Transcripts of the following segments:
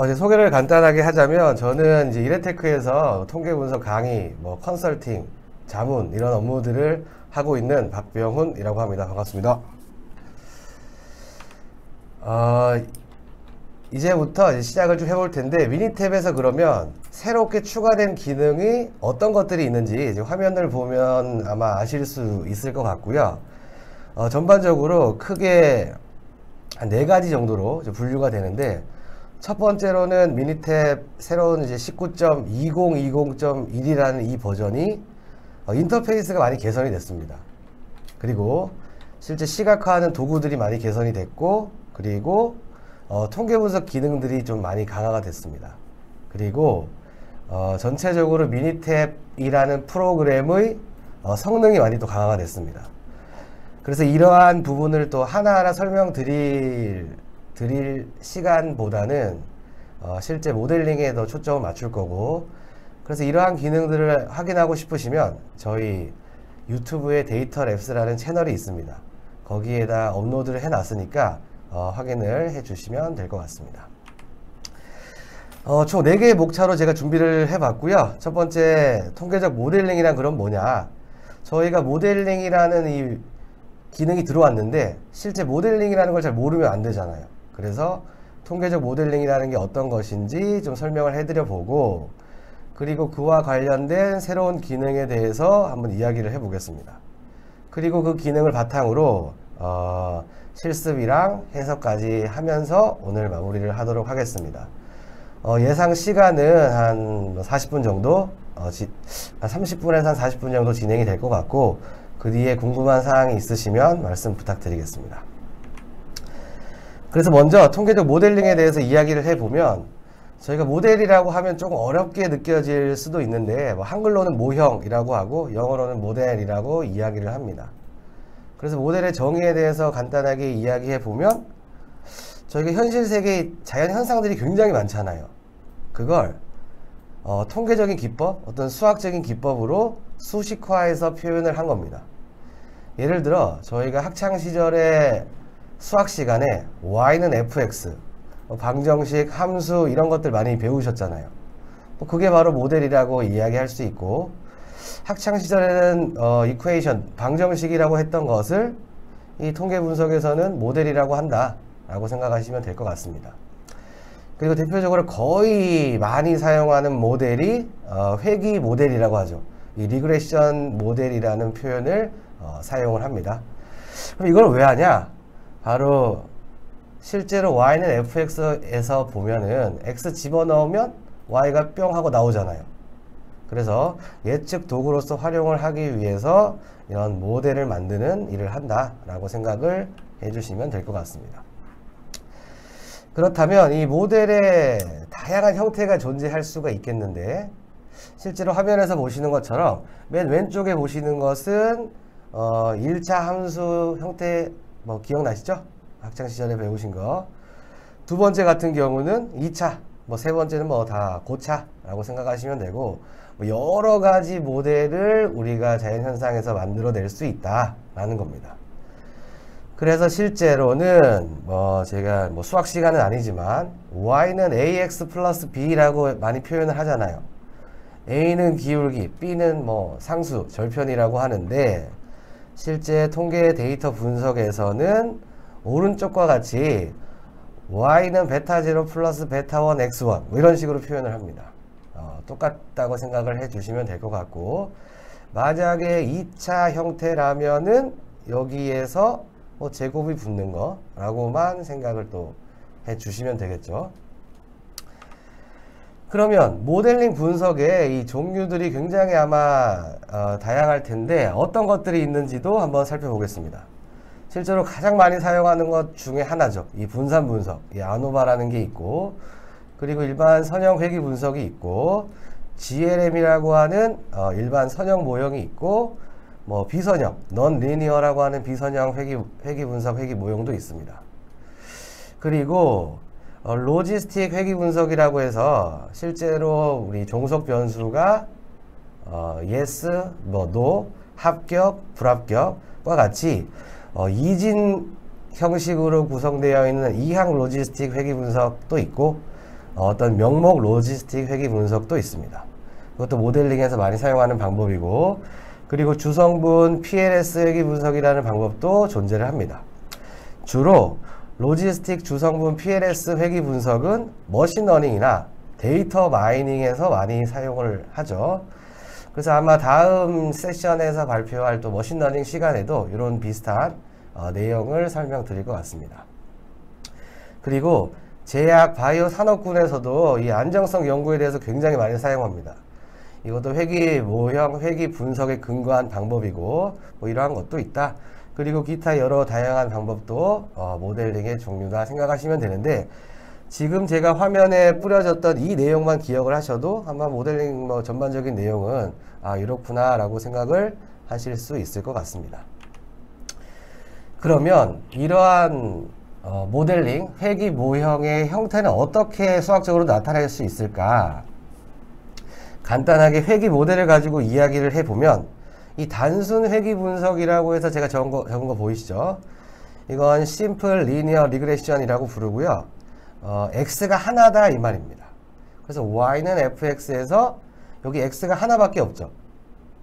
이제 소개를 간단하게 하자면 저는 이제 이레테크에서 통계 분석 강의, 컨설팅, 자문 이런 업무들을 하고 있는 박병훈이라고 합니다. 반갑습니다. 이제부터 이제 시작을 좀 해볼 텐데 미니탭에서 그러면 새롭게 추가된 기능이 어떤 것들이 있는지 이제 화면을 보면 아마 아실 수 있을 것 같고요. 전반적으로 크게 한 4가지 정도로 분류가 되는데, 첫 번째로는 미니탭 새로운 이제 19.2020.1이라는 이 버전이 인터페이스가 많이 개선이 됐습니다. 그리고 실제 시각화하는 도구들이 많이 개선이 됐고, 그리고 통계 분석 기능들이 좀 많이 강화가 됐습니다. 그리고 전체적으로 미니탭이라는 프로그램의 성능이 많이 또 강화가 됐습니다. 그래서 이러한 부분을 또 하나하나 설명드릴 시간보다는 실제 모델링에 더 초점을 맞출 거고, 그래서 이러한 기능들을 확인하고 싶으시면 저희 유튜브에 데이터 랩스라는 채널이 있습니다. 거기에다 업로드를 해놨으니까 확인을 해주시면 될 것 같습니다. 총 4개의 목차로 제가 준비를 해봤고요. 첫 번째, 통계적 모델링이란 그럼 뭐냐. 저희가 모델링이라는 이 기능이 들어왔는데 실제 모델링이라는 걸 잘 모르면 안 되잖아요. 그래서 통계적 모델링이라는 게 어떤 것인지 좀 설명을 해드려 보고, 그리고 그와 관련된 새로운 기능에 대해서 한번 이야기를 해 보겠습니다. 그리고 그 기능을 바탕으로 실습이랑 해석까지 하면서 오늘 마무리를 하도록 하겠습니다. 예상 시간은 한 40분 정도, 한 30분에서 한 40분 정도 진행이 될 것 같고, 그 뒤에 궁금한 사항이 있으시면 말씀 부탁드리겠습니다. 그래서 먼저 통계적 모델링에 대해서 이야기를 해보면, 저희가 모델이라고 하면 조금 어렵게 느껴질 수도 있는데 한글로는 모형이라고 하고 영어로는 모델이라고 이야기를 합니다. 그래서 모델의 정의에 대해서 간단하게 이야기해 보면, 저희가 현실 세계의 자연 현상들이 굉장히 많잖아요. 그걸 통계적인 기법, 어떤 수학적인 기법으로 수식화해서 표현을 한 겁니다. 예를 들어 저희가 학창 시절에 수학 시간에 y는 fx, 방정식, 함수 이런 것들 많이 배우셨잖아요. 그게 바로 모델이라고 이야기할 수 있고, 학창 시절에는 이퀘이션, 방정식이라고 했던 것을 이 통계 분석에서는 모델이라고 한다 라고 생각하시면 될 것 같습니다. 그리고 대표적으로 거의 많이 사용하는 모델이 회귀 모델이라고 하죠. 이 리그레션 모델이라는 표현을 사용을 합니다. 그럼 이걸 왜 하냐? 바로 실제로 y는 fx에서 보면은 x 집어넣으면 y가 뿅 하고 나오잖아요. 그래서 예측 도구로서 활용을 하기 위해서 이런 모델을 만드는 일을 한다 라고 생각을 해주시면 될 것 같습니다. 그렇다면 이 모델에 다양한 형태가 존재할 수가 있겠는데, 실제로 화면에서 보시는 것처럼 맨 왼쪽에 보시는 것은 1차 함수 형태 기억나시죠? 학창시절에 배우신 거. 두 번째 같은 경우는 2차, 세 번째는 다 고차라고 생각하시면 되고, 여러 가지 모델을 우리가 자연현상에서 만들어낼 수 있다라는 겁니다. 그래서 실제로는 제가 수학 시간은 아니지만 y는 ax 플러스 b라고 많이 표현을 하잖아요. a는 기울기, b는 상수, 절편이라고 하는데, 실제 통계 데이터 분석에서는 오른쪽과 같이 y는 베타0 플러스 베타1 x1 이런 식으로 표현을 합니다. 똑같다고 생각을 해주시면 될 것 같고, 만약에 2차 형태라면은 여기에서 제곱이 붙는 거 라고만 생각을 또 해주시면 되겠죠. 그러면 모델링 분석의 이 종류들이 굉장히 아마 다양할 텐데 어떤 것들이 있는지도 한번 살펴보겠습니다. 실제로 가장 많이 사용하는 것 중에 하나죠. 이 분산 분석, 이 아노바라는 게 있고, 그리고 일반 선형 회귀 분석이 있고, GLM이라고 하는 일반 선형 모형이 있고, 비선형, 넌 리니어라고 하는 비선형 회귀 분석, 회귀 모형도 있습니다. 그리고 로지스틱 회귀 분석이라고 해서 실제로 우리 종속 변수가 yes, no, 합격, 불합격과 같이 이진 형식으로 구성되어 있는 이항 로지스틱 회귀 분석도 있고, 어떤 명목 로지스틱 회귀 분석도 있습니다. 그것도 모델링에서 많이 사용하는 방법이고, 그리고 주성분 PLS 회귀 분석이라는 방법도 존재를 합니다. 주로 로지스틱 주성분 PLS 회귀 분석은 머신러닝이나 데이터 마이닝에서 많이 사용을 하죠. 그래서 아마 다음 세션에서 발표할 또 머신러닝 시간에도 이런 비슷한 내용을 설명드릴 것 같습니다. 그리고 제약 바이오 산업군에서도 이 안정성 연구에 대해서 굉장히 많이 사용합니다. 이것도 회귀 모형, 회귀 분석에 근거한 방법이고 뭐 이러한 것도 있다. 그리고 기타 여러 다양한 방법도 모델링의 종류다 생각하시면 되는데, 지금 제가 화면에 뿌려졌던 이 내용만 기억을 하셔도 아마 모델링 뭐 전반적인 내용은 이렇구나 라고 생각을 하실 수 있을 것 같습니다. 그러면 이러한 모델링, 회귀 모형의 형태는 어떻게 수학적으로 나타낼 수 있을까? 간단하게 회귀 모델을 가지고 이야기를 해보면, 이 단순 회귀 분석이라고 해서 제가 적은 거 보이시죠? 이건 Simple Linear Regression이라고 부르고요. x가 하나다 이 말입니다. 그래서 y는 fx에서 여기 x가 하나밖에 없죠.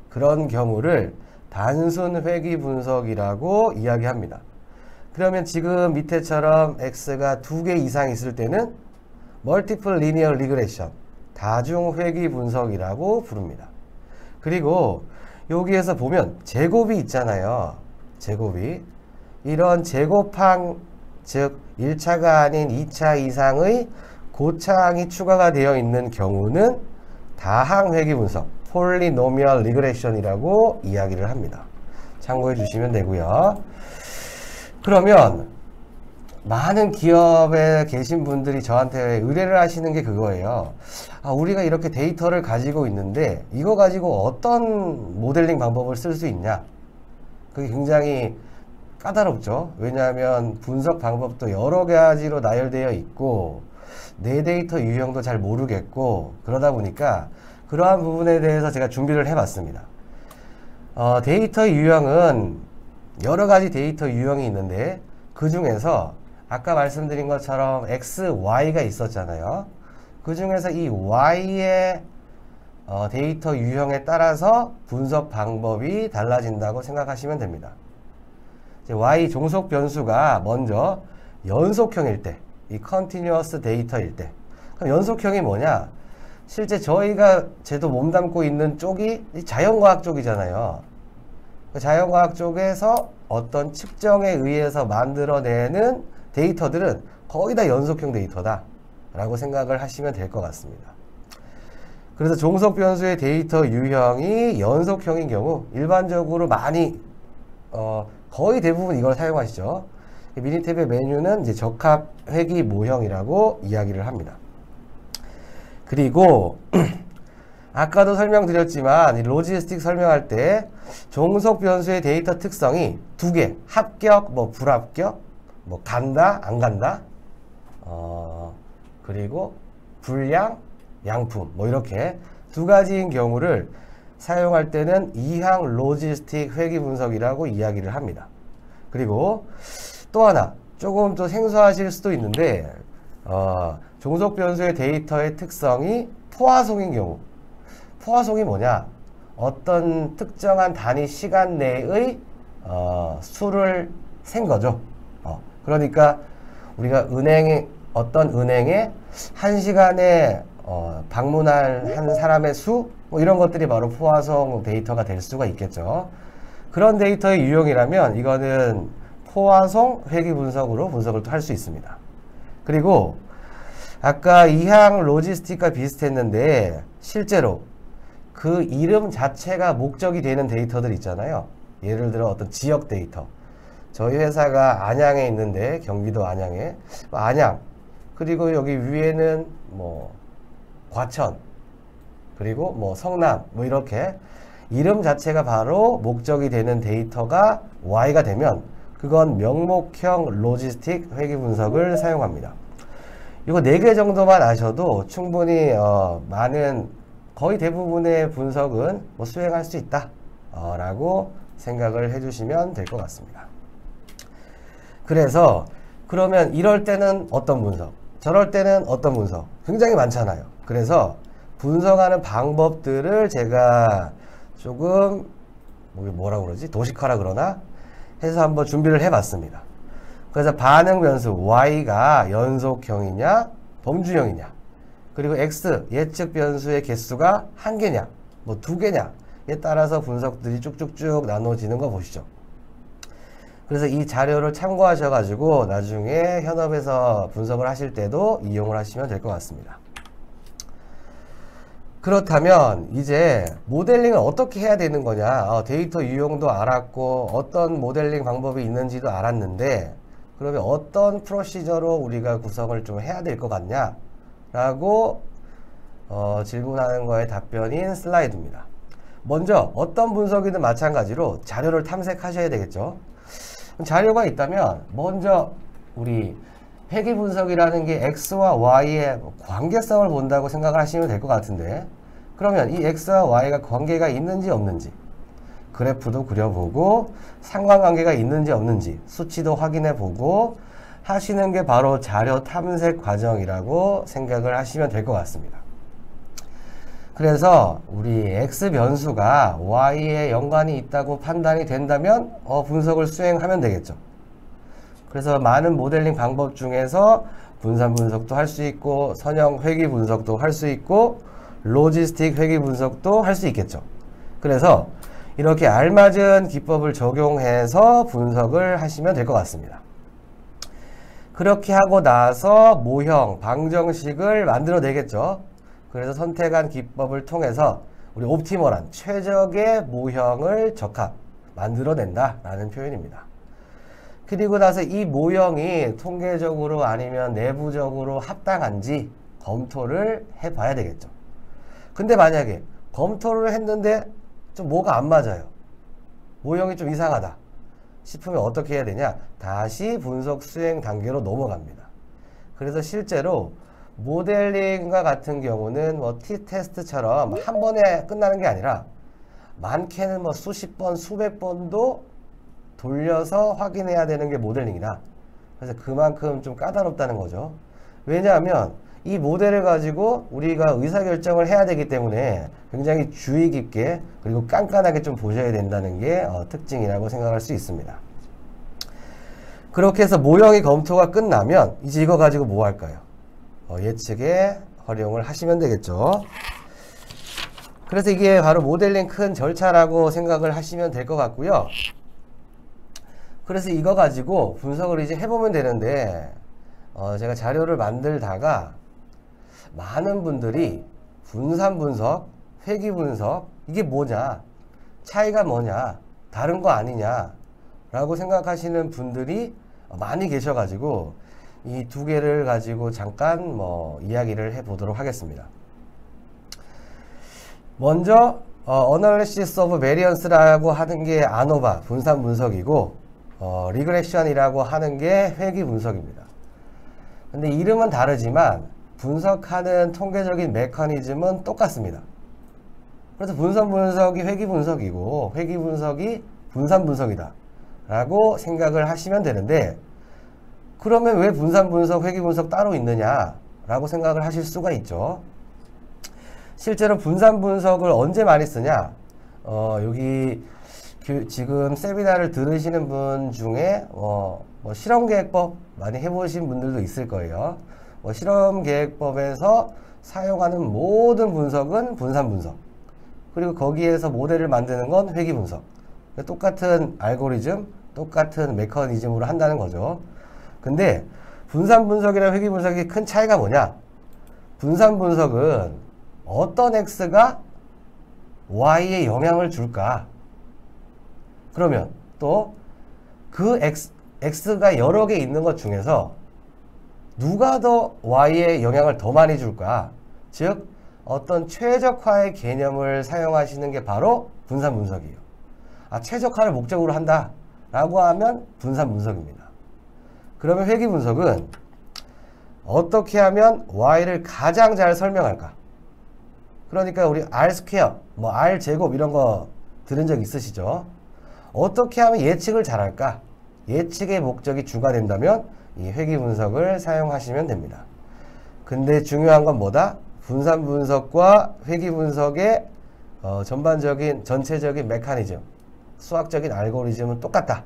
그런 경우를 단순 회귀 분석이라고 이야기합니다. 그러면 지금 밑에처럼 x가 2개 이상 있을 때는 Multiple Linear Regression, 다중 회귀 분석이라고 부릅니다. 그리고 여기에서 보면 제곱이 있잖아요. 제곱이. 이런 제곱항, 즉 1차가 아닌 2차 이상의 고차항이 추가가 되어 있는 경우는 다항 회귀 분석, 폴리노미얼 리그레션이라고 이야기를 합니다. 참고해 주시면 되고요. 그러면 많은 기업에 계신 분들이 저한테 의뢰를 하시는 게 그거예요. 우리가 이렇게 데이터를 가지고 있는데 이거 가지고 어떤 모델링 방법을 쓸 수 있냐? 그게 굉장히 까다롭죠. 왜냐하면 분석 방법도 여러 가지로 나열되어 있고 내 데이터 유형도 잘 모르겠고, 그러다 보니까 그러한 부분에 대해서 제가 준비를 해봤습니다. 데이터 유형은 여러 가지 데이터 유형이 있는데, 그 중에서 아까 말씀드린 것처럼 X, Y가 있었잖아요. 그 중에서 이 Y의 데이터 유형에 따라서 분석 방법이 달라진다고 생각하시면 됩니다. Y 종속 변수가 먼저 연속형일 때, 이 continuous 데이터일 때. 그럼 연속형이 뭐냐? 실제 저희가 제도 몸담고 있는 쪽이 자연과학 쪽이잖아요. 자연과학 쪽에서 어떤 측정에 의해서 만들어내는 데이터들은 거의 다 연속형 데이터다 라고 생각을 하시면 될 것 같습니다. 그래서 종속 변수의 데이터 유형이 연속형인 경우 일반적으로 많이 거의 대부분 이걸 사용하시죠. 미니 탭의 메뉴는 이제 적합 회귀 모형이라고 이야기를 합니다. 그리고 아까도 설명드렸지만 이 로지스틱 설명할 때 종속 변수의 데이터 특성이 2개, 합격, 뭐 불합격, 뭐 간다, 안 간다, 그리고 불량, 양품, 뭐 이렇게 2가지인 경우를 사용할 때는 이항 로지스틱 회귀 분석이라고 이야기를 합니다. 그리고 또 하나, 조금 더 생소하실 수도 있는데 종속 변수의 데이터의 특성이 포화송인 경우. 포화송이 뭐냐? 어떤 특정한 단위 시간 내의 수를 센 거죠. 그러니까 우리가 어떤 은행에 1시간에 방문할 한 사람의 수, 뭐 이런 것들이 바로 포화송 데이터가 될 수가 있겠죠. 그런 데이터의 유형이라면 이거는 포화송 회귀 분석으로 분석을 또 할 수 있습니다. 그리고 아까 이항 로지스틱과 비슷했는데 실제로 그 이름 자체가 목적이 되는 데이터들 있잖아요. 예를 들어 어떤 지역 데이터. 저희 회사가 안양에 있는데, 경기도 안양에 안양, 그리고 여기 위에는 뭐 과천, 그리고 뭐 성남, 뭐 이렇게 이름 자체가 바로 목적이 되는 데이터가 Y가 되면 그건 명목형 로지스틱 회귀 분석을 사용합니다. 이거 4개 정도만 아셔도 충분히 많은, 거의 대부분의 분석은 뭐 수행할 수 있다 라고 생각을 해주시면 될 것 같습니다. 그래서 그러면 이럴 때는 어떤 분석? 저럴 때는 어떤 분석? 굉장히 많잖아요. 그래서 분석하는 방법들을 제가 조금 뭐라고 그러지? 도식화라 그러나? 해서 한번 준비를 해봤습니다. 그래서 반응 변수 y가 연속형이냐 범주형이냐, 그리고 x 예측 변수의 개수가 한 개냐 뭐 두 개냐에 따라서 분석들이 쭉쭉쭉 나눠지는 거 보시죠. 그래서 이 자료를 참고하셔 가지고 나중에 현업에서 분석을 하실 때도 이용을 하시면 될 것 같습니다. 그렇다면 이제 모델링을 어떻게 해야 되는 거냐, 데이터 유형도 알았고 어떤 모델링 방법이 있는지도 알았는데 그러면 어떤 프로시저로 우리가 구성을 좀 해야 될 것 같냐 라고 질문하는 거에 답변인 슬라이드입니다. 먼저 어떤 분석이든 마찬가지로 자료를 탐색하셔야 되겠죠. 자료가 있다면 먼저 우리 회귀 분석이라는 게 x와 y의 관계성을 본다고 생각을 하시면 될 것 같은데, 그러면 이 x와 y가 관계가 있는지 없는지 그래프도 그려보고 상관관계가 있는지 없는지 수치도 확인해보고 하시는 게 바로 자료 탐색 과정이라고 생각을 하시면 될 것 같습니다. 그래서 우리 x 변수가 y에 연관이 있다고 판단이 된다면 분석을 수행하면 되겠죠. 그래서 많은 모델링 방법 중에서 분산 분석도 할 수 있고 선형 회귀 분석도 할 수 있고 로지스틱 회귀 분석도 할 수 있겠죠. 그래서 이렇게 알맞은 기법을 적용해서 분석을 하시면 될 것 같습니다. 그렇게 하고 나서 모형, 방정식을 만들어내겠죠. 그래서 선택한 기법을 통해서 우리 옵티멀한 최적의 모형을 적합 만들어낸다라는 표현입니다. 그리고 나서 이 모형이 통계적으로 아니면 내부적으로 합당한지 검토를 해봐야 되겠죠. 근데 만약에 검토를 했는데 좀 뭐가 안 맞아요, 모형이 좀 이상하다 싶으면 어떻게 해야 되냐, 다시 분석 수행 단계로 넘어갑니다. 그래서 실제로 모델링과 같은 경우는 뭐 T-테스트처럼 한 번에 끝나는 게 아니라 많게는 뭐 수십 번, 수백 번도 돌려서 확인해야 되는 게 모델링이다. 그래서 그만큼 좀 까다롭다는 거죠. 왜냐하면 이 모델을 가지고 우리가 의사결정을 해야 되기 때문에 굉장히 주의 깊게 그리고 깐깐하게 좀 보셔야 된다는 게 특징이라고 생각할 수 있습니다. 그렇게 해서 모형이 검토가 끝나면 이제 이거 가지고 뭐 할까요? 예측에 활용을 하시면 되겠죠. 그래서 이게 바로 모델링 큰 절차라고 생각을 하시면 될 것 같고요. 그래서 이거 가지고 분석을 이제 해보면 되는데 제가 자료를 만들다가 많은 분들이 분산 분석, 회귀 분석 이게 뭐냐, 차이가 뭐냐, 다른 거 아니냐 라고 생각하시는 분들이 많이 계셔가지고 이 두 개를 가지고 잠깐 이야기를 해보도록 하겠습니다. 먼저 Analysis of Variance라고 하는 게 아노바 분산 분석이고 Regression이라고 하는 게 회귀 분석입니다. 근데 이름은 다르지만 분석하는 통계적인 메커니즘은 똑같습니다. 그래서 분산 분석이 회귀 분석이고 회귀 분석이 분산 분석이다 라고 생각을 하시면 되는데, 그러면 왜 분산 분석, 회귀 분석 따로 있느냐 라고 생각을 하실 수가 있죠. 실제로 분산 분석을 언제 많이 쓰냐, 여기 지금 세미나를 들으시는 분 중에 실험계획법 많이 해보신 분들도 있을 거예요. 실험계획법에서 사용하는 모든 분석은 분산 분석, 그리고 거기에서 모델을 만드는 건 회귀 분석. 똑같은 알고리즘, 똑같은 메커니즘으로 한다는 거죠. 근데 분산 분석이랑 회귀 분석의 큰 차이가 뭐냐, 분산 분석은 어떤 x가 y에 영향을 줄까, 그러면 또 그 x가 여러 개 있는 것 중에서 누가 더 y에 영향을 더 많이 줄까, 즉 어떤 최적화의 개념을 사용하시는 게 바로 분산 분석이에요. 최적화를 목적으로 한다 라고 하면 분산 분석입니다. 그러면 회귀 분석은 어떻게 하면 y를 가장 잘 설명할까, 그러니까 우리 r 스퀘어, r 제곱 이런 거 들은 적 있으시죠? 어떻게 하면 예측을 잘할까, 예측의 목적이 주가 된다면 이 회귀 분석을 사용하시면 됩니다. 근데 중요한 건 뭐다? 분산 분석과 회귀 분석의 전반적인 전체적인 메커니즘, 수학적인 알고리즘은 똑같다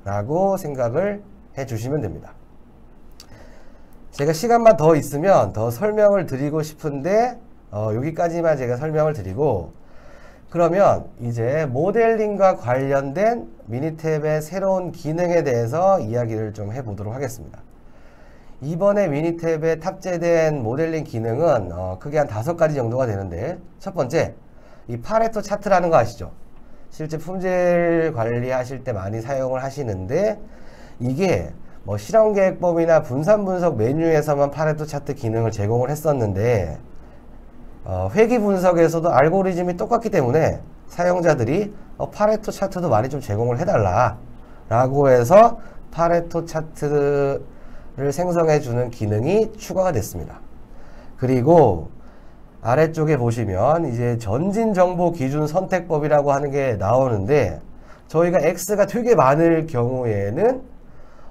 라고 생각을 해 주시면 됩니다. 제가 시간만 더 있으면 더 설명을 드리고 싶은데 여기까지만 제가 설명을 드리고, 그러면 이제 모델링과 관련된 미니탭의 새로운 기능에 대해서 이야기를 좀 해보도록 하겠습니다. 이번에 미니탭에 탑재된 모델링 기능은 크게 한 5가지 정도가 되는데, 첫 번째, 이 파레토 차트라는 거 아시죠? 실제 품질 관리하실 때 많이 사용을 하시는데, 이게 뭐 실험계획법이나 분산 분석 메뉴에서만 파레토 차트 기능을 제공을 했었는데, 회귀 분석에서도 알고리즘이 똑같기 때문에 사용자들이 파레토 차트도 많이 좀 제공을 해달라 라고 해서 파레토 차트를 생성해 주는 기능이 추가가 됐습니다. 그리고 아래쪽에 보시면 이제 전진정보 기준 선택법이라고 하는 게 나오는데, 저희가 X가 되게 많을 경우에는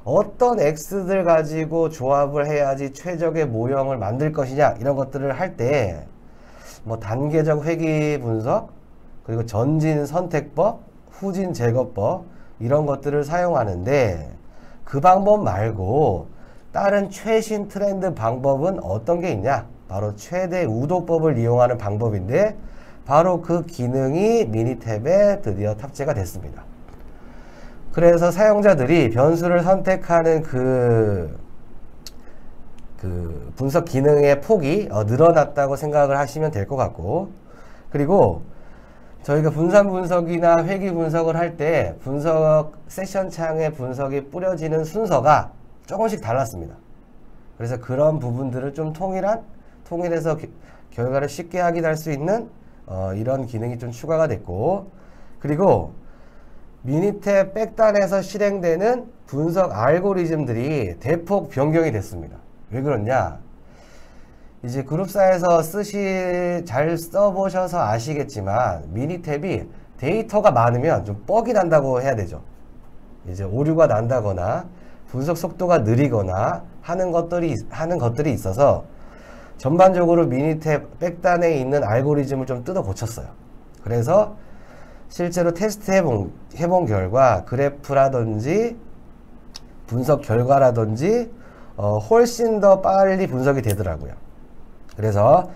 어떤 X들 가지고 조합을 해야지 최적의 모형을 만들 것이냐, 이런 것들을 할 때 뭐 단계적 회귀 분석, 그리고 전진 선택법, 후진 제거법, 이런 것들을 사용하는데, 그 방법 말고 다른 최신 트렌드 방법은 어떤 게 있냐? 바로 최대 우도법을 이용하는 방법인데, 바로 그 기능이 미니탭에 드디어 탑재가 됐습니다. 그래서 사용자들이 변수를 선택하는 그 분석 기능의 폭이 늘어났다고 생각을 하시면 될 것 같고, 그리고 저희가 분산 분석이나 회귀 분석을 할 때 분석 세션 창에 분석이 뿌려지는 순서가 조금씩 달랐습니다. 그래서 그런 부분들을 좀 통일해서 결과를 쉽게 확인할 수 있는 이런 기능이 좀 추가가 됐고, 그리고 미니탭 백단에서 실행되는 분석 알고리즘들이 대폭 변경이 됐습니다. 왜 그러냐? 이제 그룹사에서 잘 써보셔서 아시겠지만, 미니탭이 데이터가 많으면 좀 뻑이 난다고 해야 되죠. 이제 오류가 난다거나 분석 속도가 느리거나 하는 것들이 있어서 전반적으로 미니탭 백단에 있는 알고리즘을 좀 뜯어 고쳤어요. 그래서 실제로 테스트 해본 결과 그래프라든지 분석 결과라든지 훨씬 더 빨리 분석이 되더라고요. 그래서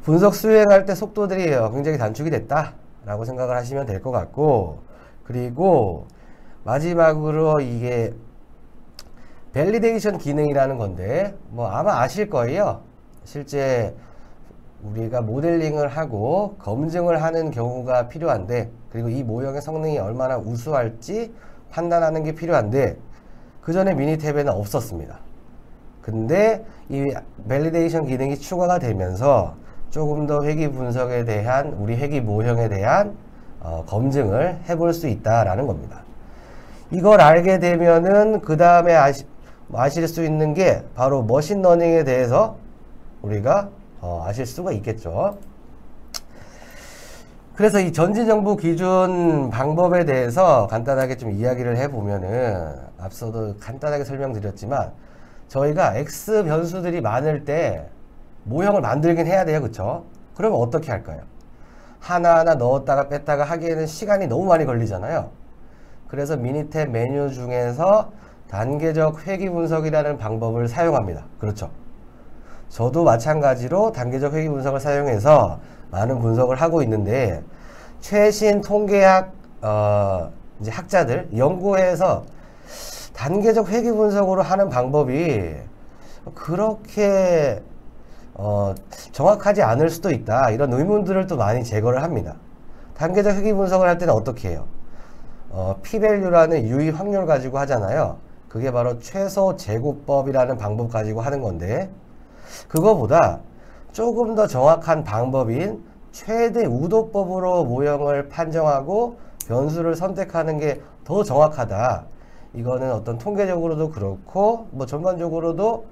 분석 수행할 때 속도들이 굉장히 단축이 됐다 라고 생각을 하시면 될 것 같고, 그리고 마지막으로 이게 밸리데이션 기능이라는 건데, 뭐 아마 아실 거예요. 실제 우리가 모델링을 하고 검증을 하는 경우가 필요한데, 그리고 이 모형의 성능이 얼마나 우수할지 판단하는 게 필요한데, 그 전에 미니탭에는 없었습니다. 근데 이 밸리데이션 기능이 추가가 되면서 조금 더 회귀 분석에 대한, 우리 회귀 모형에 대한 검증을 해볼 수 있다라는 겁니다. 이걸 알게 되면은 그 다음에 아실 수 있는 게 바로 머신러닝에 대해서 우리가 아실 수가 있겠죠. 그래서 이 전진정보 기준 방법에 대해서 간단하게 좀 이야기를 해보면은, 앞서도 간단하게 설명드렸지만, 저희가 X 변수들이 많을 때 모형을 만들긴 해야 돼요. 그쵸? 그러면 어떻게 할까요? 하나하나 넣었다가 뺐다가 하기에는 시간이 너무 많이 걸리잖아요. 그래서 미니탭 메뉴 중에서 단계적 회귀 분석이라는 방법을 사용합니다. 그렇죠? 저도 마찬가지로 단계적 회귀 분석을 사용해서 많은 분석을 하고 있는데, 최신 통계학 이제 학자들 연구에서 단계적 회귀 분석으로 하는 방법이 그렇게 정확하지 않을 수도 있다, 이런 의문들을 또 많이 제거를 합니다. 단계적 회귀 분석을 할 때는 어떻게 해요? p-value라는 유의 확률 가지고 하잖아요. 그게 바로 최소 제곱법이라는 방법 가지고 하는 건데, 그거보다 조금 더 정확한 방법인 최대 우도법으로 모형을 판정하고 변수를 선택하는 게 더 정확하다. 이거는 어떤 통계적으로도 그렇고 뭐 전반적으로도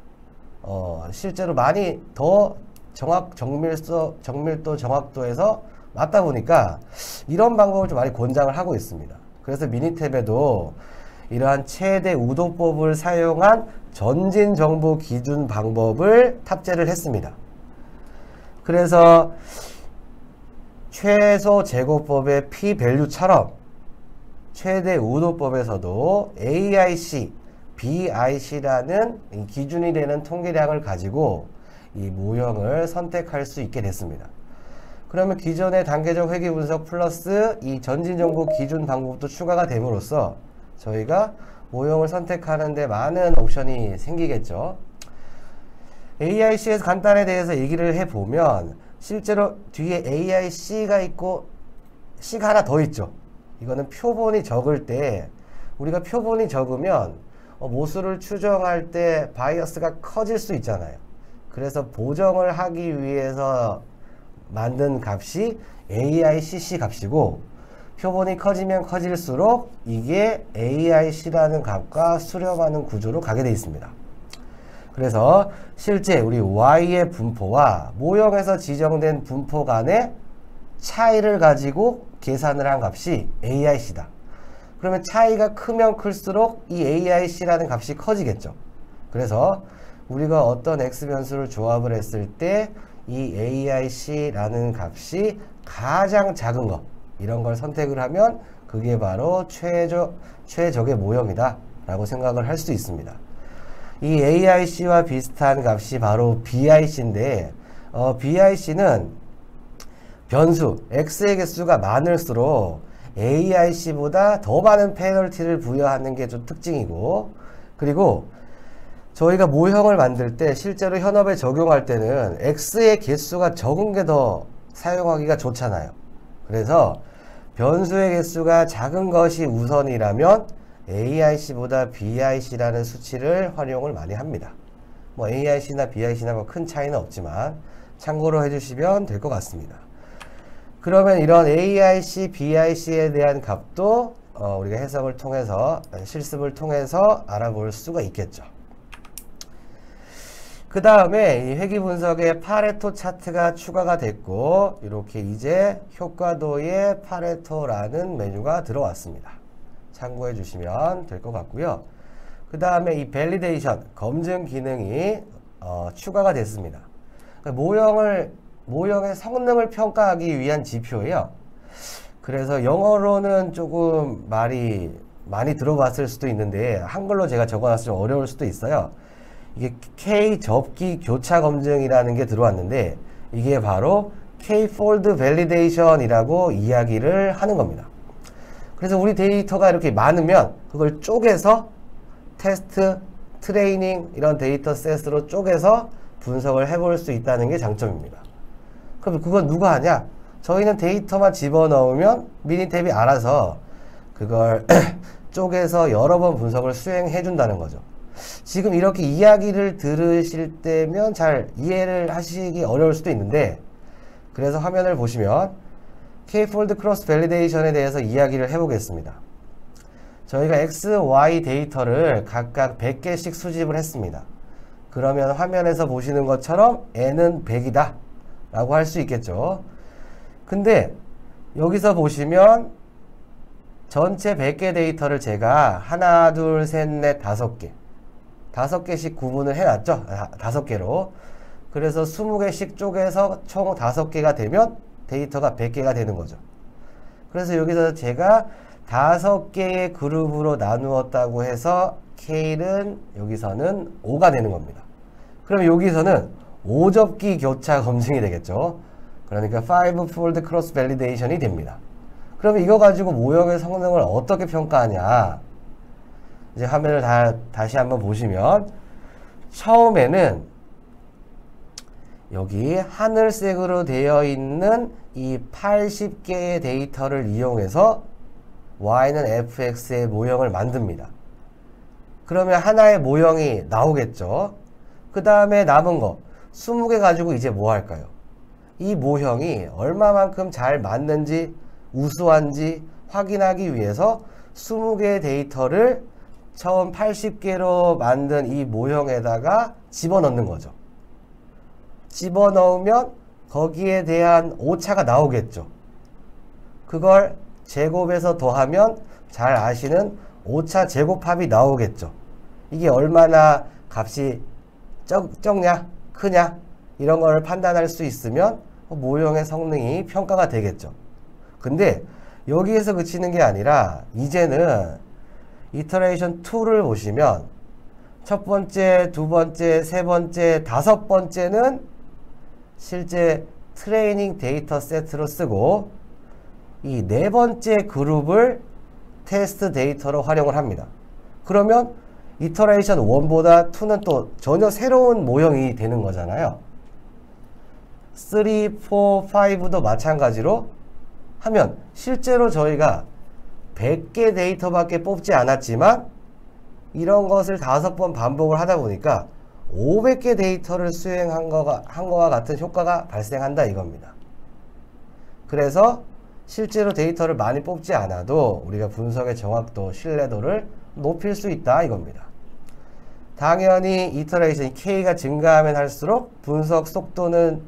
실제로 많이 더 정밀도 정확도에서 맞다 보니까 이런 방법을 좀 많이 권장을 하고 있습니다. 그래서 미니탭에도 이러한 최대 우도법을 사용한 전진 정보 기준 방법을 탑재를 했습니다. 그래서 최소 제곱법의 p-value처럼 최대 우도법에서도 AIC, BIC라는 기준이 되는 통계량을 가지고 이 모형을 선택할 수 있게 됐습니다. 그러면 기존의 단계적 회귀 분석 플러스 이 전진 정보 기준 방법도 추가가 됨으로써 저희가 모형을 선택하는데 많은 옵션이 생기겠죠. AIC에서 간단에 대해서 얘기를 해보면 실제로 뒤에 AIC가 있고 C가 하나 더 있죠. 이거는 표본이 적을 때 우리가 표본이 적으면 모수를 추정할 때 바이어스가 커질 수 있잖아요. 그래서 보정을 하기 위해서 만든 값이 AICC 값이고 표본이 커지면 커질수록 이게 AIC라는 값과 수렴하는 구조로 가게 되어 있습니다. 그래서 실제 우리 Y의 분포와 모형에서 지정된 분포 간의 차이를 가지고 계산을 한 값이 AIC다. 그러면 차이가 크면 클수록 이 AIC라는 값이 커지겠죠. 그래서 우리가 어떤 X 변수를 조합을 했을 때 이 AIC라는 값이 가장 작은 것, 이런 걸 선택을 하면 그게 바로 최적의 모형이다 라고 생각을 할 수 있습니다. 이 AIC와 비슷한 값이 바로 BIC인데 BIC는 변수 X의 개수가 많을수록 AIC보다 더 많은 페널티를 부여하는 게 좀 특징이고, 그리고 저희가 모형을 만들 때 실제로 현업에 적용할 때는 X의 개수가 적은 게 더 사용하기가 좋잖아요. 그래서 변수의 개수가 작은 것이 우선이라면 AIC보다 BIC라는 수치를 활용을 많이 합니다. 뭐 AIC나 BIC나 뭐 큰 차이는 없지만 참고로 해주시면 될 것 같습니다. 그러면 이런 AIC, BIC에 대한 값도 우리가 해석을 통해서, 실습을 통해서 알아볼 수가 있겠죠. 그 다음에 이 회귀 분석에 파레토 차트가 추가가 됐고, 이렇게 이제 효과도의 파레토라는 메뉴가 들어왔습니다. 참고해 주시면 될 것 같고요. 그 다음에 이 밸리데이션, 검증 기능이 추가가 됐습니다. 모형의 성능을 평가하기 위한 지표예요. 그래서 영어로는 조금 말이 많이 들어봤을 수도 있는데 한글로 제가 적어놨을 때 좀 어려울 수도 있어요. 이게 K 접기 교차 검증이라는 게 들어왔는데 이게 바로 K 폴드 밸리데이션이라고 이야기를 하는 겁니다. 그래서 우리 데이터가 이렇게 많으면 그걸 쪼개서 테스트, 트레이닝 이런 데이터 셋으로 쪼개서 분석을 해볼 수 있다는 게 장점입니다. 그럼 그건 누가 하냐? 저희는 데이터만 집어넣으면 미니탭이 알아서 그걸 쪼개서 여러 번 분석을 수행해 준다는 거죠. 지금 이렇게 이야기를 들으실 때면 잘 이해를 하시기 어려울 수도 있는데, 그래서 화면을 보시면 K-폴드 크로스 밸리데이션에 대해서 이야기를 해보겠습니다. 저희가 X, Y 데이터를 각각 100개씩 수집을 했습니다. 그러면 화면에서 보시는 것처럼 N은 100이다 라고 할 수 있겠죠. 근데 여기서 보시면 전체 100개 데이터를 제가 하나, 둘, 셋, 넷, 5개 5개씩 구분을 해놨죠. 5개로. 그래서 20개씩 쪼개서 총 5개가 되면 데이터가 100개가 되는 거죠. 그래서 여기서 제가 5개의 그룹으로 나누었다고 해서 K는 여기서는 5가 되는 겁니다. 그럼 여기서는 5접기 교차 검증이 되겠죠. 그러니까 5-fold cross validation이 됩니다. 그러면 이거 가지고 모형의 성능을 어떻게 평가하냐? 이제 화면을 다시 한번 보시면 처음에는 여기 하늘색으로 되어 있는 이 80개의 데이터를 이용해서 Y는 fx의 모형을 만듭니다. 그러면 하나의 모형이 나오겠죠. 그 다음에 남은 거 20개 가지고 이제 뭐 할까요? 이 모형이 얼마만큼 잘 맞는지 우수한지 확인하기 위해서 20개의 데이터를 처음 80개로 만든 이 모형에다가 집어넣는 거죠. 집어넣으면 거기에 대한 오차가 나오겠죠. 그걸 제곱해서 더하면 잘 아시는 오차 제곱합이 나오겠죠. 이게 얼마나 값이 적냐 크냐 이런 걸 판단할 수 있으면 모형의 성능이 평가가 되겠죠. 근데 여기에서 그치는 게 아니라 이제는 이터레이션 2를 보시면 첫 번째, 두 번째, 세 번째, 다섯 번째는 실제 트레이닝 데이터 세트로 쓰고 이 네 번째 그룹을 테스트 데이터로 활용을 합니다. 그러면 이터레이션 1보다 2는 또 전혀 새로운 모형이 되는 거잖아요. 3, 4, 5도 마찬가지로 하면 실제로 저희가 100개 데이터밖에 뽑지 않았지만 이런 것을 5번 반복을 하다 보니까 500개 데이터를 수행한 거와 같은 효과가 발생한다 이겁니다. 그래서 실제로 데이터를 많이 뽑지 않아도 우리가 분석의 정확도, 신뢰도를 높일 수 있다 이겁니다. 당연히 이터레이션 K가 증가하면 할수록 분석 속도는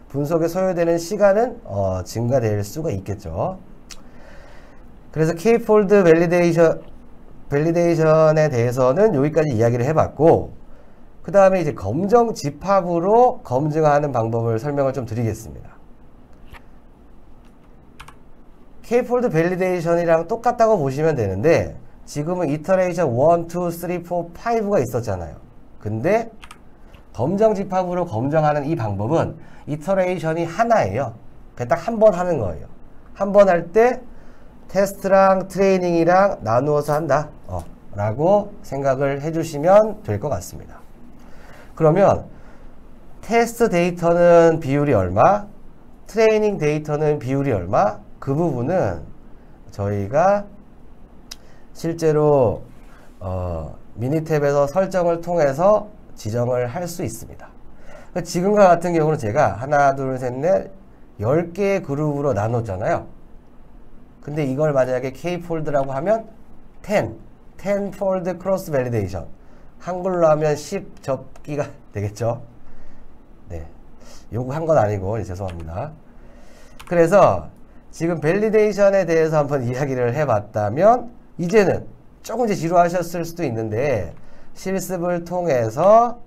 분석에 소요되는 시간은 증가될 수가 있겠죠. 그래서 K-폴드 밸리데이션에 대해서는 여기까지 이야기를 해봤고, 그 다음에 이제 검정 집합으로 검증하는 방법을 설명을 좀 드리겠습니다. K-폴드 밸리데이션이랑 똑같다고 보시면 되는데, 지금은 이터레이션 1, 2, 3, 4, 5가 있었잖아요. 근데 검정 집합으로 검정하는 이 방법은 이터레이션이 하나예요. 딱 한 번 하는 거예요. 한 번 할 때 테스트랑 트레이닝이랑 나누어서 한다 라고 생각을 해주시면 될 것 같습니다. 그러면 테스트 데이터는 비율이 얼마, 트레이닝 데이터는 비율이 얼마, 그 부분은 저희가 실제로 미니탭에서 설정을 통해서 지정을 할 수 있습니다. 지금과 같은 경우는 제가 하나, 둘, 셋, 넷 10개의 그룹으로 나눴잖아요. 근데 이걸 만약에 K-폴드라고 하면 10폴드 크로스 밸리데이션, 한글로 하면 10 접기가 되겠죠. 네, 요구한 건 아니고 죄송합니다. 그래서 지금 밸리데이션에 대해서 한번 이야기를 해봤다면 이제는 조금 이제 지루하셨을 수도 있는데 실습을 통해서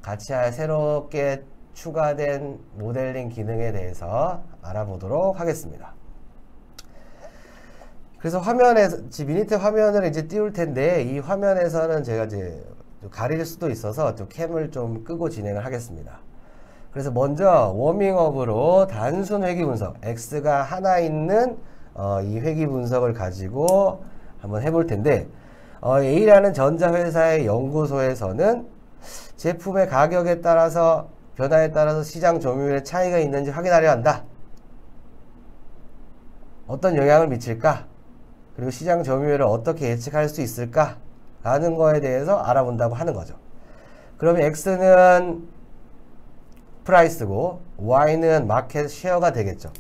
같이 새롭게 추가된 모델링 기능에 대해서 알아보도록 하겠습니다. 그래서 화면에서 미니탭 화면을 이제 띄울 텐데 이 화면에서는 제가 이제 가릴 수도 있어서 또 캠을 좀 끄고 진행을 하겠습니다. 그래서 먼저 워밍업으로 단순 회귀 분석, X가 하나 있는 이 회귀 분석을 가지고 한번 해볼 텐데 A라는 전자회사의 연구소에서는 제품의 가격에 따라서 변화에 따라서 시장 점유율에 차이가 있는지 확인하려 한다. 어떤 영향을 미칠까? 그리고 시장 점유율을 어떻게 예측할 수 있을까? 라는 거에 대해서 알아본다고 하는 거죠. 그러면 X는 프라이스고 Y는 마켓 쉐어가 되겠죠.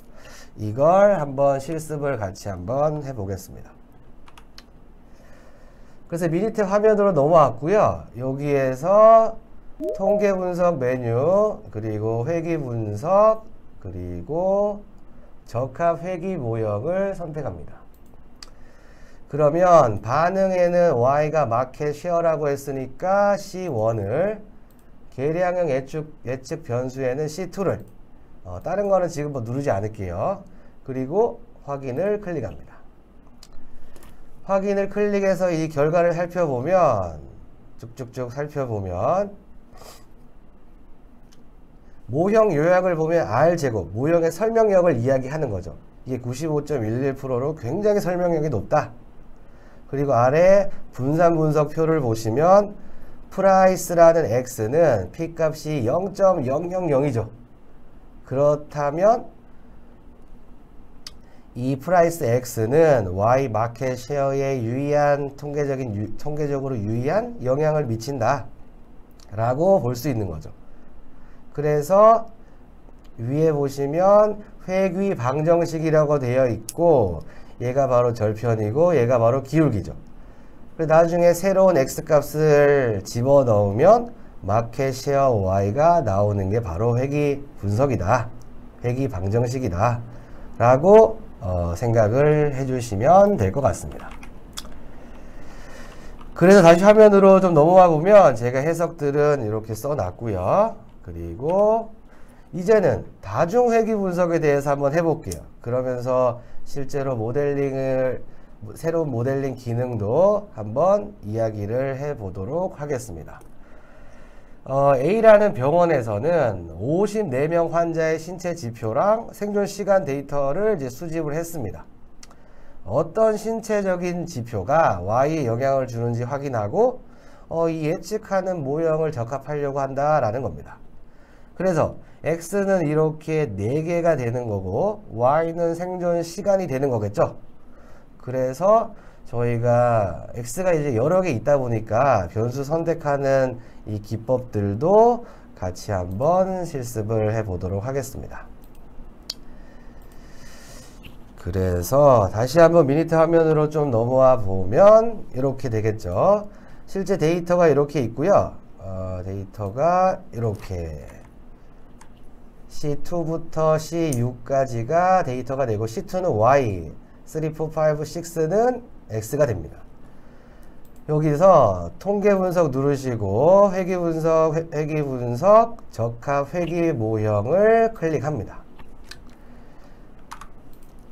이걸 한번 실습을 같이 한번 해보겠습니다. 그래서 미니탭 화면으로 넘어왔고요. 여기에서 통계 분석 메뉴, 그리고 회귀 분석, 그리고 적합 회귀 모형을 선택합니다. 그러면 반응에는 Y가 마켓 쉐어라고 했으니까 C1을, 계량형 예측 변수에는 C2를, 다른 거는 지금 뭐 누르지 않을게요. 그리고 확인을 클릭합니다. 확인을 클릭해서 이 결과를 살펴보면, 쭉쭉쭉 살펴보면, 모형 요약을 보면 R제곱, 모형의 설명력을 이야기하는 거죠. 이게 95.11%로 굉장히 설명력이 높다. 그리고 아래 분산 분석표를 보시면 프라이스라는 X는 P값이 0.000이죠. 그렇다면 이 프라이스 X는 Y 마켓 쉐어에 유의한 통계적으로 유의한 영향을 미친다 라고 볼 수 있는 거죠. 그래서 위에 보시면 회귀 방정식이라고 되어 있고 얘가 바로 절편이고 얘가 바로 기울기죠. 그리고 나중에 새로운 X값을 집어넣으면 마켓 쉐어 Y가 나오는 게 바로 회귀 분석이다. 회귀 방정식이다. 라고 생각을 해주시면 될 것 같습니다. 그래서 다시 화면으로 좀 넘어와 보면 제가 해석들은 이렇게 써놨고요. 그리고 이제는 다중회귀 분석에 대해서 한번 해볼게요. 그러면서 실제로 새로운 모델링 기능도 한번 이야기를 해보도록 하겠습니다. A라는 병원에서는 54명 환자의 신체 지표랑 생존 시간 데이터를 이제 수집을 했습니다. 어떤 신체적인 지표가 Y에 영향을 주는지 확인하고 이 예측하는 모형을 적합하려고 한다라는 겁니다. 그래서 X는 이렇게 4개가 되는 거고 Y는 생존 시간이 되는 거겠죠. 그래서 저희가 X가 이제 여러 개 있다 보니까 변수 선택하는 이 기법들도 같이 한번 실습을 해 보도록 하겠습니다. 그래서 다시 한번 미니트 화면으로 좀 넘어와 보면 이렇게 되겠죠. 실제 데이터가 이렇게 있고요. 데이터가 이렇게 C2부터 C6까지가 데이터가 되고 C2는 Y, 3, 4, 5, 6는 X가 됩니다. 여기서 통계 분석 누르시고 회귀 분석, 적합 회귀 모형을 클릭합니다.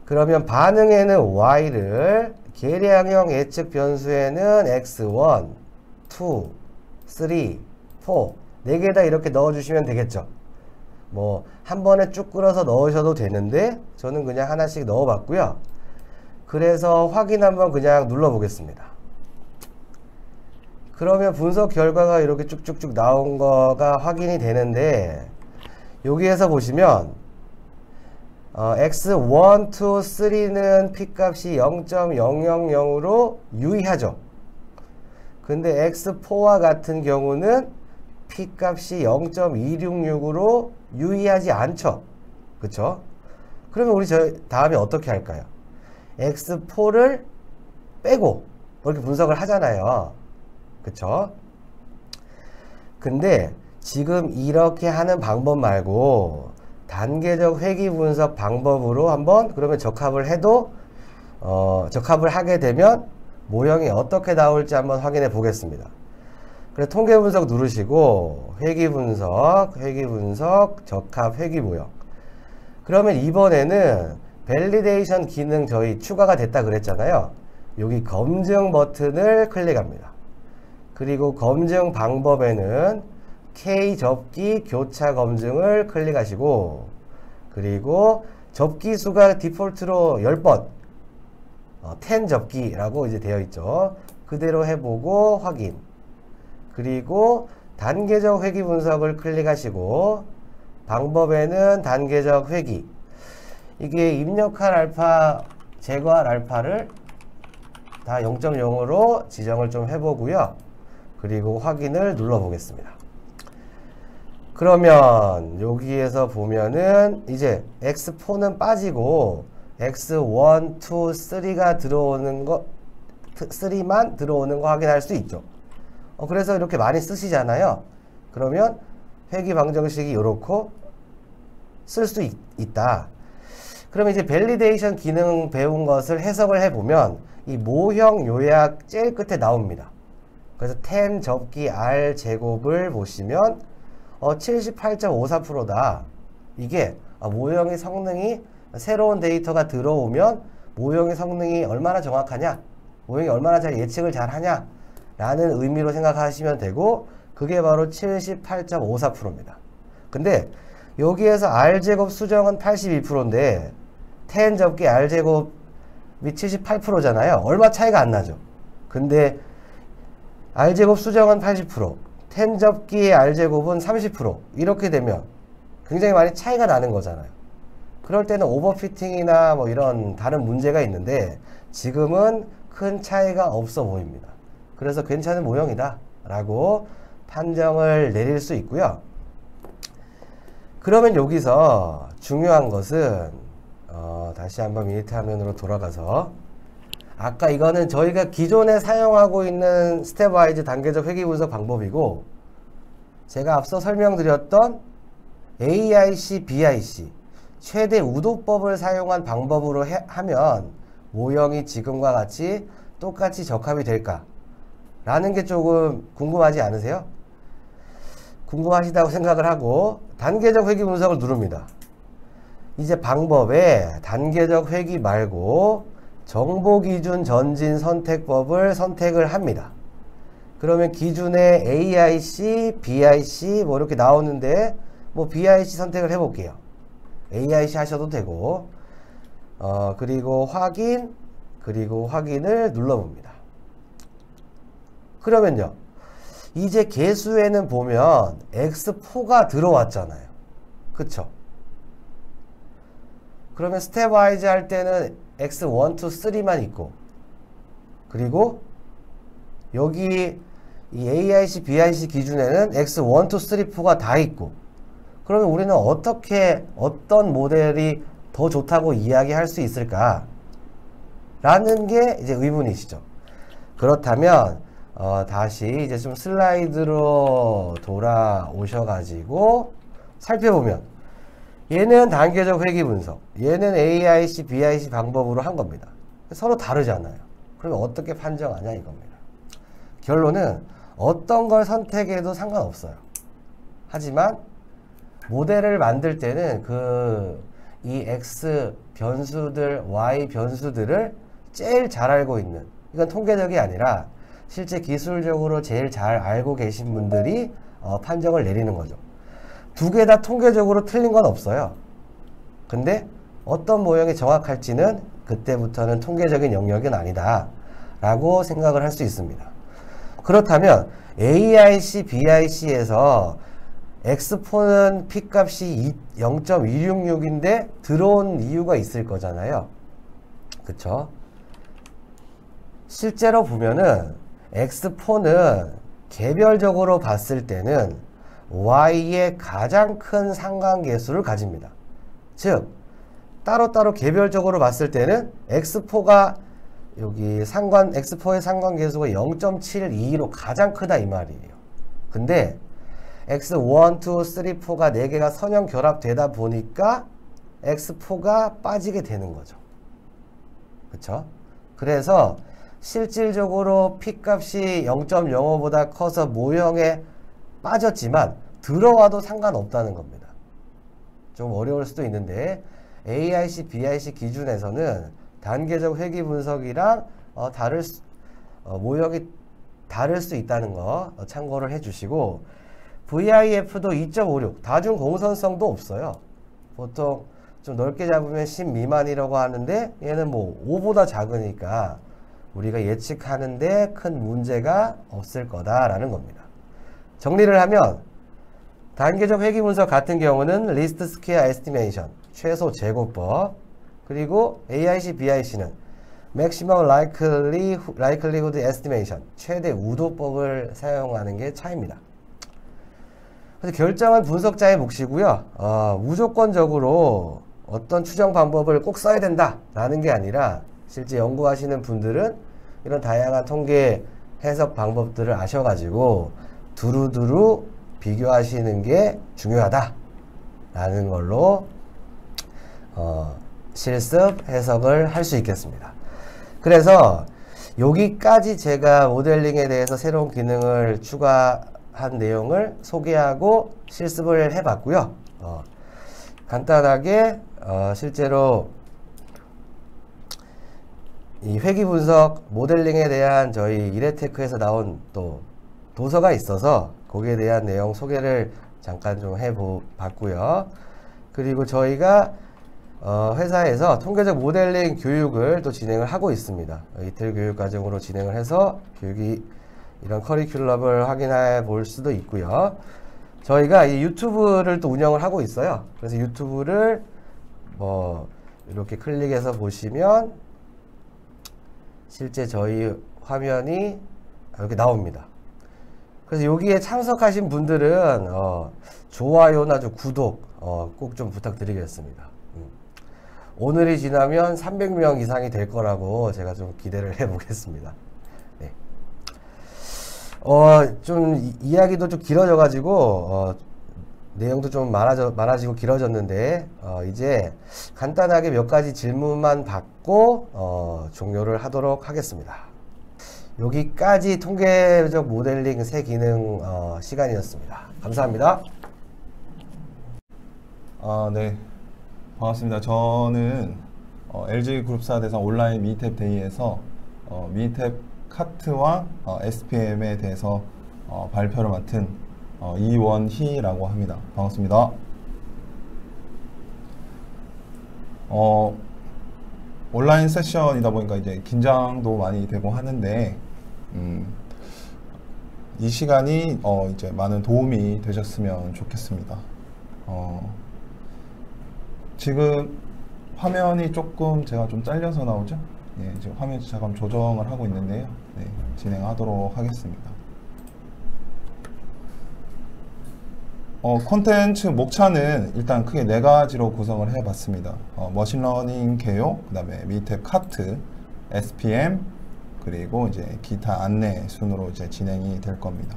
그러면 반응에는 Y를, 계량형 예측 변수에는 X1, 2, 3, 4, 4개 다 이렇게 넣어주시면 되겠죠. 뭐 한 번에 쭉 끌어서 넣으셔도 되는데 저는 그냥 하나씩 넣어봤고요. 그래서 확인 한번 그냥 눌러보겠습니다. 그러면 분석 결과가 이렇게 쭉쭉쭉 나온 거가 확인이 되는데 여기에서 보시면 X1, 2, 3는 P값이 0.000으로 유의하죠. 근데 X4와 같은 경우는 P값이 0.266으로 유의하지 않죠. 그쵸? 그러면 우리 다음에 어떻게 할까요? X4를 빼고 이렇게 분석을 하잖아요. 그쵸? 근데 지금 이렇게 하는 방법 말고 단계적 회귀 분석 방법으로 한번 그러면 적합을 해도 적합을 하게 되면 모형이 어떻게 나올지 한번 확인해 보겠습니다. 그래서 통계 분석 누르시고 회귀 분석, 적합 회귀 모형. 그러면 이번에는 밸리데이션 기능 저희 추가가 됐다 그랬잖아요. 여기 검증 버튼을 클릭합니다. 그리고 검증 방법에는 K 접기 교차 검증을 클릭하시고 그리고 접기 수가 디폴트로 10번 10 접기라고 이제 되어 있죠. 그대로 해보고 확인. 그리고 단계적 회귀 분석을 클릭하시고 방법에는 단계적 회귀. 이게 입력할 알파, 제거할 알파를 다 0.0으로 지정을 좀 해보고요. 그리고 확인을 눌러보겠습니다. 그러면 여기에서 보면은 이제 X4는 빠지고 X1, 2, 3가 들어오는 거, 3만 들어오는 거 확인할 수 있죠. 그래서 이렇게 많이 쓰시잖아요. 그러면 회귀 방정식이 이렇고 쓸 수 있다. 그러면 이제 밸리데이션 기능 배운 것을 해석을 해보면 이 모형 요약 제일 끝에 나옵니다. 그래서 10 접기 R 제곱을 보시면 78.54%다. 이게 모형의 성능이 새로운 데이터가 들어오면 모형의 성능이 얼마나 정확하냐, 모형이 얼마나 잘 예측을 잘 하냐 라는 의미로 생각하시면 되고 그게 바로 78.54%입니다. 근데 여기에서 R제곱 수정은 82%인데 10 접기 R제곱이 78%잖아요. 얼마 차이가 안 나죠. 근데 R제곱 수정은 80%, 10 접기의 R제곱은 30%. 이렇게 되면 굉장히 많이 차이가 나는 거잖아요. 그럴 때는 오버피팅이나 뭐 이런 다른 문제가 있는데 지금은 큰 차이가 없어 보입니다. 그래서 괜찮은 모형이다 라고 판정을 내릴 수 있고요. 그러면 여기서 중요한 것은 다시 한번 미니트 화면으로 돌아가서 아까 이거는 저희가 기존에 사용하고 있는 스텝와이즈 단계적 회귀 분석 방법이고 제가 앞서 설명드렸던 AIC, BIC 최대 우도법을 사용한 방법으로 하면 모형이 지금과 같이 똑같이 적합이 될까? 라는 게 조금 궁금하지 않으세요? 궁금하시다고 생각을 하고 단계적 회귀 분석을 누릅니다. 이제 방법에 단계적 회귀 말고 정보기준 전진 선택법을 선택을 합니다. 그러면 기준에 AIC, BIC 뭐 이렇게 나오는데 뭐 BIC 선택을 해볼게요. AIC 하셔도 되고 그리고 확인을 눌러봅니다. 그러면요. 이제 개수에는 보면 X4가 들어왔잖아요. 그쵸? 그러면 스텝 와이즈 할 때는 X1, 2, 3만 있고 그리고 여기 이 AIC, BIC 기준에는 X1, 2, 3, 4가 다 있고 그러면 우리는 어떤 모델이 더 좋다고 이야기할 수 있을까? 라는 게 이제 의문이시죠. 그렇다면 다시 이제 좀 슬라이드로 돌아오셔가지고 살펴보면 얘는 단계적 회귀 분석, 얘는 AIC, BIC 방법으로 한 겁니다. 서로 다르잖아요. 그러면 어떻게 판정하냐 이겁니다. 결론은 어떤 걸 선택해도 상관없어요. 하지만 모델을 만들 때는 이 X 변수들, Y 변수들을 제일 잘 알고 있는, 이건 통계적이 아니라 실제 기술적으로 제일 잘 알고 계신 분들이 판정을 내리는 거죠. 두 개 다 통계적으로 틀린 건 없어요. 근데 어떤 모형이 정확할지는 그때부터는 통계적인 영역은 아니다 라고 생각을 할 수 있습니다. 그렇다면 AIC, BIC에서 X4는 P값이 0.266인데 들어온 이유가 있을 거잖아요. 그쵸? 실제로 보면은 X4는 개별적으로 봤을 때는 Y의 가장 큰 상관계수를 가집니다. 즉 따로따로 개별적으로 봤을 때는 X4가 여기 X4의 상관계수가 0.722로 가장 크다 이 말이에요. 근데 X1, 2, 3, 4가 4개가 선형 결합되다 보니까 X4가 빠지게 되는 거죠. 그쵸? 그래서 실질적으로 P값이 0.05보다 커서 모형에 빠졌지만 들어와도 상관없다는 겁니다. 좀 어려울 수도 있는데 AIC, BIC 기준에서는 단계적 회귀 분석이랑 모형이 다를 수 있다는 거 참고를 해주시고 VIF도 2.56 다중 공선성도 없어요. 보통 좀 넓게 잡으면 10 미만이라고 하는데 얘는 뭐 5보다 작으니까 우리가 예측하는데 큰 문제가 없을 거다라는 겁니다. 정리를 하면 단계적 회귀 분석 같은 경우는 리스트 스퀘어 에스티메이션 최소 제곱법 그리고 AIC, BIC는 Maximum Likelihood Estimation 최대 우도법을 사용하는 게 차이입니다. 그래서 결정은 분석자의 몫이고요. 무조건적으로 어떤 추정 방법을 꼭 써야 된다라는 게 아니라 실제 연구하시는 분들은 이런 다양한 통계 해석 방법들을 아셔가지고 두루두루 비교하시는 게 중요하다라는 걸로 실습 해석을 할 수 있겠습니다. 그래서 여기까지 제가 모델링에 대해서 새로운 기능을 추가한 내용을 소개하고 실습을 해봤고요. 간단하게 실제로 이 회귀 분석 모델링에 대한 저희 이레테크에서 나온 또 도서가 있어서 거기에 대한 내용 소개를 잠깐 좀 해봤고요. 그리고 저희가 회사에서 통계적 모델링 교육을 또 진행을 하고 있습니다. 이틀 교육 과정으로 진행을 해서 교육이 이런 커리큘럼을 확인해 볼 수도 있고요. 저희가 이 유튜브를 또 운영을 하고 있어요. 그래서 유튜브를 뭐 이렇게 클릭해서 보시면 실제 저희 화면이 이렇게 나옵니다. 그래서 여기에 참석하신 분들은 좋아요나 좀 구독 꼭 좀 부탁드리겠습니다. 오늘이 지나면 300명 이상이 될 거라고 제가 좀 기대를 해보겠습니다. 네. 좀 이야기도 좀 길어져 가지고 내용도 좀 많아지고 길어졌는데 이제 간단하게 몇 가지 질문만 받고 종료를 하도록 하겠습니다. 여기까지 통계적 모델링 새 기능 시간이었습니다. 감사합니다. 네, 반갑습니다. 저는 LG그룹사 대상 온라인 미니탭 데이에서 미니탭 카트와 SPM에 대해서 발표를 맡은 이원희라고 합니다. 반갑습니다. 온라인 세션이다 보니까 이제 긴장도 많이 되고 하는데 이 시간이 이제 많은 도움이 되셨으면 좋겠습니다. 지금 화면이 조금 제가 좀 잘려서 나오죠? 네, 지금 화면 잠깐 조정을 하고 있는데요. 네, 진행하도록 하겠습니다. 콘텐츠 목차는 일단 크게 4가지로 구성을 해봤습니다. 머신러닝 개요, 그 다음에 미니탭 카트, SPM, 그리고 이제 기타 안내 순으로 이제 진행이 될 겁니다.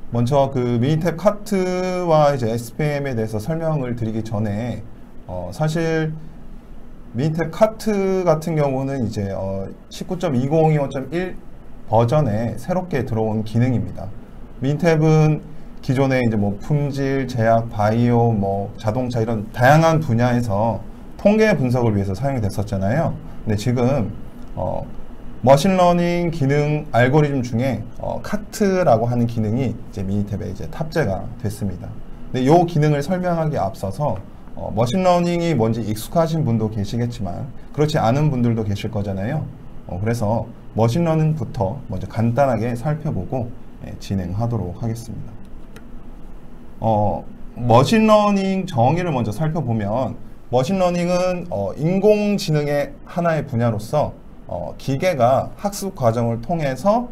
먼저 그 미니탭 카트와 이제 SPM에 대해서 설명을 드리기 전에 사실 미니탭 카트 같은 경우는 이제 19.2025.1 버전에 새롭게 들어온 기능입니다. 미니탭은 기존에 이제 뭐 품질, 제약, 바이오, 뭐 자동차 이런 다양한 분야에서 통계 분석을 위해서 사용이 됐었잖아요. 근데 지금 머신러닝 기능 알고리즘 중에 카트라고 하는 기능이 이제 미니탭에 이제 탑재가 됐습니다. 근데 이 기능을 설명하기에 앞서서 머신러닝이 뭔지 익숙하신 분도 계시겠지만 그렇지 않은 분들도 계실 거잖아요. 그래서 머신러닝부터 먼저 간단하게 살펴보고 진행하도록 하겠습니다. 머신러닝 정의를 먼저 살펴보면 머신러닝은 인공지능의 하나의 분야로서 기계가 학습 과정을 통해서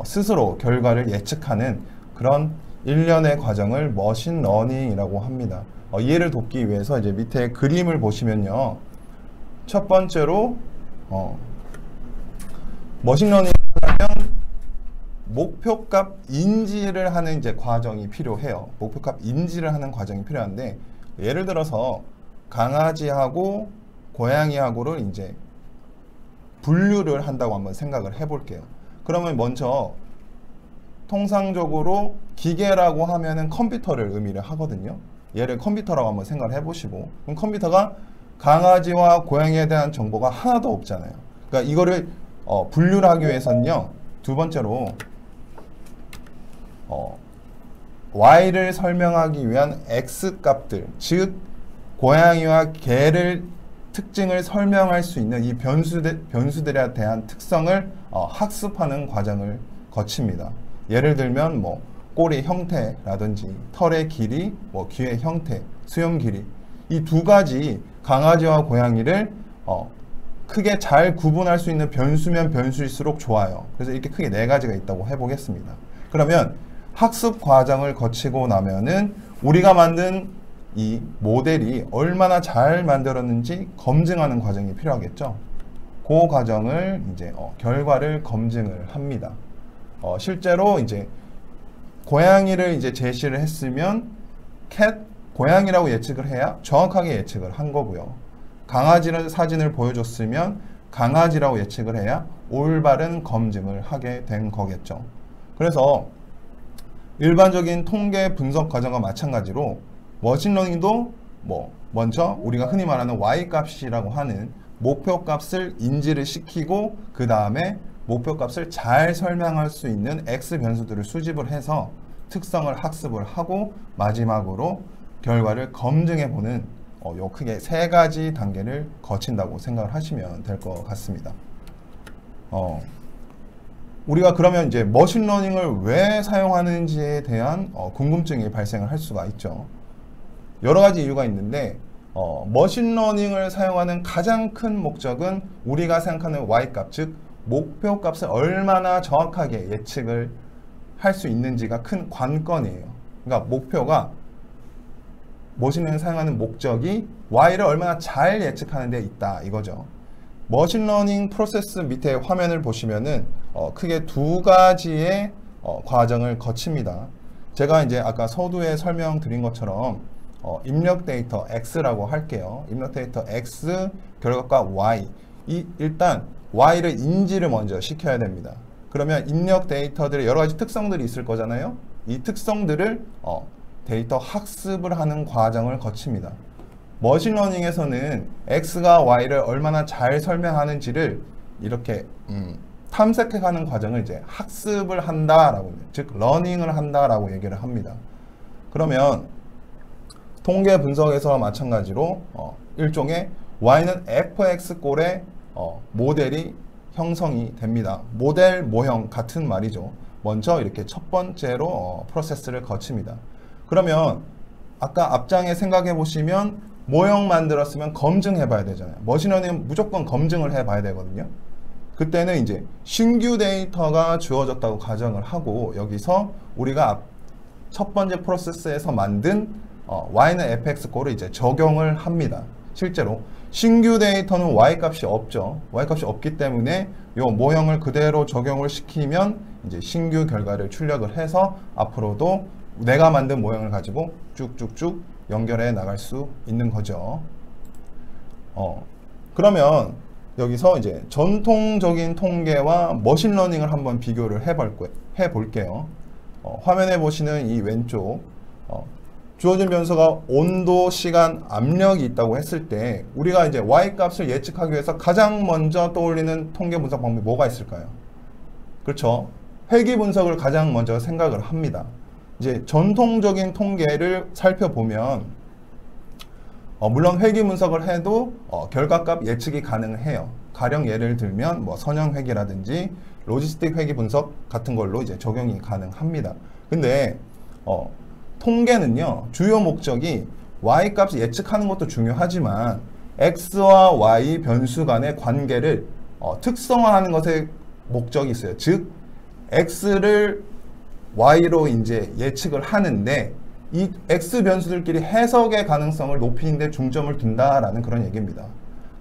스스로 결과를 예측하는 그런 일련의 과정을 머신러닝이라고 합니다. 이해를 돕기 위해서 이제 밑에 그림을 보시면요. 첫 번째로 머신러닝을 하려면 목표값 인지를 하는 이제 과정이 필요해요. 목표값 인지를 하는 과정이 필요한데 예를 들어서 강아지하고 고양이하고를 이제 분류를 한다고 한번 생각을 해볼게요. 그러면 먼저 통상적으로 기계라고 하면은 컴퓨터를 의미를 하거든요. 얘를 컴퓨터라고 한번 생각을 해보시고 그럼 컴퓨터가 강아지와 고양이에 대한 정보가 하나도 없잖아요. 그러니까 이거를 분류를 하기 위해서는요. 두 번째로 Y를 설명하기 위한 X 값들, 즉 고양이와 개를 특징을 설명할 수 있는 이 변수들에 대한 특성을 학습하는 과정을 거칩니다. 예를 들면 뭐 꼬리 형태라든지 털의 길이, 뭐 귀의 형태, 수염 길이 이 두 가지 강아지와 고양이를 크게 잘 구분할 수 있는 변수면 변수일수록 좋아요. 그래서 이렇게 크게 4가지가 있다고 해보겠습니다. 그러면 학습 과정을 거치고 나면은 우리가 만든 이 모델이 얼마나 잘 만들었는지 검증하는 과정이 필요하겠죠. 그 과정을 이제 결과를 검증을 합니다. 실제로 이제 고양이를 이제 제시를 했으면 cat 고양이라고 예측을 해야 정확하게 예측을 한 거고요. 강아지를 사진을 보여줬으면 강아지라고 예측을 해야 올바른 검증을 하게 된 거겠죠. 그래서 일반적인 통계 분석 과정과 마찬가지로 머신러닝도 먼저 우리가 흔히 말하는 Y값이라고 하는 목표값을 인지를 시키고 그 다음에 목표값을 잘 설명할 수 있는 X 변수들을 수집을 해서 특성을 학습을 하고 마지막으로 결과를 검증해보는 요 크게 3가지 단계를 거친다고 생각을 하시면 될 것 같습니다. 우리가 그러면 이제 머신러닝을 왜 사용하는지에 대한 궁금증이 발생을 할 수가 있죠. 여러 가지 이유가 있는데 머신러닝을 사용하는 가장 큰 목적은 우리가 생각하는 Y값, 즉 목표값을 얼마나 정확하게 예측을 할 수 있는지가 큰 관건이에요. 그러니까 목표가 머신러닝을 사용하는 목적이 Y를 얼마나 잘 예측하는 데 있다 이거죠. 머신러닝 프로세스 밑에 화면을 보시면은 크게 2가지의 과정을 거칩니다. 제가 이제 아까 서두에 설명드린 것처럼 입력 데이터 X라고 할게요. 입력 데이터 X 결과값 Y. 일단 Y를 인지를 먼저 시켜야 됩니다. 그러면 입력 데이터들의 여러 가지 특성들이 있을 거잖아요. 이 특성들을 데이터 학습을 하는 과정을 거칩니다. 머신러닝에서는 X가 Y를 얼마나 잘 설명하는지를 이렇게 탐색해가는 과정을 이제 학습을 한다라고, 즉 러닝을 한다라고 얘기를 합니다. 그러면 통계 분석에서와 마찬가지로 일종의 Y는 fx 꼴의 모델이 형성이 됩니다. 모델 모형 같은 말이죠. 먼저 이렇게 첫 번째로 프로세스를 거칩니다. 그러면 아까 앞장에 생각해 보시면 모형 만들었으면 검증해 봐야 되잖아요. 머신러닝은 무조건 검증을 해 봐야 되거든요. 그때는 이제 신규 데이터가 주어졌다고 가정을 하고, 여기서 우리가 첫 번째 프로세스에서 만든 y는 fx 꼴을 이제 적용을 합니다. 실제로 신규 데이터는 y 값이 없죠. y 값이 없기 때문에 이 모형을 그대로 적용을 시키면 이제 신규 결과를 출력을 해서 앞으로도 내가 만든 모형을 가지고 쭉쭉쭉 연결해 나갈 수 있는 거죠. 그러면 여기서 이제 전통적인 통계와 머신러닝을 한번 비교를 해볼게요. 화면에 보시는 이 왼쪽 주어진 변수가 온도, 시간, 압력이 있다고 했을 때 우리가 이제 y 값을 예측하기 위해서 가장 먼저 떠올리는 통계 분석 방법이 뭐가 있을까요? 그렇죠. 회귀 분석을 가장 먼저 생각을 합니다. 이제 전통적인 통계를 살펴보면 물론 회귀 분석을 해도 결과값 예측이 가능해요. 가령 예를 들면 뭐 선형 회귀라든지 로지스틱 회귀 분석 같은 걸로 이제 적용이 가능합니다. 근데 통계는요, 주요 목적이 y 값을 예측하는 것도 중요하지만 x와 y 변수 간의 관계를 특성화하는 것에 목적이 있어요. 즉 x를 y로 이제 예측을 하는데 이 x 변수들끼리 해석의 가능성을 높이는 데 중점을 둔다라는 그런 얘기입니다.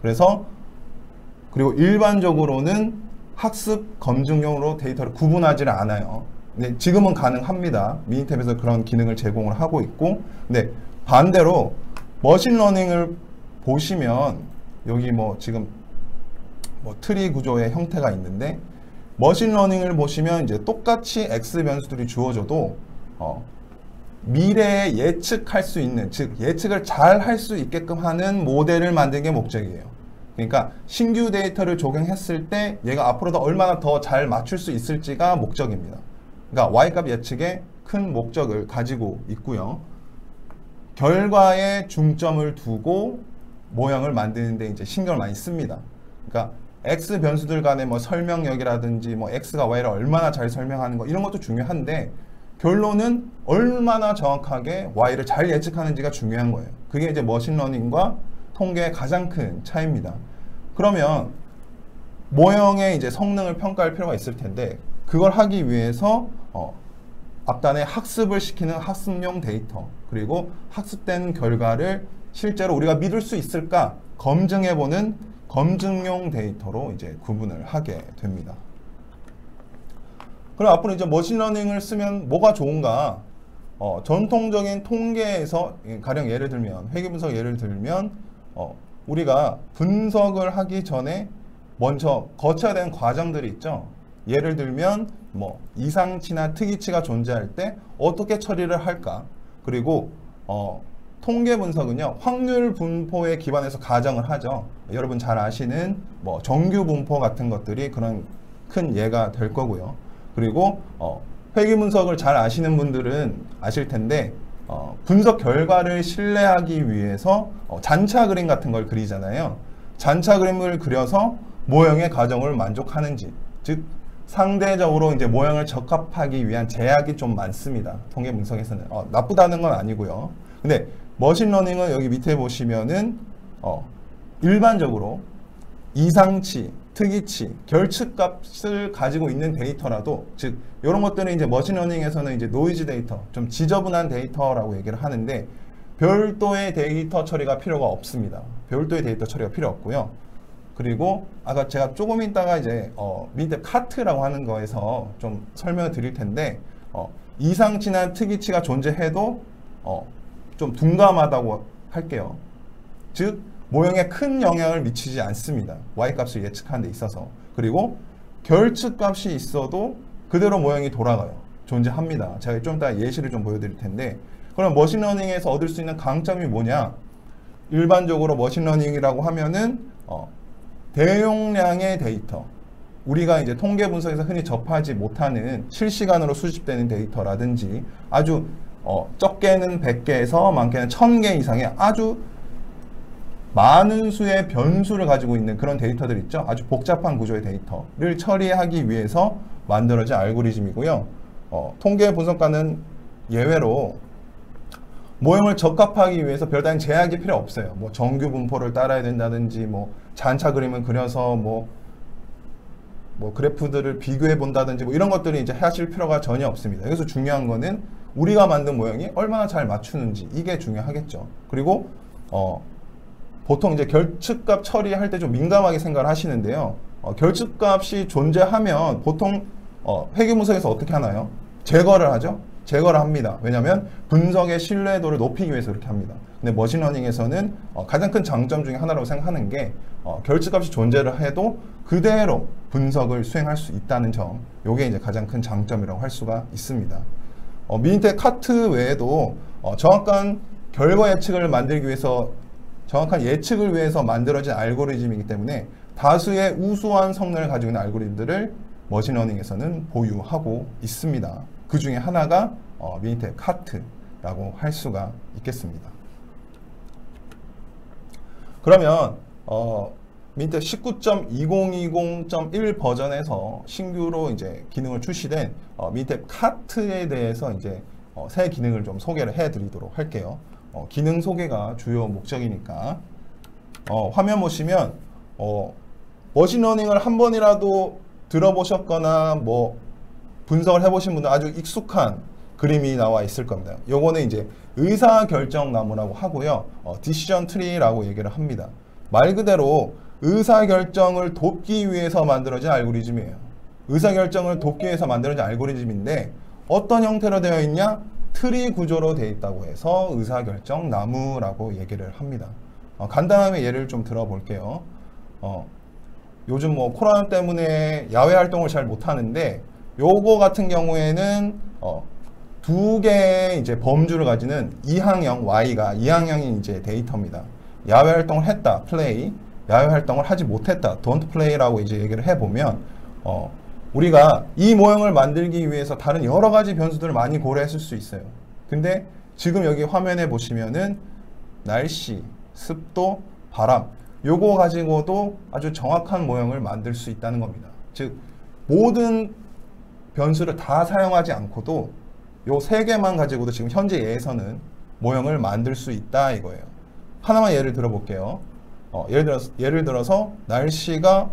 그리고 일반적으로는 학습 검증용으로 데이터를 구분하지를 않아요. 근데 지금은 가능합니다. 미니탭에서 그런 기능을 제공을 하고 있고, 근데 반대로 머신러닝을 보시면 여기 뭐 지금 뭐 트리 구조의 형태가 있는데, 머신러닝을 보시면 이제 똑같이 x 변수들이 주어져도 미래에 예측할 수 있는, 즉 예측을 잘 할 수 있게끔 하는 모델을 만드는 게 목적이에요. 그러니까 신규 데이터를 적용했을 때 얘가 앞으로도 얼마나 더 잘 맞출 수 있을지가 목적입니다. 그러니까 y값 예측에 큰 목적을 가지고 있고요. 결과에 중점을 두고 모형을 만드는데 이제 신경을 많이 씁니다. 그러니까 x 변수들 간의 뭐 설명력이라든지 뭐 x가 y를 얼마나 잘 설명하는 거 이런 것도 중요한데, 결론은 얼마나 정확하게 y를 잘 예측하는지가 중요한 거예요. 그게 이제 머신러닝과 통계의 가장 큰 차이입니다. 그러면 모형의 이제 성능을 평가할 필요가 있을 텐데, 그걸 하기 위해서 앞단에 학습을 시키는 학습용 데이터, 그리고 학습된 결과를 실제로 우리가 믿을 수 있을까 검증해보는 검증용 데이터로 이제 구분을 하게 됩니다. 그럼 앞으로 이제 머신러닝을 쓰면 뭐가 좋은가? 전통적인 통계에서 가령 예를 들면 회귀분석 예를 들면 우리가 분석을 하기 전에 먼저 거쳐야 되는 과정들이 있죠. 예를 들면 뭐 이상치나 특이치가 존재할 때 어떻게 처리를 할까? 그리고 통계 분석은요, 확률 분포에 기반해서 가정을 하죠. 여러분 잘 아시는 뭐 정규 분포 같은 것들이 그런 큰 예가 될 거고요. 그리고 회귀 분석을 잘 아시는 분들은 아실 텐데 분석 결과를 신뢰하기 위해서 잔차 그림 같은 걸 그리잖아요. 잔차 그림을 그려서 모형의 가정을 만족하는지, 즉 상대적으로 이제 모형을 적합하기 위한 제약이 좀 많습니다. 통계 분석에서는 나쁘다는 건 아니고요. 근데 머신러닝은 여기 밑에 보시면은 일반적으로 이상치, 특이치, 결측값을 가지고 있는 데이터라도, 즉 이런 것들은 이제 머신러닝에서는 이제 노이즈 데이터, 좀 지저분한 데이터라고 얘기를 하는데 별도의 데이터 처리가 필요가 없습니다. 별도의 데이터 처리가 필요 없고요. 그리고 아까 제가 조금 있다가 이제 밑에 카트라고 하는 거에서 좀 설명을 드릴 텐데 이상치나 특이치가 존재해도 좀 둔감하다고 할게요. 즉 모형에 큰 영향을 미치지 않습니다. y값을 예측하는 데 있어서. 그리고 결측값이 있어도 그대로 모형이 돌아가요. 존재합니다. 제가 좀 이따 예시를 좀 보여드릴 텐데, 그럼 머신러닝에서 얻을 수 있는 강점이 뭐냐? 일반적으로 머신러닝이라고 하면은 대용량의 데이터, 우리가 이제 통계 분석에서 흔히 접하지 못하는 실시간으로 수집되는 데이터라든지 아주 적게는 100개에서 많게는 1000개 이상의 아주 많은 수의 변수를 가지고 있는 그런 데이터들 있죠. 아주 복잡한 구조의 데이터를 처리하기 위해서 만들어진 알고리즘이고요. 통계 분석가는 예외로 모형을 적합하기 위해서 별다른 제약이 필요 없어요. 뭐 정규 분포를 따라야 된다든지, 뭐 잔차 그림을 그려서 뭐 그래프들을 비교해 본다든지 뭐 이런 것들이 이제 하실 필요가 전혀 없습니다. 여기서 중요한 거는 우리가 만든 모형이 얼마나 잘 맞추는지, 이게 중요하겠죠. 그리고 보통 이제 결측값 처리할 때 좀 민감하게 생각을 하시는데요. 결측값이 존재하면 보통 회계 분석에서 어떻게 하나요? 제거를 하죠. 제거를 합니다. 왜냐하면 분석의 신뢰도를 높이기 위해서 그렇게 합니다. 근데 머신러닝에서는 가장 큰 장점 중에 하나라고 생각하는 게 결측값이 존재를 해도 그대로 분석을 수행할 수 있다는 점, 이게 이제 가장 큰 장점이라고 할 수가 있습니다. 미니텍 카트 외에도 정확한 결과 예측을 만들기 위해서, 정확한 예측을 위해서 만들어진 알고리즘이기 때문에 다수의 우수한 성능을 가지고 있는 알고리즘들을 머신러닝에서는 보유하고 있습니다. 그 중에 하나가 미니텍 카트라고 할 수가 있겠습니다. 그러면 미니텍 19.2020.1 버전에서 신규로 이제 기능을 출시된 미니텍 카트에 대해서 이제 새 기능을 좀 소개를 해드리도록 할게요. 기능 소개가 주요 목적이니까 화면 보시면 머신러닝을 한 번이라도 들어보셨거나 뭐 분석을 해보신 분들 아주 익숙한 그림이 나와 있을 겁니다. 요거는 이제 의사결정 나무라고 하고요. 디시전 트리라고 얘기를 합니다. 말 그대로 의사결정을 돕기 위해서 만들어진 알고리즘이에요. 의사결정을 돕기 위해서 만들어진 알고리즘인데 어떤 형태로 되어 있냐? 트리 구조로 되어 있다고 해서 의사결정 나무라고 얘기를 합니다. 간단하게 예를 좀 들어볼게요. 요즘 뭐 코로나 때문에 야외 활동을 잘 못하는데 요거 같은 경우에는 두 개의 이제 범주를 가지는 이항형 Y가 이항형인 이제 데이터입니다. 야외 활동을 했다, 플레이. 야외 활동을 하지 못했다, don't play라고 이제 얘기를 해보면 우리가 이 모형을 만들기 위해서 다른 여러 가지 변수들을 많이 고려했을 수 있어요. 근데 지금 여기 화면에 보시면은 날씨, 습도, 바람, 요거 가지고도 아주 정확한 모형을 만들 수 있다는 겁니다. 즉 모든 변수를 다 사용하지 않고도 요 세 개만 가지고도 지금 현재 예에서는 모형을 만들 수 있다 이거예요. 하나만 예를 들어볼게요. 예를 들어서 날씨가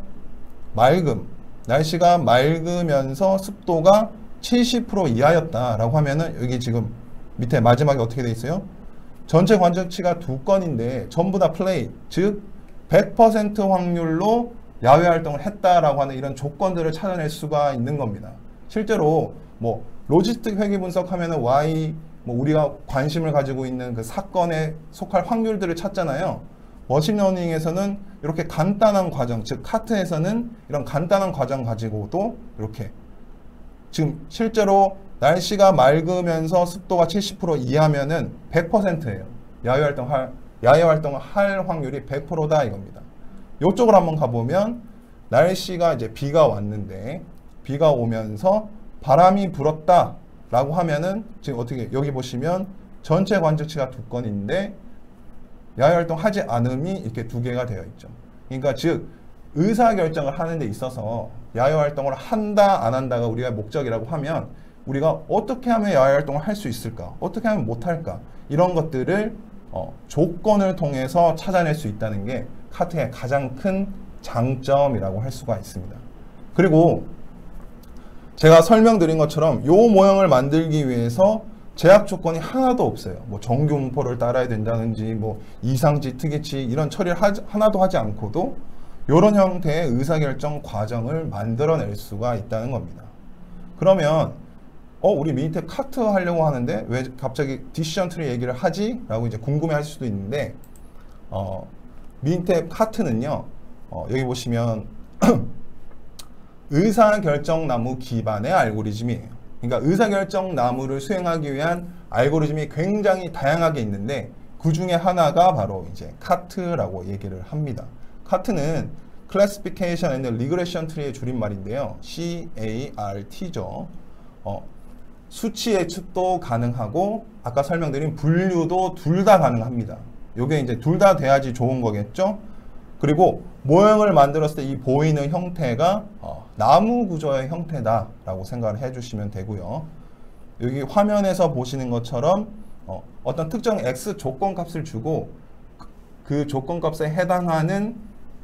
맑으면서 습도가 70% 이하였다라고 하면은 여기 지금 밑에 마지막에 어떻게 돼 있어요? 전체 관측치가 두 건인데 전부 다 플레이, 즉 100% 확률로 야외 활동을 했다라고 하는 이런 조건들을 찾아낼 수가 있는 겁니다. 실제로 뭐 로지스틱 회계 분석하면은 Y, 뭐 우리가 관심을 가지고 있는 그 사건에 속할 확률들을 찾잖아요. 머신러닝에서는 이렇게 간단한 과정, 즉 카트에서는 이런 간단한 과정 가지고도 이렇게 지금 실제로 날씨가 맑으면서 습도가 70% 이하면은 100%예요. 야외 활동을 할 확률이 100%다 이겁니다. 이쪽으로 한번 가보면 날씨가 이제 비가 왔는데 비가 오면서 바람이 불었다 라고 하면은 지금 어떻게 여기 보시면 전체 관측치가 두 건인데 야외 활동 하지 않음이 이렇게 두 개가 되어 있죠. 그러니까 즉 의사결정을 하는 데 있어서 야외 활동을 한다 안 한다가 우리가 목적이라고 하면 우리가 어떻게 하면 야외 활동을 할 수 있을까, 어떻게 하면 못할까, 이런 것들을 조건을 통해서 찾아낼 수 있다는 게 카트의 가장 큰 장점이라고 할 수가 있습니다. 그리고 제가 설명드린 것처럼 이 모형을 만들기 위해서 제약 조건이 하나도 없어요. 뭐 정규 분포를 따라야 된다든지 뭐 이상치, 특이치 이런 처리를 하나도 하지 않고도 이런 형태의 의사결정 과정을 만들어낼 수가 있다는 겁니다. 그러면 우리 미니탭 카트 하려고 하는데 왜 갑자기 디시전 트리 얘기를 하지? 라고 이제 궁금해 하실 수도 있는데, 미니탭 카트는요, 여기 보시면 의사결정나무 기반의 알고리즘이에요. 그러니까 의사결정나무를 수행하기 위한 알고리즘이 굉장히 다양하게 있는데, 그 중에 하나가 바로 이제 카트라고 얘기를 합니다. 카트는 Classification and Regression Tree의 줄임말인데요. CART죠. 수치 예측도 가능하고 아까 설명드린 분류도 둘 다 가능합니다. 요게 이제 둘 다 돼야지 좋은 거겠죠. 그리고 모형을 만들었을 때 이 보이는 형태가 나무 구조의 형태다라고 생각을 해주시면 되고요. 여기 화면에서 보시는 것처럼 어떤 특정 X 조건값을 주고 그 조건값에 해당하는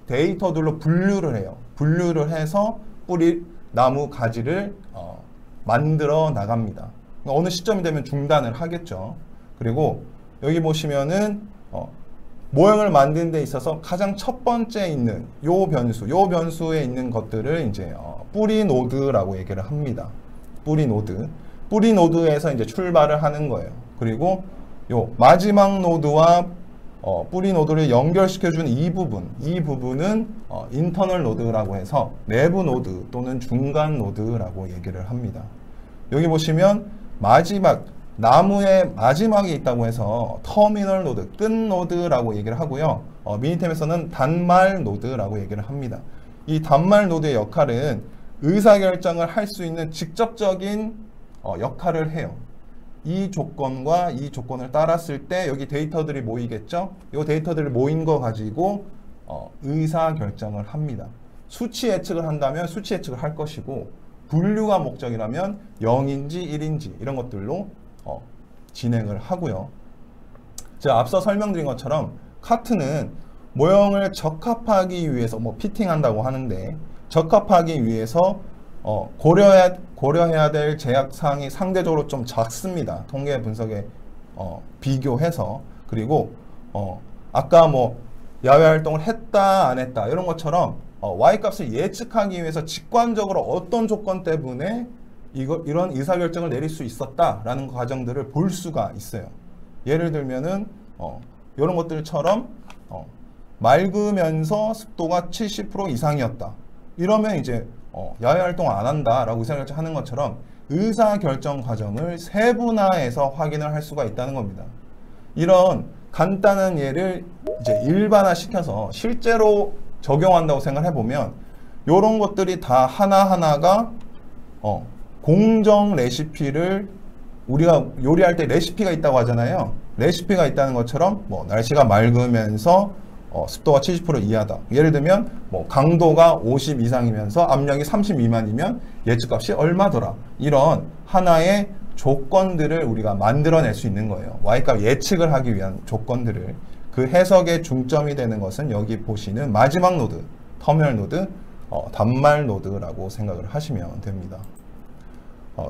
데이터들로 분류를 해요. 분류를 해서 뿌리, 나무, 가지를 만들어 나갑니다. 어느 시점이 되면 중단을 하겠죠. 그리고 여기 보시면은 모형을 만드는 데 있어서 가장 첫 번째 있는 요 변수에 있는 것들을 이제 뿌리 노드라고 얘기를 합니다. 뿌리 노드에서 이제 출발을 하는 거예요. 그리고 요 마지막 노드와 뿌리 노드를 연결시켜주는 이 부분은 인터널 노드라고 해서 내부 노드 또는 중간 노드라고 얘기를 합니다. 여기 보시면 나무의 마지막에 있다고 해서 터미널 노드, 끝 노드라고 얘기를 하고요. 미니탭에서는 단말 노드라고 얘기를 합니다. 이 단말 노드의 역할은 의사결정을 할 수 있는 직접적인 역할을 해요. 이 조건과 이 조건을 따랐을 때 여기 데이터들이 모이겠죠? 이 데이터들이 모인 거 가지고 의사결정을 합니다. 수치 예측을 한다면 수치 예측을 할 것이고, 분류가 목적이라면 0인지 1인지 이런 것들로 진행을 하고요. 제가 앞서 설명드린 것처럼 카트는 모형을 적합하기 위해서 피팅한다고 하는데, 적합하기 위해서 고려해야 될 제약사항이 상대적으로 좀 작습니다. 통계 분석에 비교해서. 그리고 아까 야외 활동을 했다 안 했다 이런 것처럼 Y값을 예측하기 위해서 직관적으로 어떤 조건 때문에 이런 의사결정을 내릴 수 있었다라는 과정들을 볼 수가 있어요. 예를 들면은 이런 것들처럼 맑으면서 습도가 70% 이상이었다. 이러면 이제 야외 활동 안 한다라고 의사결정 하는 것처럼 의사결정 과정을 세분화해서 확인을 할 수가 있다는 겁니다. 이런 간단한 예를 이제 일반화 시켜서 실제로 적용한다고 생각해 보면 이런 것들이 다 하나하나가 공정 레시피를, 우리가 요리할 때 레시피가 있다고 하잖아요. 레시피가 있다는 것처럼 날씨가 맑으면서 습도가 70% 이하다. 예를 들면 강도가 50 이상이면서 압력이 30 미만이면 예측값이 얼마더라. 이런 하나의 조건들을 우리가 만들어낼 수 있는 거예요. Y값 예측을 하기 위한 조건들을. 그 해석의 중점이 되는 것은 여기 보시는 마지막 노드, 터미널 노드, 단말 노드라고 생각을 하시면 됩니다.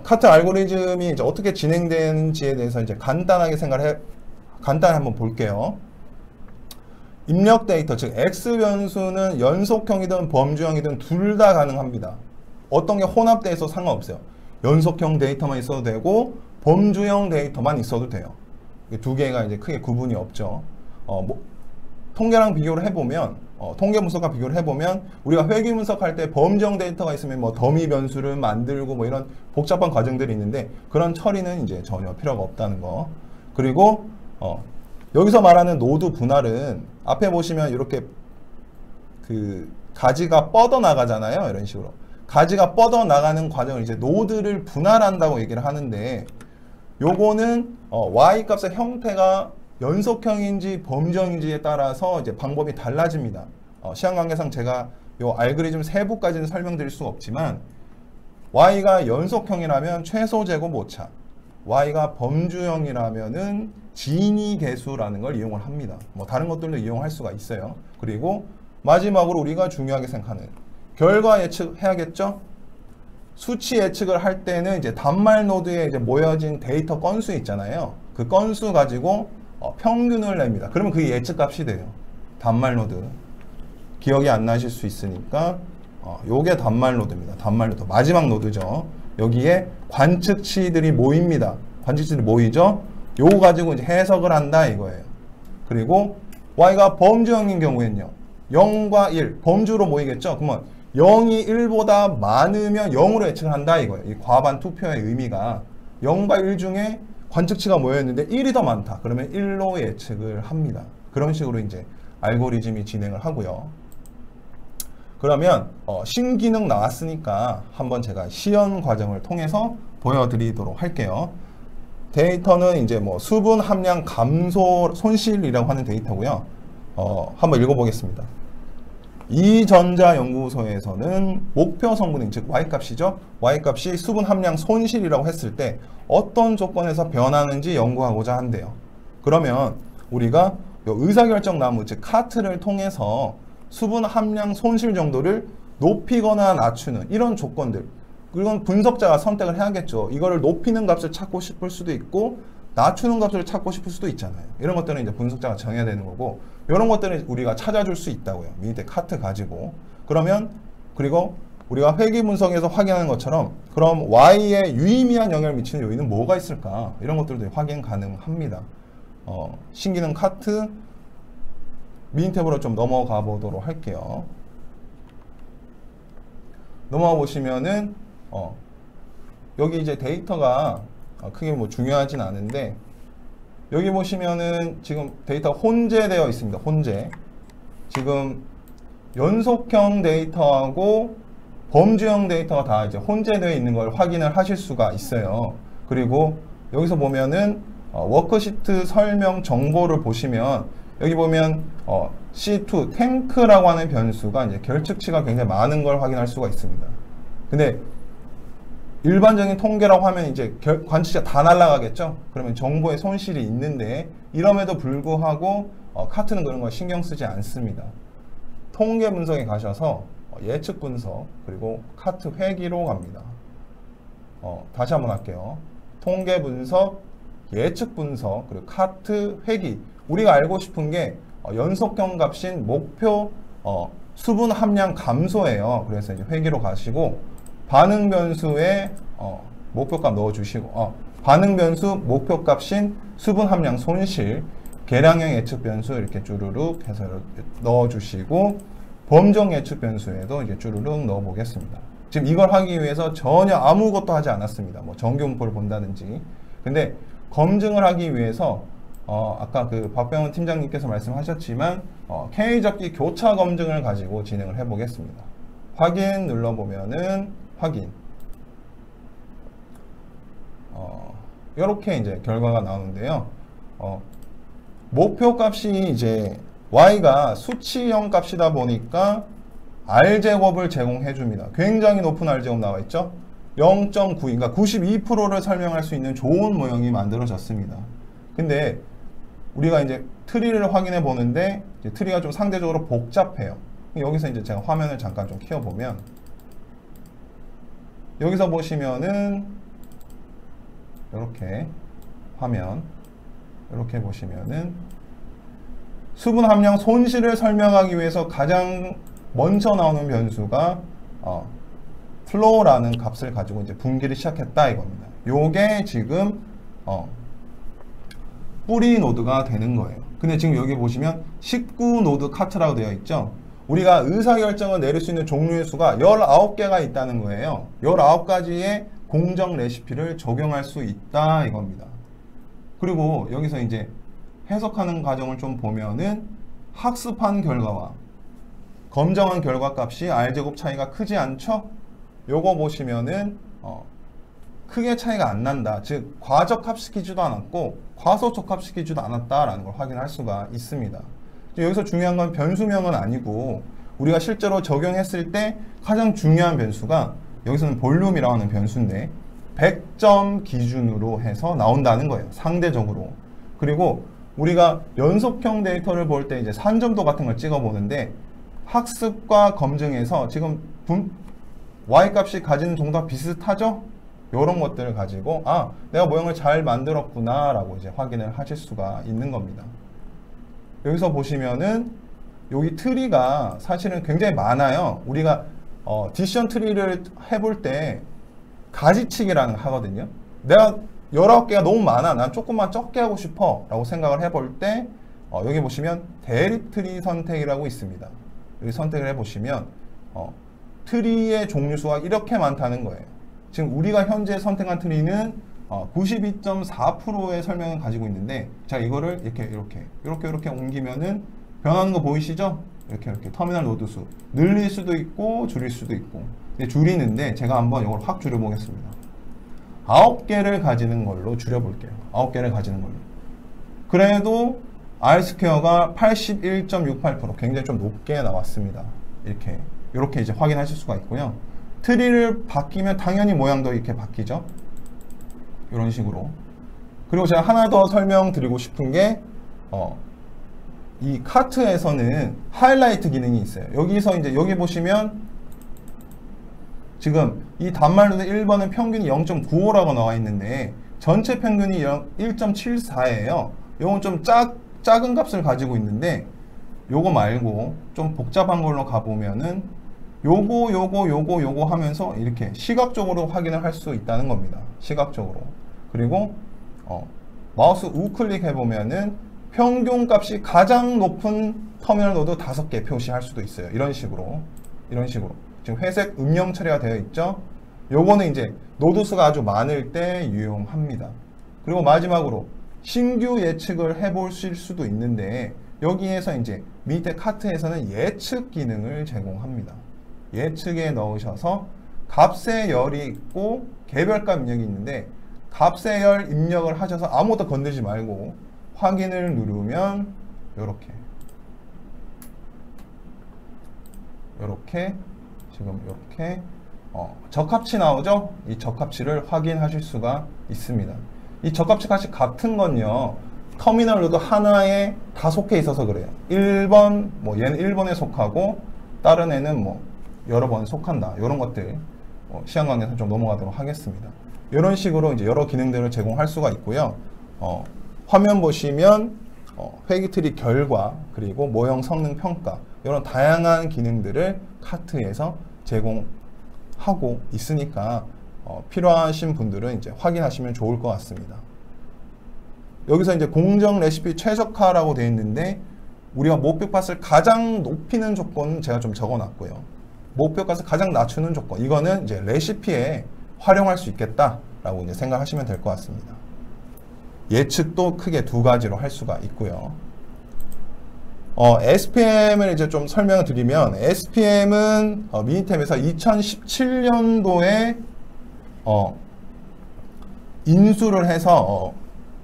카트 알고리즘이 이제 어떻게 진행되는지에 대해서 이제 간단히 한번 볼게요. 입력 데이터, 즉 X 변수는 연속형이든 범주형이든 둘 다 가능합니다. 어떤 게 혼합되어 있어도 상관없어요. 연속형 데이터만 있어도 되고 범주형 데이터만 있어도 돼요. 두 개가 이제 크게 구분이 없죠. 통계랑 비교를 해보면, 통계 분석과 비교를 해보면 우리가 회귀 분석할 때 범주형 데이터가 있으면 더미 변수를 만들고 이런 복잡한 과정들이 있는데, 그런 처리는 이제 전혀 필요가 없다는 거. 그리고 여기서 말하는 노드 분할은 앞에 보시면 이렇게 가지가 뻗어 나가잖아요. 이런 식으로 가지가 뻗어 나가는 과정을 이제 노드를 분할한다고 얘기를 하는데, 요거는 Y 값의 형태가 연속형인지 범주형인지에 따라서 이제 방법이 달라집니다. 시간 관계상 제가 요 알고리즘 세부까지는 설명드릴 수가 없지만, Y가 연속형이라면 최소 제곱 오차, Y가 범주형이라면은 진위 계수라는 걸 이용을 합니다. 다른 것들도 이용할 수가 있어요. 그리고 마지막으로 우리가 중요하게 생각하는 결과 예측 해야겠죠? 수치 예측을 할 때는 이제 단말 노드에 이제 모여진 데이터 건수 있잖아요. 그 건수 가지고 평균을 냅니다. 그러면 그게 예측 값이 돼요. 단말 노드. 기억이 안 나실 수 있으니까 요게 단말 노드입니다. 단말 노드. 마지막 노드죠. 여기에 관측치들이 모입니다. 관측치들이 모이죠. 요거 가지고 이제 해석을 한다 이거예요. 그리고 y가 범주형인 경우에는요. 0과 1 범주로 모이겠죠. 그러면 0이 1보다 많으면 0으로 예측을 한다 이거예요. 이 과반 투표의 의미가 0과 1 중에 관측치가 모였는데 1이 더 많다. 그러면 1로 예측을 합니다. 그런 식으로 이제 알고리즘이 진행을 하고요. 그러면 신기능 나왔으니까 한번 제가 시연 과정을 통해서 보여드리도록 할게요. 데이터는 이제 뭐 수분 함량 감소 손실이라고 하는 데이터고요. 한번 읽어보겠습니다. 이전자 연구소에서는 목표 성분인 즉 Y값이죠. Y값이 수분 함량 손실이라고 했을 때 어떤 조건에서 변하는지 연구하고자 한대요. 그러면 우리가 의사결정 나무 즉 카트를 통해서 수분 함량 손실 정도를 높이거나 낮추는 이런 조건들, 이건 분석자가 선택을 해야겠죠. 이거를 높이는 값을 찾고 싶을 수도 있고 낮추는 값을 찾고 싶을 수도 있잖아요. 이런 것들은 이제 분석자가 정해야 되는 거고, 이런 것들은 우리가 찾아줄 수 있다고요. 밑에 카트 가지고. 그러면 그리고 우리가 회귀 분석에서 확인하는 것처럼 그럼 Y에 유의미한 영향을 미치는 요인은 뭐가 있을까? 이런 것들도 확인 가능합니다. 신기능 카트 메인 탭으로 좀 넘어가 보도록 할게요. 넘어가 보시면은 여기 이제 데이터가 크게 뭐 중요하진 않은데, 여기 보시면은 지금 데이터 혼재되어 있습니다. 혼재. 지금 연속형 데이터하고 범주형 데이터가 다 이제 혼재되어 있는 걸 확인을 하실 수가 있어요. 그리고 여기서 보면은 워크시트 설명 정보를 보시면 여기 보면 C2 탱크라고 하는 변수가 이제 결측치가 굉장히 많은 걸 확인할 수가 있습니다. 근데 일반적인 통계라고 하면 이제 관측치가 다 날아가겠죠. 그러면 정보의 손실이 있는데 이럼에도 불구하고 카트는 그런 걸 신경 쓰지 않습니다. 통계 분석에 가셔서 예측 분석 그리고 카트 회귀로 갑니다. 다시 한번 할게요. 통계 분석, 예측 분석 그리고 카트 회귀. 우리가 알고 싶은 게 연속형 값인 목표 수분 함량 감소예요. 그래서 이제 회귀로 가시고 반응 변수에 목표값 넣어주시고 반응 변수 목표값인 수분 함량 손실 계량형 예측 변수 이렇게 쭈루룩 해서 넣어주시고 범정 예측 변수에도 이제 쭈루룩 넣어보겠습니다. 지금 이걸 하기 위해서 전혀 아무것도 하지 않았습니다. 뭐 정규분포를 본다든지. 근데 검증을 하기 위해서 아까 그 박병훈 팀장님께서 말씀하셨지만 K접기 교차 검증을 가지고 진행을 해보겠습니다. 확인 눌러보면은 확인. 이렇게 이제 결과가 나오는데요. 목표 값이 이제 Y가 수치형 값이다 보니까 R제곱을 제공해 줍니다. 굉장히 높은 R제곱 나와 있죠? 0.9, 그러니까 92%를 설명할 수 있는 좋은 모형이 만들어졌습니다. 근데 우리가 이제 트리를 확인해 보는데 이제 트리가 좀 상대적으로 복잡해요. 여기서 이제 제가 화면을 잠깐 좀 키워보면 여기서 보시면은 이렇게 화면 이렇게 보시면은 수분 함량 손실을 설명하기 위해서 가장 먼저 나오는 변수가 플로우라는 값을 가지고 이제 분기를 시작했다 이겁니다. 요게 지금 뿌리 노드가 되는 거예요. 근데 지금 여기 보시면 19노드 카트라고 되어 있죠. 우리가 의사결정을 내릴 수 있는 종류의 수가 19개가 있다는 거예요. 19가지의 공정 레시피를 적용할 수 있다 이겁니다. 그리고 여기서 이제 해석하는 과정을 좀 보면은 학습한 결과와 검정한 결과 값이 R제곱 차이가 크지 않죠? 요거 보시면은 크게 차이가 안 난다. 즉 과적합시키지도 않았고 과소적합시키지도 않았다라는 걸 확인할 수가 있습니다. 여기서 중요한 건 변수명은 아니고 우리가 실제로 적용했을 때 가장 중요한 변수가 여기서는 볼륨이라고 하는 변수인데 100점 기준으로 해서 나온다는 거예요. 상대적으로. 그리고 우리가 연속형 데이터를 볼 때 이제 산점도 같은 걸 찍어 보는데 학습과 검증에서 지금 Y값이 가지는 정도가 비슷하죠? 이런 것들을 가지고 내가 모형을 잘 만들었구나 라고 이제 확인을 하실 수가 있는 겁니다. 여기서 보시면은 여기 트리가 사실은 굉장히 많아요. 우리가 디시전 트리를 해볼 때 가지치기라는 걸 하거든요. 내가 19개가 너무 많아. 난 조금만 적게 하고 싶어. 라고 생각을 해볼 때 여기 보시면 대립 트리 선택이라고 있습니다. 여기 선택을 해보시면 트리의 종류수가 이렇게 많다는 거예요. 지금 우리가 현재 선택한 트리는 92.4%의 설명을 가지고 있는데 제가 이거를 이렇게 옮기면은 변하는 거 보이시죠? 이렇게 터미널 노드 수 늘릴 수도 있고 줄일 수도 있고. 근데 줄이는데 제가 한번 이걸 확 줄여보겠습니다. 9개를 가지는 걸로 줄여볼게요. 9개를 가지는 걸로. 그래도 R스퀘어가 81.68% 굉장히 좀 높게 나왔습니다. 이렇게 이제 확인하실 수가 있고요. 트리를 바뀌면 당연히 모양도 이렇게 바뀌죠. 이런 식으로. 그리고 제가 하나 더 설명드리고 싶은 게 이 카트에서는 하이라이트 기능이 있어요. 여기서 이제 여기 보시면 지금 이 단말로드 1번은 평균이 0.95라고 나와 있는데 전체 평균이 1.74예요. 요건 좀 작은 값을 가지고 있는데 요거 말고 좀 복잡한 걸로 가보면은 요거 하면서 이렇게 시각적으로 확인을 할 수 있다는 겁니다. 시각적으로. 그리고 마우스 우클릭 해보면은 평균 값이 가장 높은 터미널 노드 5개 표시할 수도 있어요. 이런 식으로. 지금 회색 음영 처리가 되어 있죠. 요거는 이제 노드 수가 아주 많을 때 유용합니다. 그리고 마지막으로 신규 예측을 해보실 수도 있는데 여기에서 이제 밑에 카트에서는 예측 기능을 제공합니다. 예측에 넣으셔서 값의 열이 있고 개별값 입력이 있는데 값의 열 입력을 하셔서 아무것도 건들지 말고 확인을 누르면 요렇게 지금 이렇게 적합치 나오죠? 이 적합치를 확인하실 수가 있습니다. 이 적합치 값이 같은 건요 터미널 노드 하나에 다 속해 있어서 그래요. 1번 얘는 1번에 속하고 다른 애는 여러 번에 속한다. 이런 것들 시간 관계에서 좀 넘어가도록 하겠습니다. 이런 식으로 이제 여러 기능들을 제공할 수가 있고요. 화면 보시면 회기트리 결과 그리고 모형 성능 평가 이런 다양한 기능들을 카트에서 제공하고 있으니까 필요하신 분들은 이제 확인하시면 좋을 것 같습니다. 여기서 이제 공정 레시피 최적화라고 되어 있는데 우리가 목표값을 가장 높이는 조건은 제가 좀 적어놨고요. 목표값을 가장 낮추는 조건 이거는 이제 레시피에 활용할 수 있겠다라고 이제 생각하시면 될 것 같습니다. 예측도 크게 두 가지로 할 수가 있고요. SPM을 이제 좀 설명을 드리면 SPM은 미니탭에서 2017년도에 인수를 해서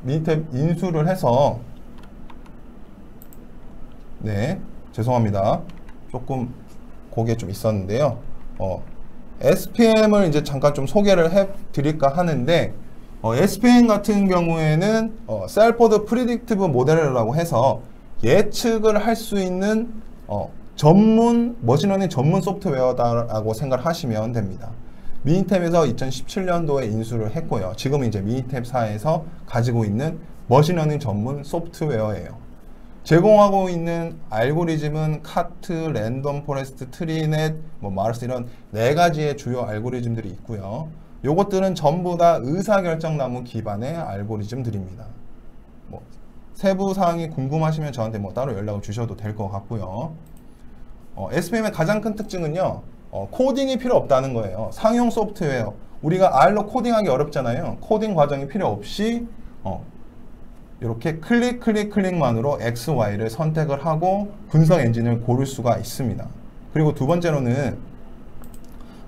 미니탭 인수를 해서 네 죄송합니다. 조금 그게 좀 있었는데요. SPM을 이제 잠깐 좀 소개를 해 드릴까 하는데 SPM 같은 경우에는 셀포드 프리딕티브 모델이라고 해서 예측을 할 수 있는 전문 머신러닝 전문 소프트웨어다라고 생각하시면 됩니다. 미니탭에서 2017년도에 인수를 했고요. 지금은 이제 미니탭사에서 가지고 있는 머신러닝 전문 소프트웨어예요. 제공하고 있는 알고리즘은 카트, 랜덤 포레스트, 트리넷, 마르스 이런 4가지의 주요 알고리즘들이 있고요. 요것들은 전부 다 의사결정나무 기반의 알고리즘들입니다. 세부 사항이 궁금하시면 저한테 따로 연락을 주셔도 될 것 같고요. SPM의 가장 큰 특징은요, 코딩이 필요 없다는 거예요. 상용 소프트웨어. 우리가 R로 코딩하기 어렵잖아요. 코딩 과정이 필요 없이 이렇게 클릭만으로 X, Y를 선택을 하고 분석 엔진을 고를 수가 있습니다. 그리고 두 번째로는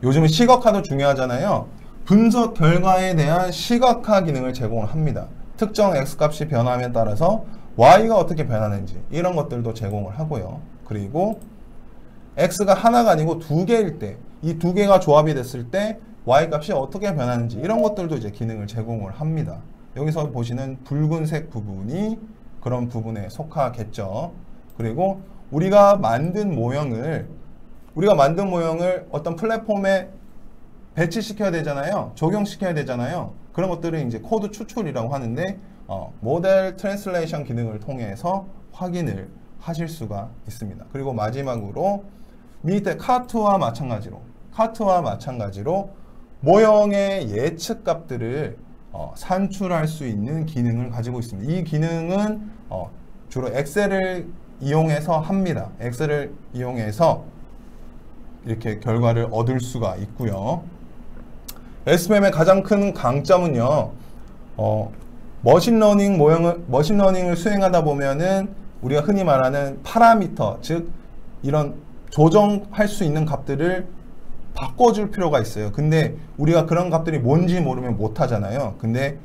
요즘은 시각화도 중요하잖아요. 분석 결과에 대한 시각화 기능을 제공을 합니다. 특정 X값이 변함에 따라서 Y가 어떻게 변하는지 이런 것들도 제공을 하고요. 그리고 X가 하나가 아니고 2개일 때 이 2개가 조합이 됐을 때 Y값이 어떻게 변하는지 이런 것들도 이제 기능을 제공을 합니다. 여기서 보시는 붉은색 부분이 그런 부분에 속하겠죠. 그리고 우리가 만든 모형을 어떤 플랫폼에 배치시켜야 되잖아요. 적용시켜야 되잖아요. 그런 것들을 이제 코드 추출이라고 하는데 모델 트랜슬레이션 기능을 통해서 확인을 하실 수가 있습니다. 그리고 마지막으로 밑에 카트와 마찬가지로 모형의 예측 값들을 산출할 수 있는 기능을 가지고 있습니다. 이 기능은 주로 엑셀을 이용해서 합니다. 엑셀을 이용해서 이렇게 결과를 얻을 수가 있고요. SPM의 가장 큰 강점은요, 머신러닝을 수행하다 보면은 우리가 흔히 말하는 파라미터, 즉 이런 조정할 수 있는 값들을 바꿔줄 필요가 있어요. 근데 우리가 그런 값들이 뭔지 모르면 못 하잖아요. 근데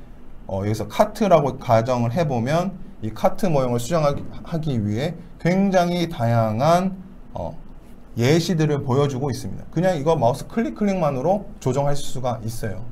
여기서 카트라고 가정을 해보면 이 카트 모형을 수정하기 위해 굉장히 다양한 예시들을 보여주고 있습니다. 그냥 이거 마우스 클릭만으로 조정할 수가 있어요.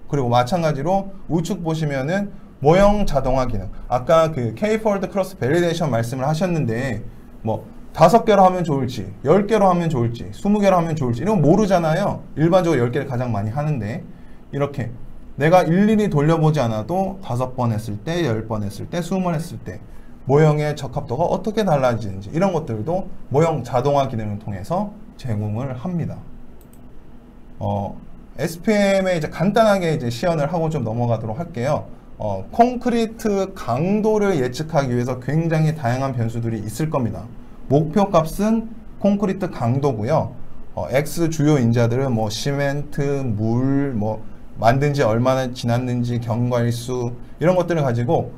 그리고 마찬가지로 우측 보시면은 모형 자동화 기능. 아까 그 K-폴드 크로스 밸리데이션 말씀을 하셨는데 뭐 5개로 하면 좋을지 10개로 하면 좋을지 20개로 하면 좋을지 이런 거 모르잖아요. 일반적으로 10개를 가장 많이 하는데 이렇게 내가 일일이 돌려보지 않아도 5번 했을 때 10번 했을 때 20번 했을 때 모형의 적합도가 어떻게 달라지는지 이런 것들도 모형 자동화 기능을 통해서 제공을 합니다. SPM에 이제 간단하게 이제 시연을 하고 좀 넘어가도록 할게요. 콘크리트 강도를 예측하기 위해서 굉장히 다양한 변수들이 있을 겁니다. 목표 값은 콘크리트 강도고요. X 주요 인자들은 뭐 시멘트, 물, 뭐 만든 지 얼마나 지났는지, 경과일수 이런 것들을 가지고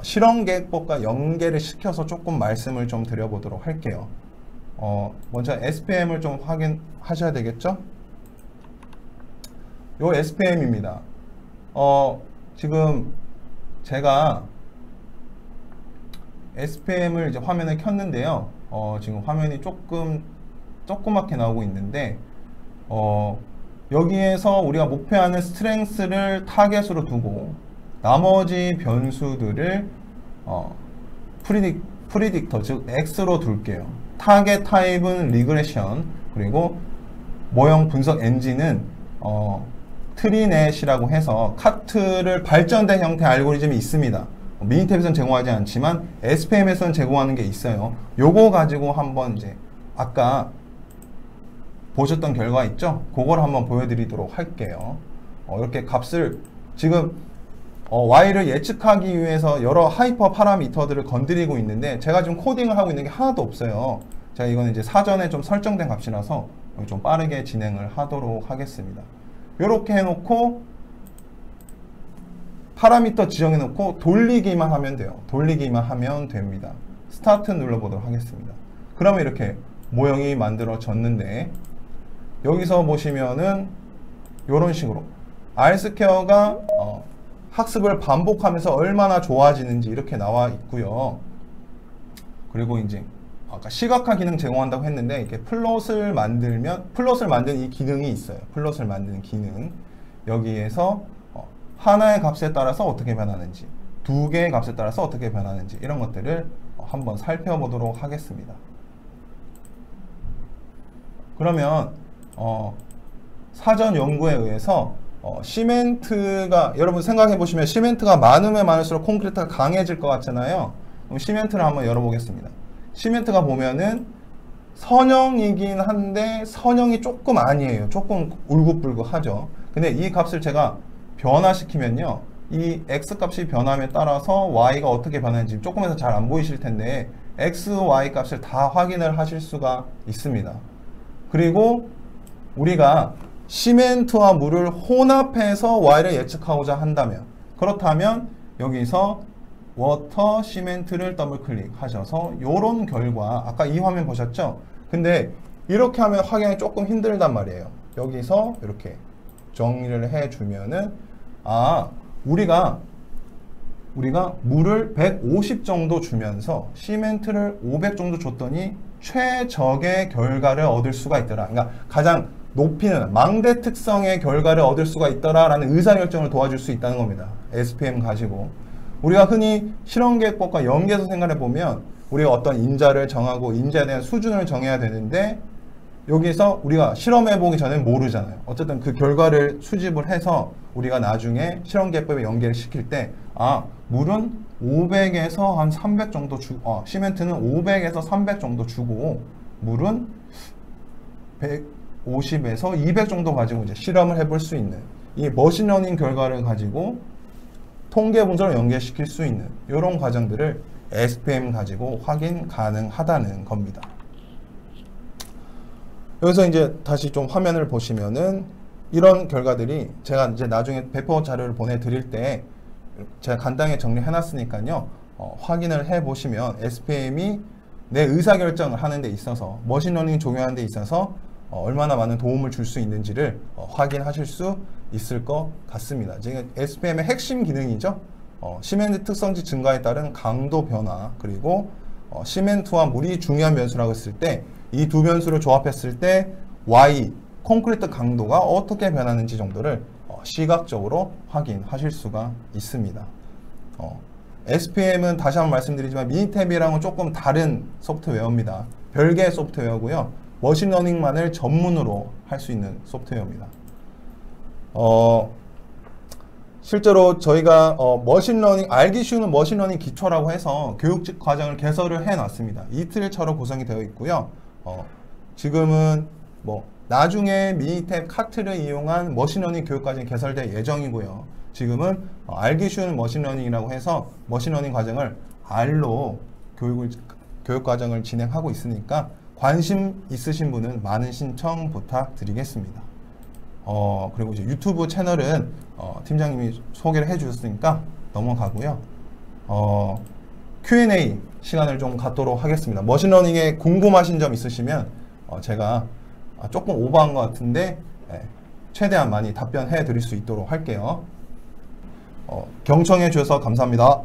실험 계획법과 연계를 시켜서 조금 말씀을 좀 드려보도록 할게요. 먼저 SPM을 좀 확인하셔야 되겠죠? 요 SPM입니다. 지금 제가 SPM을 이제 화면에 켰는데요. 지금 화면이 조그맣게 나오고 있는데, 여기에서 우리가 목표하는 스트렝스를 타겟으로 두고, 나머지 변수들을, 프리딕터, 즉, X로 둘게요. 타겟 타입은 리그레션, 그리고 모형 분석 엔진은, 트리넷이라고 해서 카트를 발전된 형태의 알고리즘이 있습니다. 미니탭에서는 제공하지 않지만 SPM에서는 제공하는 게 있어요. 요거 가지고 한번 이제 아까 보셨던 결과 있죠? 그걸 한번 보여드리도록 할게요. 이렇게 값을 지금 Y를 예측하기 위해서 여러 하이퍼 파라미터들을 건드리고 있는데 제가 지금 코딩을 하고 있는 게 하나도 없어요. 제가 이거는 이제 사전에 좀 설정된 값이라서 좀 빠르게 진행을 하도록 하겠습니다. 이렇게 해놓고 파라미터 지정해놓고 돌리기만 하면 돼요. 돌리기만 하면 됩니다. 스타트 눌러보도록 하겠습니다. 그러면 이렇게 모형이 만들어졌는데 여기서 보시면은 이런 식으로 R스퀘어가 학습을 반복하면서 얼마나 좋아지는지 이렇게 나와 있고요. 그리고 이제 아까 시각화 기능 제공한다고 했는데 이렇게 플롯을 만드는 이 기능이 있어요. 플롯을 만드는 기능. 여기에서 하나의 값에 따라서 어떻게 변하는지, 두 개의 값에 따라서 어떻게 변하는지 이런 것들을 한번 살펴보도록 하겠습니다. 그러면 사전 연구에 의해서 시멘트가 여러분 생각해 보시면 시멘트가 많으면 많을수록 콘크리트가 강해질 것 같잖아요. 그럼 시멘트를 한번 열어보겠습니다. 시멘트가 보면은 선형이긴 한데 선형이 조금 아니에요. 조금 울긋불긋하죠. 근데 이 값을 제가 변화시키면요, 이 x 값이 변함에 따라서 y가 어떻게 변하는지 조금해서 잘 안 보이실 텐데 x, y 값을 다 확인을 하실 수가 있습니다. 그리고 우리가 시멘트와 물을 혼합해서 y를 예측하고자 한다면, 그렇다면 여기서 워터 시멘트를 더블 클릭하셔서 이런 결과, 아까 이 화면 보셨죠? 근데 이렇게 하면 확인이 조금 힘들단 말이에요. 여기서 이렇게 정리를 해주면은 우리가 물을 150 정도 주면서 시멘트를 500 정도 줬더니 최적의 결과를 얻을 수가 있더라. 그러니까 가장 높이는 망대 특성의 결과를 얻을 수가 있더라라는 의사결정을 도와줄 수 있다는 겁니다. SPM 가지고. 우리가 흔히 실험계획법과 연계해서 생각해 보면 우리가 어떤 인자를 정하고 인자에 대한 수준을 정해야 되는데 여기서 우리가 실험해 보기 전에 모르잖아요. 어쨌든 그 결과를 수집을 해서 우리가 나중에 실험계획법에 연계를 시킬 때 물은 500에서 한 300 정도 시멘트는 500에서 300 정도 주고 물은 50에서 200 정도 가지고 이제 실험을 해볼 수 있는 이 머신러닝 결과를 가지고 통계 분석을 연계시킬 수 있는 이런 과정들을 SPM 가지고 확인 가능하다는 겁니다. 여기서 이제 다시 좀 화면을 보시면은 이런 결과들이 제가 이제 나중에 배포 자료를 보내드릴 때 제가 간단하게 정리해 놨으니까요. 확인을 해 보시면 SPM이 내 의사결정을 하는 데 있어서 머신러닝 적용하는 데 있어서 얼마나 많은 도움을 줄 수 있는지를 확인하실 수 있을 것 같습니다. 지금 SPM의 핵심 기능이죠. 시멘트 특성치 증가에 따른 강도 변화, 그리고 시멘트와 물이 중요한 변수라고 했을 때 이 두 변수를 조합했을 때 Y, 콘크리트 강도가 어떻게 변하는지 정도를 시각적으로 확인하실 수가 있습니다. SPM은 다시 한번 말씀드리지만 미니탭이랑은 조금 다른 소프트웨어입니다. 별개의 소프트웨어고요. 머신러닝만을 전문으로 할 수 있는 소프트웨어입니다. 실제로 저희가 머신러닝, 알기 쉬운 머신러닝 기초라고 해서 교육 과정을 개설을 해놨습니다. 이틀차로 구성이 되어 있고요. 지금은 뭐 나중에 미니탭 카트를 이용한 머신러닝 교육 과정이 개설될 예정이고요. 지금은 알기 쉬운 머신러닝이라고 해서 머신러닝 과정을 R로 교육 과정을 진행하고 있으니까 관심 있으신 분은 많은 신청 부탁드리겠습니다. 그리고 이제 유튜브 채널은 팀장님이 소개를 해주셨으니까 넘어가고요. Q&A 시간을 좀 갖도록 하겠습니다. 머신러닝에 궁금하신 점 있으시면 제가 조금 오버한 것 같은데 최대한 많이 답변해 드릴 수 있도록 할게요. 경청해 주셔서 감사합니다.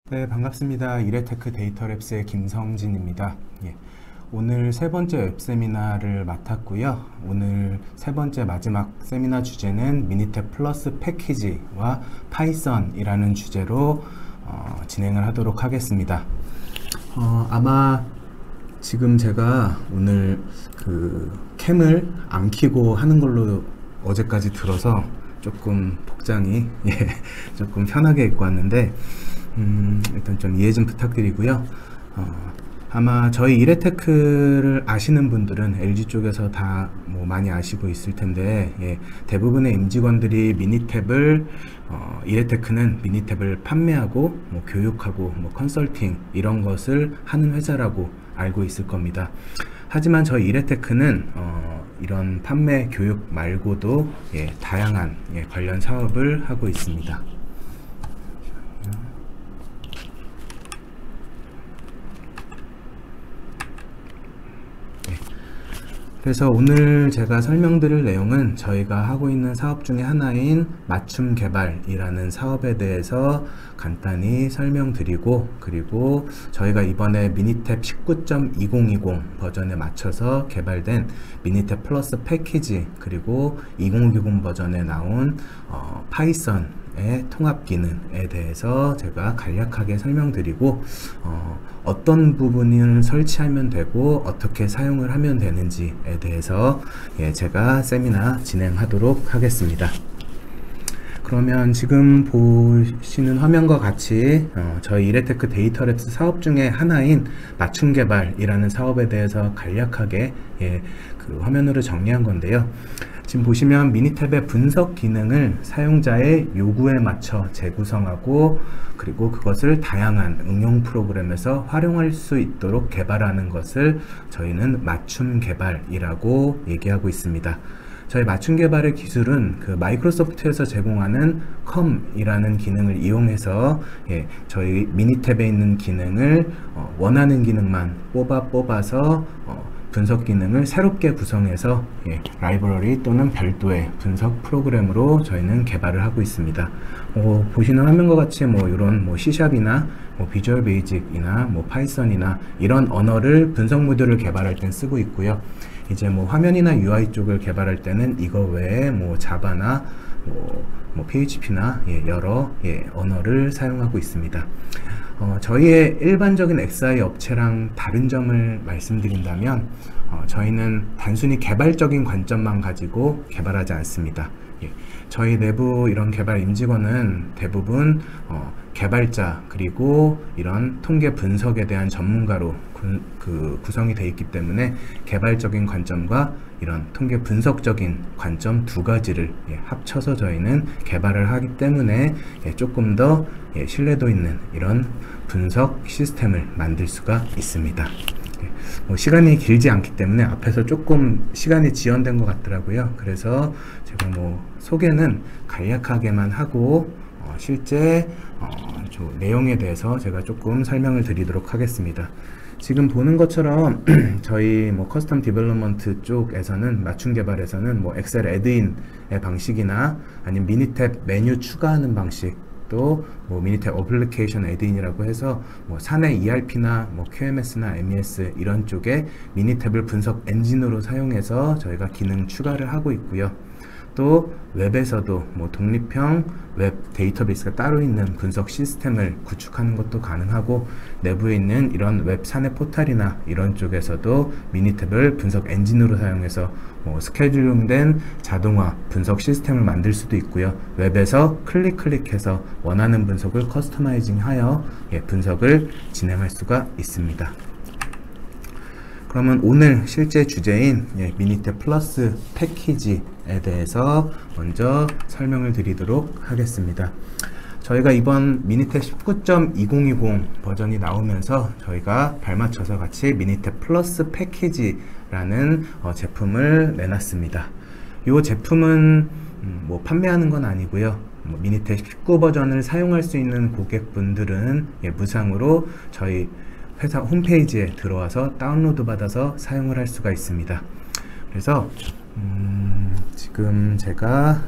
네, 반갑습니다. 이레테크 데이터랩스의 김성진입니다. 예, 오늘 세 번째 웹 세미나를 맡았고요. 오늘 세 번째 마지막 세미나 주제는 미니탭 플러스 패키지와 파이썬이라는 주제로 진행을 하도록 하겠습니다. 아마 지금 제가 오늘 그 캠을 안 켜고 하는 걸로 어제까지 들어서 조금 복장이 조금 편하게 입고 왔는데 일단 좀 이해 좀 부탁드리고요. 아마 저희 이레테크를 아시는 분들은 LG 쪽에서 다 뭐 많이 아시고 있을 텐데 대부분의 임직원들이 미니탭을 이레테크는 미니탭을 판매하고 뭐 교육하고 뭐 컨설팅 이런 것을 하는 회사라고 알고 있을 겁니다. 하지만 저희 이레테크는 이런 판매 교육 말고도 다양한 관련 사업을 하고 있습니다. 그래서 오늘 제가 설명드릴 내용은 저희가 하고 있는 사업 중에 하나인 맞춤 개발이라는 사업에 대해서 간단히 설명드리고, 그리고 저희가 이번에 미니탭 19.2020 버전에 맞춰서 개발된 미니탭 플러스 패키지, 그리고 2020 버전에 나온 파이썬의 통합 기능에 대해서 제가 간략하게 설명드리고 어떤 부분을 설치하면 되고 어떻게 사용을 하면 되는지에 대해서 제가 세미나 진행하도록 하겠습니다. 그러면 지금 보시는 화면과 같이 저희 이레테크 데이터랩스 사업 중에 하나인 맞춤 개발이라는 사업에 대해서 간략하게 그 화면으로 정리한 건데요. 지금 보시면 미니탭의 분석 기능을 사용자의 요구에 맞춰 재구성하고, 그리고 그것을 다양한 응용 프로그램에서 활용할 수 있도록 개발하는 것을 저희는 맞춤 개발이라고 얘기하고 있습니다. 저희 맞춤 개발의 기술은 그 마이크로소프트에서 제공하는 컴이라는 기능을 이용해서 저희 미니탭에 있는 기능을 원하는 기능만 뽑아서 분석 기능을 새롭게 구성해서 라이브러리 또는 별도의 분석 프로그램으로 저희는 개발을 하고 있습니다. 보시는 화면과 같이 이런 C샵이나 비주얼 베이직이나 파이썬이나 이런 언어를 분석 모듈을 개발할 땐 쓰고 있고요. 이제 화면이나 UI 쪽을 개발할 때는 이거 외에 자바나 PHP나 여러 언어를 사용하고 있습니다. 저희의 일반적인 XI 업체랑 다른 점을 말씀드린다면 저희는 단순히 개발적인 관점만 가지고 개발하지 않습니다. 예, 저희 내부 이런 개발 임직원은 대부분 개발자 그리고 이런 통계 분석에 대한 전문가로 구성이 되어 있기 때문에 개발적인 관점과 이런 통계 분석적인 관점 두 가지를 합쳐서 저희는 개발을 하기 때문에 조금 더 신뢰도 있는 이런 분석 시스템을 만들 수가 있습니다. 시간이 길지 않기 때문에 앞에서 조금 시간이 지연된 것 같더라고요. 그래서 제가 소개는 간략하게만 하고 실제 내용에 대해서 제가 조금 설명을 드리도록 하겠습니다. 지금 보는 것처럼 저희 커스텀 디벨롭먼트 쪽에서는 맞춤 개발에서는 엑셀 애드인의 방식이나 아니면 미니탭 메뉴 추가하는 방식, 또 미니탭 어플리케이션 애드인이라고 해서 사내 ERP나 QMS나 MES 이런 쪽에 미니탭을 분석 엔진으로 사용해서 저희가 기능 추가를 하고 있고요. 또 웹에서도 독립형 웹 데이터베이스가 따로 있는 분석 시스템을 구축하는 것도 가능하고, 내부에 있는 이런 웹 사내 포탈이나 이런 쪽에서도 미니탭을 분석 엔진으로 사용해서 스케줄링된 자동화 분석 시스템을 만들 수도 있고요. 웹에서 클릭해서 원하는 분석을 커스터마이징하여 분석을 진행할 수가 있습니다. 그러면 오늘 실제 주제인 미니탭 플러스 패키지에 대해서 먼저 설명을 드리도록 하겠습니다. 저희가 이번 미니탭 19.2020 버전이 나오면서 저희가 발맞춰서 같이 미니탭 플러스 패키지라는 제품을 내놨습니다. 이 제품은 판매하는 건 아니고요. 미니탭 19 버전을 사용할 수 있는 고객분들은 무상으로 저희 회사 홈페이지에 들어와서 다운로드 받아서 사용을 할 수가 있습니다. 그래서 지금 제가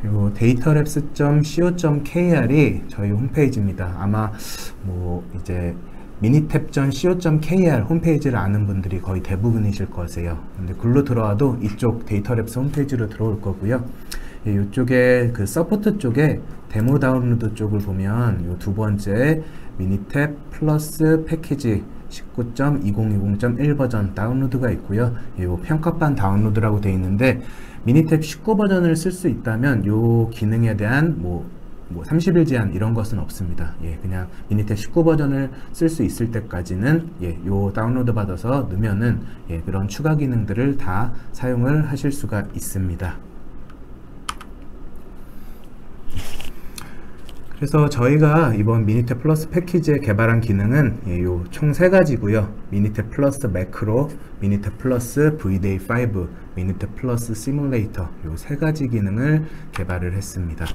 요 dataLabs.co.kr이 저희 홈페이지입니다. 아마 이제 미니탭.co.kr 홈페이지를 아는 분들이 거의 대부분이실 거세요. 근데 글로 들어와도 이쪽 데이터랩스 홈페이지로 들어올 거고요. 이쪽에 그 서포트 쪽에 데모 다운로드 쪽을 보면 요 두 번째 미니탭 플러스 패키지 19.2020.1 버전 다운로드가 있고요. 요 평가판 다운로드라고 되어 있는데, 미니탭 19 버전을 쓸 수 있다면 요 기능에 대한 30일 제한 이런 것은 없습니다. 그냥 미니탭 19 버전을 쓸 수 있을 때까지는 요 다운로드 받아서 넣으면은 그런 추가 기능들을 다 사용을 하실 수가 있습니다. 그래서 저희가 이번 미니탭 플러스 패키지에 개발한 기능은 요 총 3가지고요. 미니탭 플러스 매크로, 미니탭 플러스 VDA5, 미니탭 플러스 시뮬레이터 요 3가지 기능을 개발을 했습니다.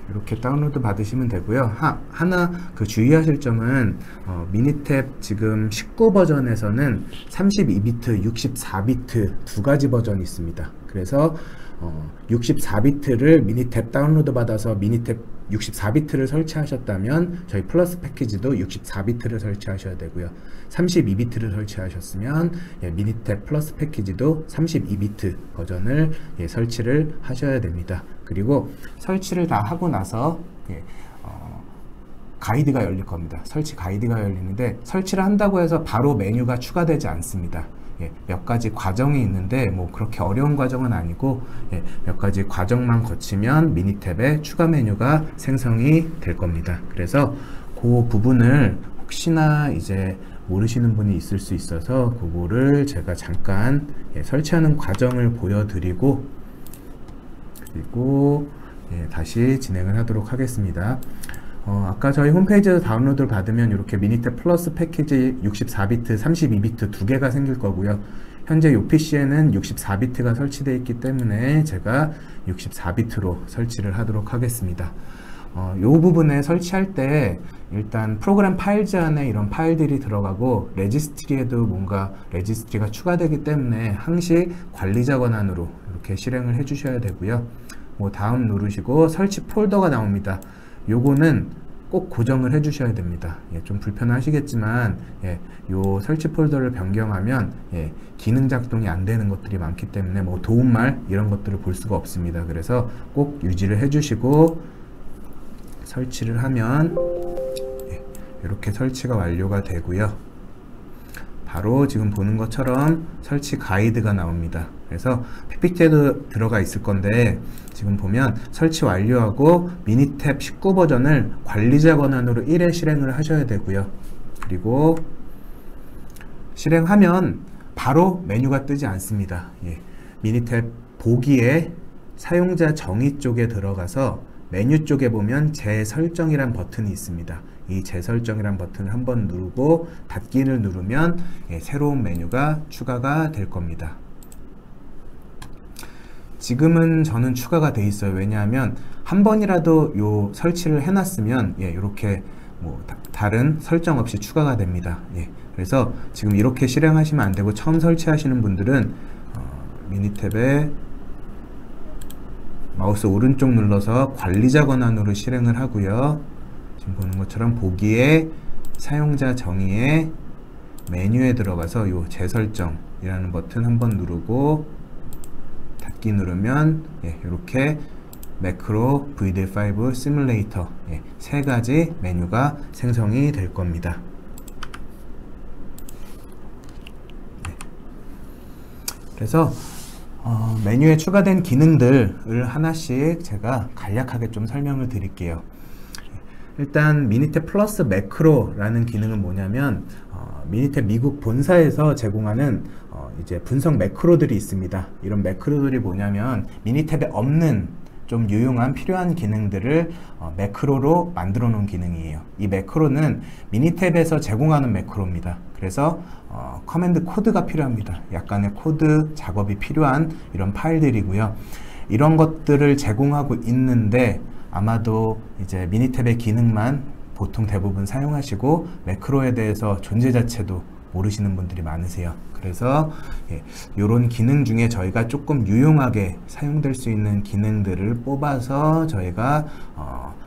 이렇게 다운로드 받으시면 되고요. 하나 주의하실 점은 미니탭 지금 19 버전에서는 32비트, 64비트 두 가지 버전이 있습니다. 그래서 64비트를 미니탭 다운로드 받아서 미니탭 64비트를 설치하셨다면 저희 플러스 패키지도 64비트를 설치하셔야 되고요. 32비트를 설치하셨으면 미니탭 플러스 패키지도 32비트 버전을 설치를 하셔야 됩니다. 그리고 설치를 다 하고 나서 가이드가 열릴 겁니다. 설치 가이드가 열리는데, 설치를 한다고 해서 바로 메뉴가 추가되지 않습니다. 몇 가지 과정이 있는데 그렇게 어려운 과정은 아니고 몇 가지 과정만 거치면 미니탭에 추가 메뉴가 생성이 될 겁니다. 그래서 그 부분을 혹시나 이제 모르시는 분이 있을 수 있어서 그거를 제가 잠깐 설치하는 과정을 보여드리고, 그리고 다시 진행을 하도록 하겠습니다. 아까 저희 홈페이지에서 다운로드를 받으면 이렇게 미니탭 플러스 패키지 64비트, 32비트 두 개가 생길 거고요. 현재 이 PC에는 64비트가 설치되어 있기 때문에 제가 64비트로 설치를 하도록 하겠습니다. 이 부분에 설치할 때 일단 프로그램 파일즈 안에 이런 파일들이 들어가고, 레지스트리에도 뭔가 레지스트리가 추가되기 때문에 항시 관리자 권한으로 이렇게 실행을 해 주셔야 되고요. 다음 누르시고 설치 폴더가 나옵니다. 요거는 꼭 고정을 해 주셔야 됩니다. 예, 좀 불편하시겠지만 예, 요 설치 폴더를 변경하면 예, 기능 작동이 안 되는 것들이 많기 때문에 뭐 도움말 이런 것들을 볼 수가 없습니다. 그래서 꼭 유지를 해 주시고 설치를 하면 예, 이렇게 설치가 완료가 되고요. 바로 지금 보는 것처럼 설치 가이드가 나옵니다. 그래서 PPT에도 들어가 있을 건데 지금 보면 설치 완료하고 미니탭 19 버전을 관리자 권한으로 1회 실행을 하셔야 되고요. 그리고 실행하면 바로 메뉴가 뜨지 않습니다. 예. 미니탭 보기에 사용자 정의 쪽에 들어가서 메뉴 쪽에 보면 재설정이란 버튼이 있습니다. 이 재설정이란 버튼을 한번 누르고 닫기를 누르면 예, 새로운 메뉴가 추가가 될 겁니다. 지금은 저는 추가가 돼 있어요. 왜냐하면 한 번이라도 요 설치를 해놨으면 예, 이렇게 뭐 다른 설정 없이 추가가 됩니다. 예, 그래서 지금 이렇게 실행하시면 안 되고 처음 설치하시는 분들은 미니탭에 마우스 오른쪽 눌러서 관리자 권한으로 실행을 하고요. 지금 보는 것처럼 보기에 사용자 정의에 메뉴에 들어가서 요 재설정이라는 버튼 한번 누르고 닫기 누르면 예, 이렇게 매크로 VD5 시뮬레이터 예, 세 가지 메뉴가 생성이 될 겁니다. 네. 그래서 메뉴에 추가된 기능들을 하나씩 제가 간략하게 좀 설명을 드릴게요. 일단 미니탭 플러스 매크로라는 기능은 뭐냐면 미니탭 미국 본사에서 제공하는 이제 분석 매크로들이 있습니다. 이런 매크로들이 뭐냐면 미니탭에 없는 좀 유용한 필요한 기능들을 매크로로 만들어 놓은 기능이에요. 이 매크로는 미니탭에서 제공하는 매크로입니다. 그래서 커맨드 코드가 필요합니다. 약간의 코드 작업이 필요한 이런 파일들이고요. 이런 것들을 제공하고 있는데 아마도 이제 미니탭의 기능만 보통 대부분 사용하시고 매크로에 대해서 존재 자체도 모르시는 분들이 많으세요. 그래서 이런 기능 중에 저희가 조금 유용하게 사용될 수 있는 기능들을 뽑아서 저희가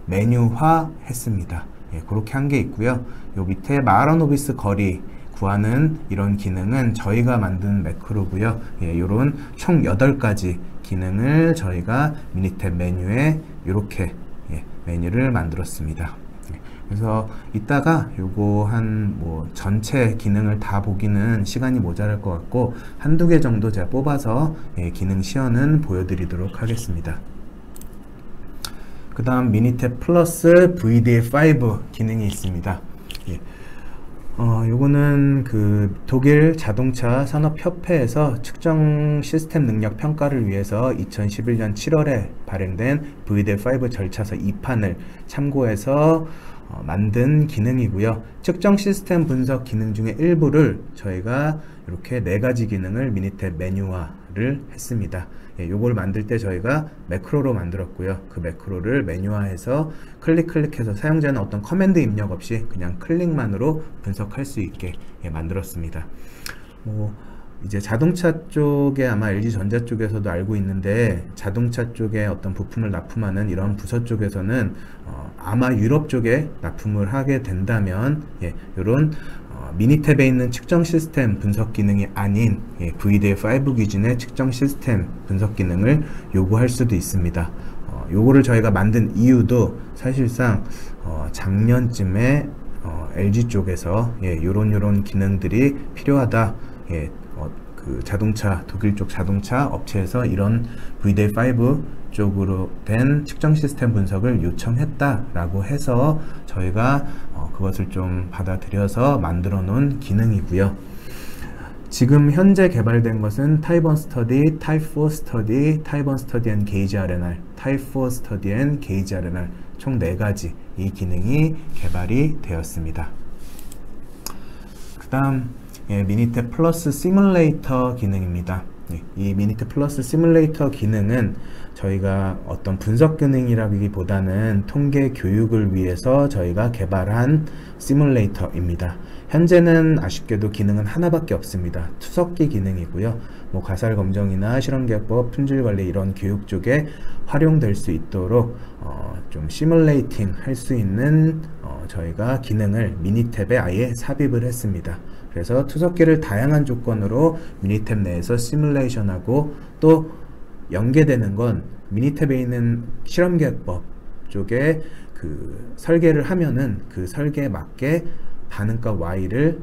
메뉴화 했습니다. 예, 그렇게 한 게 있고요. 요 밑에 마라노비스 거리 구하는 이런 기능은 저희가 만든 매크로고요. 예, 이런 총 8가지 기능을 저희가 미니탭 메뉴에 이렇게 메뉴를 만들었습니다. 그래서 이따가 요거 한 뭐 전체 기능을 다 보기는 시간이 모자랄 것 같고 한두 개 정도 제가 뽑아서 기능 시연은 보여드리도록 하겠습니다. 그 다음 미니탭 플러스 VD5 기능이 있습니다. 요거는 그 독일 자동차 산업협회에서 측정 시스템 능력 평가를 위해서 2011년 7월에 발행된 VD5 절차서 2판을 참고해서 만든 기능이고요. 측정 시스템 분석 기능 중에 일부를 저희가 이렇게 4가지 기능을 미니탭 메뉴화를 했습니다. 예, 요걸 만들 때 저희가 매크로로 만들었고요. 그 매크로를 메뉴화해서 클릭해서 사용자는 어떤 커맨드 입력 없이 그냥 클릭만으로 분석할 수 있게 만들었습니다. 뭐 이제 자동차 쪽에 아마 LG전자 쪽에서도 알고 있는데 자동차 쪽에 어떤 부품을 납품하는 이런 부서 쪽에서는 아마 유럽 쪽에 납품을 하게 된다면 이런 미니탭에 있는 측정 시스템 분석 기능이 아닌 VD5 기준의 측정 시스템 분석 기능을 요구할 수도 있습니다. 요거를 저희가 만든 이유도 사실상 작년쯤에 LG 쪽에서 요런 기능들이 필요하다. 그 자동차 독일 쪽 자동차 업체에서 이런 VD5 쪽으로 된 측정 시스템 분석을 요청했다라고 해서 저희가 그것을 좀 받아들여서 만들어 놓은 기능이고요. 지금 현재 개발된 것은 Type 1 Study, Type 4 Study, Type 1 Study and Gauge RNR, Type 4 Study and Gauge RNR 총 4가지 이 기능이 개발이 되었습니다. 그 다음 미니탭 플러스 시뮬레이터 기능입니다. 이 미니탭 플러스 시뮬레이터 기능은 저희가 어떤 분석 기능이라기보다는 통계 교육을 위해서 저희가 개발한 시뮬레이터입니다. 현재는 아쉽게도 기능은 하나밖에 없습니다. 투석기 기능이고요. 뭐 가설 검정이나 실험기법, 품질관리 이런 교육 쪽에 활용될 수 있도록 좀 시뮬레이팅 할 수 있는 저희가 기능을 미니탭에 아예 삽입을 했습니다. 그래서 투석기를 다양한 조건으로 미니탭 내에서 시뮬레이션하고 또 연계되는 건 미니탭에 있는 실험기법 쪽에 그 설계를 하면은 그 설계에 맞게 반응값 Y를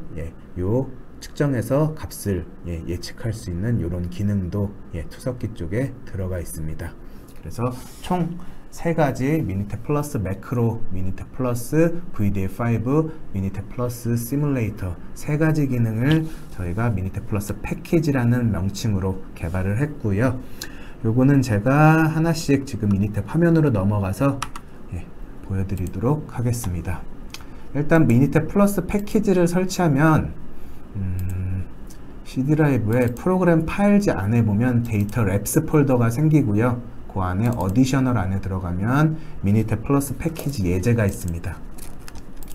요 측정해서 값을 예측할 수 있는 이런 기능도 투석기 쪽에 들어가 있습니다. 그래서 총 3가지 미니탭 플러스 매크로, 미니탭 플러스 VDA5, 미니탭 플러스 시뮬레이터 3가지 기능을 저희가 미니탭 플러스 패키지라는 명칭으로 개발을 했고요. 요거는 제가 하나씩 지금 미니탭 화면으로 넘어가서 보여드리도록 하겠습니다. 일단 미니탭 플러스 패키지를 설치하면 C드라이브에 프로그램 파일즈 안에 보면 데이터 랩스 폴더가 생기고요. 그 안에 어디셔널 안에 들어가면 미니탭 플러스 패키지 예제가 있습니다.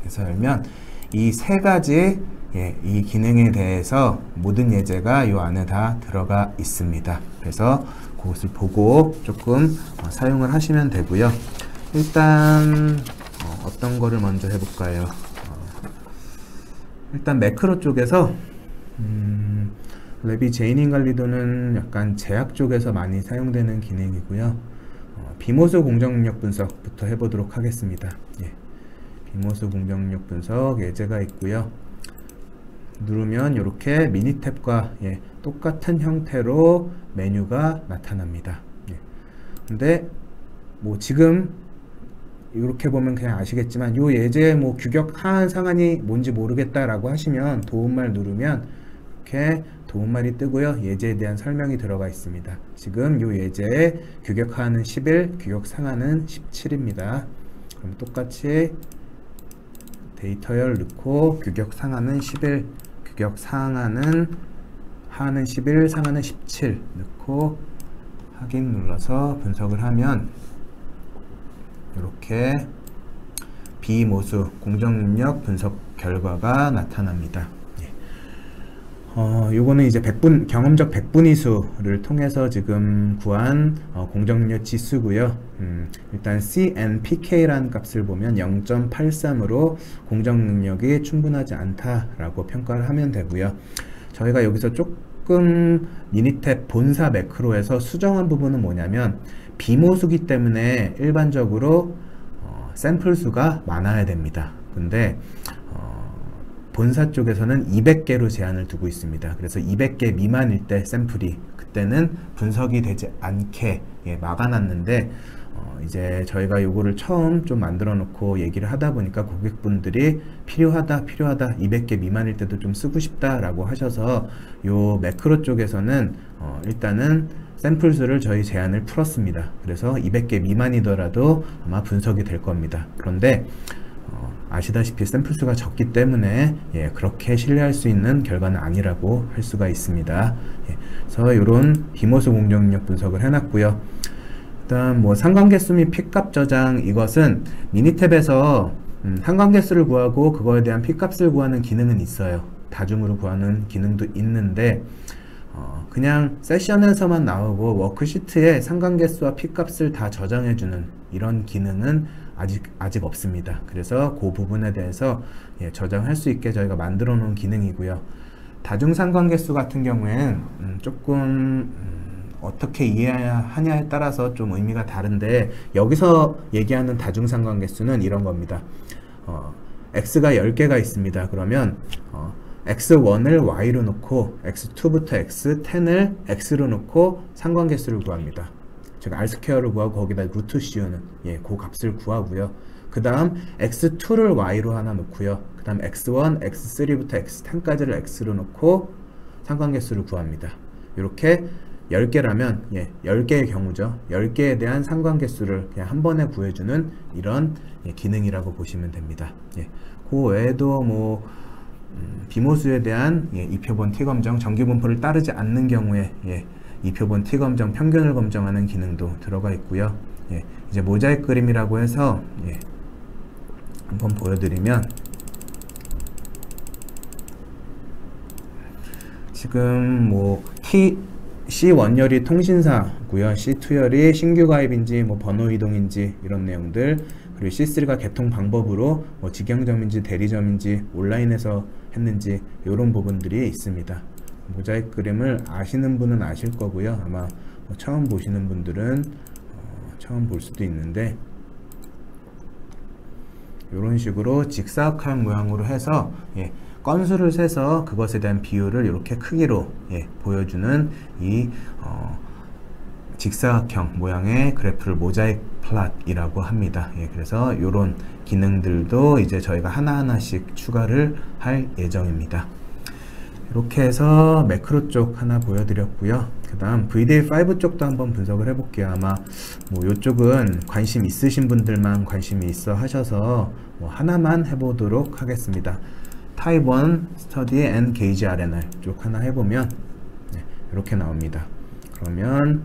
그래서 열면 이 3가지 이 기능에 대해서 모든 예제가 이 안에 다 들어가 있습니다. 그래서 그것을 보고 조금 사용을 하시면 되고요. 일단 어떤 거를 먼저 해볼까요? 일단 매크로 쪽에서 랩이 제이닝 관리도는 약간 제약 쪽에서 많이 사용되는 기능이고요. 비모수 공정 능력 분석부터 해보도록 하겠습니다. 비모수 공정 능력 분석 예제가 있고요. 누르면 이렇게 미니탭과 똑같은 형태로 메뉴가 나타납니다. 근데 뭐 지금 이렇게 보면 그냥 아시겠지만 요 예제 뭐 규격 하한 상한이 뭔지 모르겠다라고 하시면 도움말 누르면 이렇게 도움말이 뜨고요. 예제에 대한 설명이 들어가 있습니다. 지금 요 예제의 규격 하한은 11, 규격 상한은 17입니다. 그럼 똑같이 데이터열 넣고 규격 상한은 11, 규격 상한은 하한은 11, 상한은 17 넣고 확인 눌러서 분석을 하면 이렇게 비모수 공정능력 분석 결과가 나타납니다. 요거는 이제 경험적 백분위수를 통해서 지금 구한 공정능력 지수고요. 일단 CNPK라는 값을 보면 0.83으로 공정능력이 충분하지 않다라고 평가를 하면 되고요. 저희가 여기서 조금 미니탭 본사 매크로에서 수정한 부분은 뭐냐면 비모수기 때문에 일반적으로 샘플 수가 많아야 됩니다. 근데 본사 쪽에서는 200개로 제한을 두고 있습니다. 그래서 200개 미만일 때 샘플이 그때는 분석이 되지 않게 막아놨는데 이제 저희가 요거를 처음 좀 만들어 놓고 얘기를 하다 보니까 고객분들이 필요하다 200개 미만일 때도 좀 쓰고 싶다 라고 하셔서 요 매크로 쪽에서는 일단은 샘플 수를 저희 제한을 풀었습니다. 그래서 200개 미만이더라도 아마 분석이 될 겁니다. 그런데 아시다시피 샘플 수가 적기 때문에 그렇게 신뢰할 수 있는 결과는 아니라고 할 수가 있습니다. 그래서 이런 비모수 공정능력 분석을 해놨고요. 일단 뭐 상관계수 및 픽값 저장, 이것은 미니탭에서 상관계수를 구하고 그거에 대한 픽값을 구하는 기능은 있어요. 다중으로 구하는 기능도 있는데 그냥 세션에서만 나오고 워크시트에 상관계수와 픽값을 다 저장해주는 이런 기능은 아직 없습니다. 그래서 그 부분에 대해서 저장할 수 있게 저희가 만들어 놓은 기능이고요. 다중상관계수 같은 경우에는 조금 어떻게 이해하냐에 따라서 좀 의미가 다른데, 여기서 얘기하는 다중상관계수는 이런 겁니다. x가 10개가 있습니다. 그러면 x1을 y로 놓고 x2부터 x10을 x로 놓고 상관계수를 구합니다. 제가 r2를 구하고 거기다 루트 씌우는 그 값을 구하고요. 그 다음 x2를 y로 하나 놓고요. 그 다음 x1, x3부터 x10까지를 x로 놓고 상관계수를 구합니다. 이렇게 10개라면 10개의 경우죠. 10개에 대한 상관계수를 그냥 한 번에 구해주는 이런 기능이라고 보시면 됩니다. 그 외에도 뭐 비모수에 대한 입혀본 T검정 정기분포를 따르지 않는 경우에 이 표본 t 검정 평균을 검정하는 기능도 들어가 있고요. 예, 이제 모자이크 그림이라고 해서 예, 한번 보여드리면 지금 뭐 C 원열이 통신사고요. C2열이 신규 가입인지 뭐 번호 이동인지 이런 내용들, 그리고 C3가 개통 방법으로 뭐 직영점인지 대리점인지 온라인에서 했는지 이런 부분들이 있습니다. 모자이크 그림을 아시는 분은 아실 거고요. 아마 뭐 처음 보시는 분들은 처음 볼 수도 있는데, 이런 식으로 직사각형 모양으로 해서 예, 건수를 세서 그것에 대한 비율을 이렇게 크기로 예, 보여주는 이 직사각형 모양의 그래프를 모자이크 플랫이라고 합니다. 예, 그래서 이런 기능들도 이제 저희가 하나하나씩 추가를 할 예정입니다. 이렇게 해서 매크로 쪽 하나 보여드렸고요. 그 다음 VDA5 쪽도 한번 분석을 해볼게요. 아마 뭐 이쪽은 관심 있으신 분들만 관심이 있어 하셔서 뭐 하나만 해보도록 하겠습니다. 타입 1 스터디 앤 게이지 RNR 쪽 하나 해보면 네, 이렇게 나옵니다. 그러면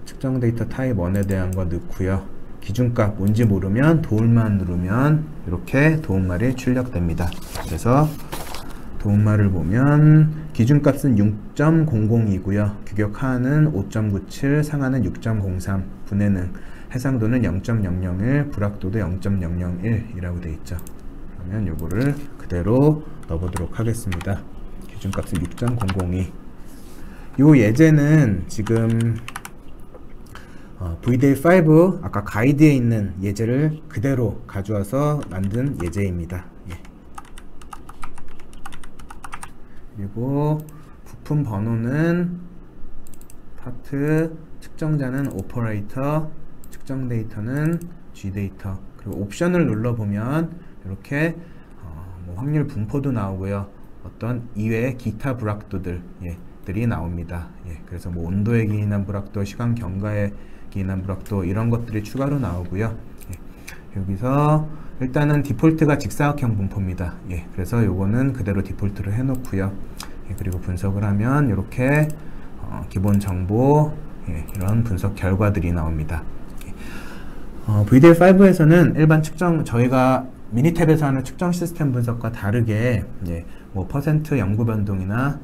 측정 데이터 타입 1에 대한 거 넣고요. 기준값 뭔지 모르면 도움만 누르면 이렇게 도움말이 출력됩니다. 그래서 도움말을 보면 기준값은 6.002고요. 규격 하하는 5.97, 상하는 6.03, 분해능, 해상도는 0.001, 불확도도 0.001이라고 되어 있죠. 그러면 요거를 그대로 넣어보도록 하겠습니다. 기준값은 6.002. 요 예제는 지금 VDA5 아까 가이드에 있는 예제를 그대로 가져와서 만든 예제입니다. 예. 그리고 부품 번호는 파트, 측정자는 오퍼레이터, 측정 데이터는 G데이터. 그리고 옵션을 눌러보면 이렇게 뭐 확률 분포도 나오고요. 어떤 이외의 기타 불확도들 들이 나옵니다. 예, 그래서 뭐 온도에 기인한 불확도, 시간 경과에 기인한 불확도 이런 것들이 추가로 나오고요. 예, 여기서 일단은 디폴트가 직사각형 분포입니다. 예, 그래서 요거는 그대로 디폴트로 해놓고요. 예, 그리고 분석을 하면 이렇게 기본 정보 이런 분석 결과들이 나옵니다. VDA5에서는 일반 측정, 저희가 미니탭에서 하는 측정 시스템 분석과 다르게 뭐 퍼센트 연구 변동이나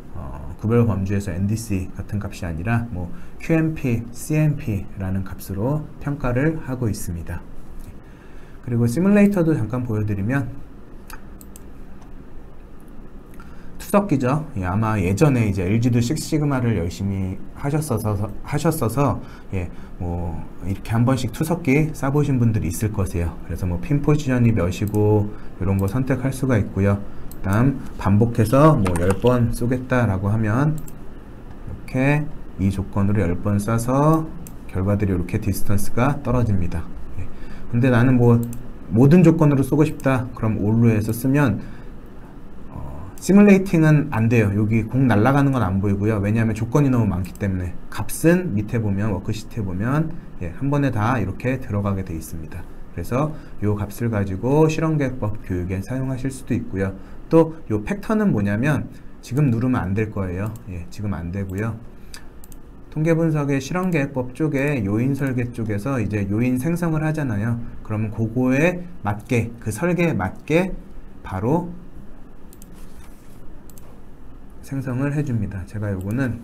구별 범주에서 NDC 같은 값이 아니라 뭐 QMP, CMP라는 값으로 평가를 하고 있습니다. 그리고 시뮬레이터도 잠깐 보여드리면 투석기죠. 예, 아마 예전에 이제 LG도 식시그마를 열심히 하셨어서 뭐 이렇게 한 번씩 투석기 써보신 분들이 있을 거세요. 그래서 뭐 핀 포지션이 몇이고 이런 거 선택할 수가 있고요. 다음 반복해서 뭐 10번 쏘겠다라고 하면 이렇게 이 조건으로 10번 쏴서 결과들이 이렇게 디스턴스가 떨어집니다. 예. 근데 나는 뭐 모든 조건으로 쏘고 싶다. 그럼 all로 해서 쓰면 시뮬레이팅은 안 돼요. 여기 공 날아가는 건 안 보이고요. 왜냐하면 조건이 너무 많기 때문에. 값은 밑에 보면 워크시트에 보면 한 번에 다 이렇게 들어가게 되어 있습니다. 그래서 이 값을 가지고 실험계획법 교육에 사용하실 수도 있고요. 또 이 팩터는 뭐냐면 지금 누르면 안 될 거예요. 예, 지금 안 되고요. 통계분석의 실험계획법 쪽에 요인 설계 쪽에서 이제 요인 생성을 하잖아요. 그러면 그거에 맞게, 그 설계에 맞게 바로 생성을 해줍니다. 제가 요거는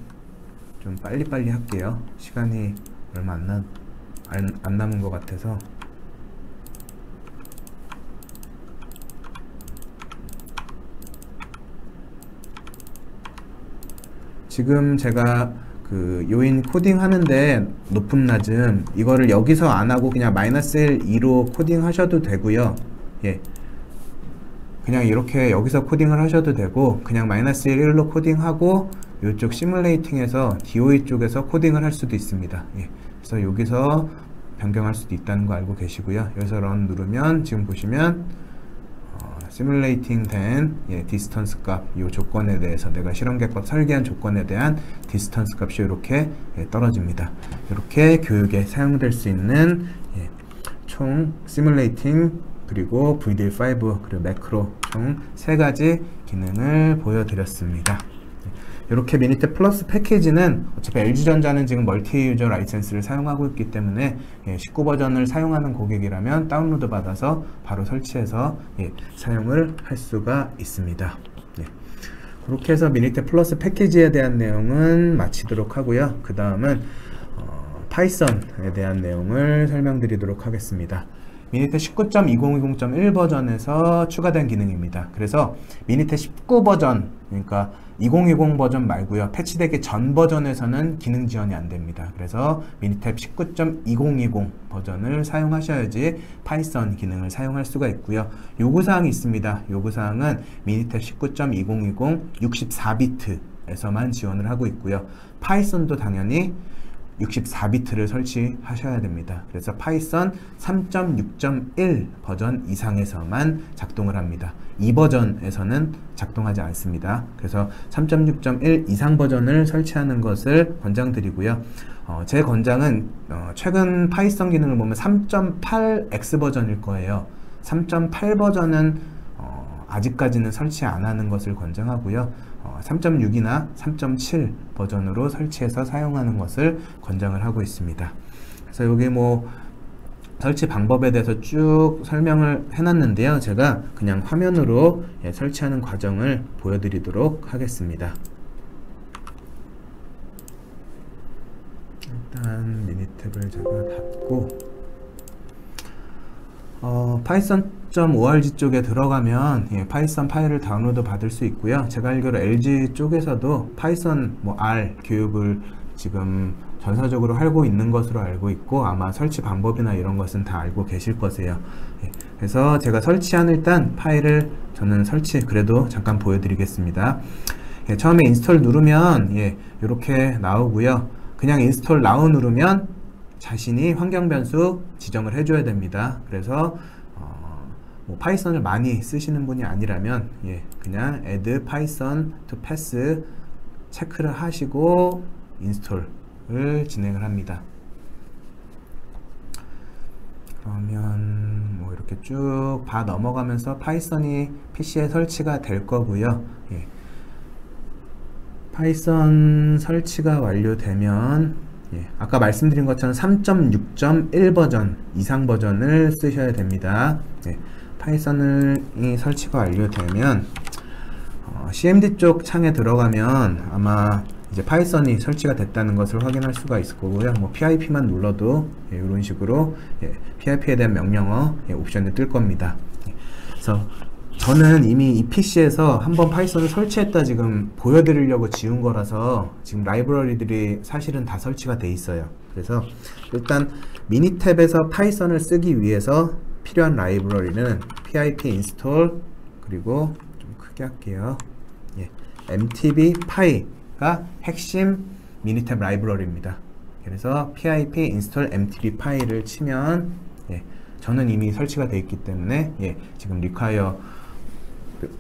좀 빨리빨리 할게요. 시간이 얼마 안 남은 것 같아서. 지금 제가 그 요인 코딩 하는데 높음 낮음 이거를 여기서 안 하고 그냥 -1, 2로 코딩 하셔도 되고요. 예. 그냥 이렇게 여기서 코딩을 하셔도 되고 그냥 -1, 1로 코딩하고 이쪽 시뮬레이팅에서 DOE 쪽에서 코딩을 할 수도 있습니다. 예. 그래서 여기서 변경할 수도 있다는 거 알고 계시고요. 여기서 런 누르면 지금 보시면 시뮬레이팅 된 디스턴스 값, 이 조건에 대해서 내가 실험계획법 설계한 조건에 대한 디스턴스 값이 이렇게 떨어집니다. 이렇게 교육에 사용될 수 있는 총 시뮬레이팅 그리고 VDA5 그리고 매크로 총 3가지 기능을 보여드렸습니다. 이렇게 미니탭 플러스 패키지는 어차피 LG전자는 지금 멀티 유저 라이센스를 사용하고 있기 때문에 19버전을 사용하는 고객이라면 다운로드 받아서 바로 설치해서 사용을 할 수가 있습니다. 그렇게 해서 미니탭 플러스 패키지에 대한 내용은 마치도록 하고요. 그 다음은 파이썬에 대한 내용을 설명드리도록 하겠습니다. 미니탭 19.2020.1 버전에서 추가된 기능입니다. 그래서 미니탭 19 버전, 그러니까 2020 버전 말고요. 패치되기 전 버전에서는 기능 지원이 안 됩니다. 그래서 미니탭 19.2020 버전을 사용하셔야지 파이썬 기능을 사용할 수가 있고요. 요구사항이 있습니다. 요구사항은 미니탭 19.2020 64비트에서만 지원을 하고 있고요. 파이썬도 당연히 64비트를 설치하셔야 됩니다. 그래서 파이썬 3.6.1 버전 이상에서만 작동을 합니다. 이 버전에서는 작동하지 않습니다. 그래서 3.6.1 이상 버전을 설치하는 것을 권장드리고요. 제 권장은 최근 파이썬 기능을 보면 3.8X 버전일 거예요. 3.8 버전은 아직까지는 설치 안 하는 것을 권장하고요. 3.6이나 3.7 버전으로 설치해서 사용하는 것을 권장을 하고 있습니다. 그래서 여기 뭐 설치 방법에 대해서 쭉 설명을 해놨는데요. 제가 그냥 화면으로 설치하는 과정을 보여드리도록 하겠습니다. 일단 미니탭을 제가 닫고 python.org 쪽에 들어가면 파이썬 파일을 다운로드 받을 수 있고요. 제가 알기로 LG 쪽에서도 파이썬 R 교육을 지금 전사적으로 하고 있는 것으로 알고 있고 아마 설치 방법이나 이런 것은 다 알고 계실 거세요. 그래서 제가 설치한 일단 파일을 저는 그래도 잠깐 보여드리겠습니다. 처음에 인스톨 누르면 이렇게 나오고요. 그냥 인스톨 now 누르면 자신이 환경 변수 지정을 해줘야 됩니다. 그래서 뭐 파이썬을 많이 쓰시는 분이 아니라면 그냥 add python to pass 체크를 하시고 인스톨을 진행을 합니다. 그러면 뭐 이렇게 쭉 봐 넘어가면서 파이썬이 PC에 설치가 될 거고요. 파이썬 설치가 완료되면 아까 말씀드린 것처럼 3.6.1 버전 이상 버전을 쓰셔야 됩니다. 파이썬이 설치가 완료되면 CMD 쪽 창에 들어가면 아마 이제 파이썬이 설치가 됐다는 것을 확인할 수가 있을 거고요. 뭐 PIP만 눌러도 이런 식으로 PIP에 대한 명령어 옵션이 뜰 겁니다. 그래서 저는 이미 이 PC에서 한번 파이썬을 설치했다 지금 보여드리려고 지운 거라서 지금 라이브러리들이 사실은 다 설치가 돼 있어요. 그래서 일단 미니탭에서 파이썬을 쓰기 위해서 필요한 라이브러리는 pip install 그리고 좀 크게 할게요. mtbpy가 핵심 미니탭 라이브러리입니다. 그래서 pip install mtbpy를 치면 저는 이미 설치가 되어 있기 때문에 지금 require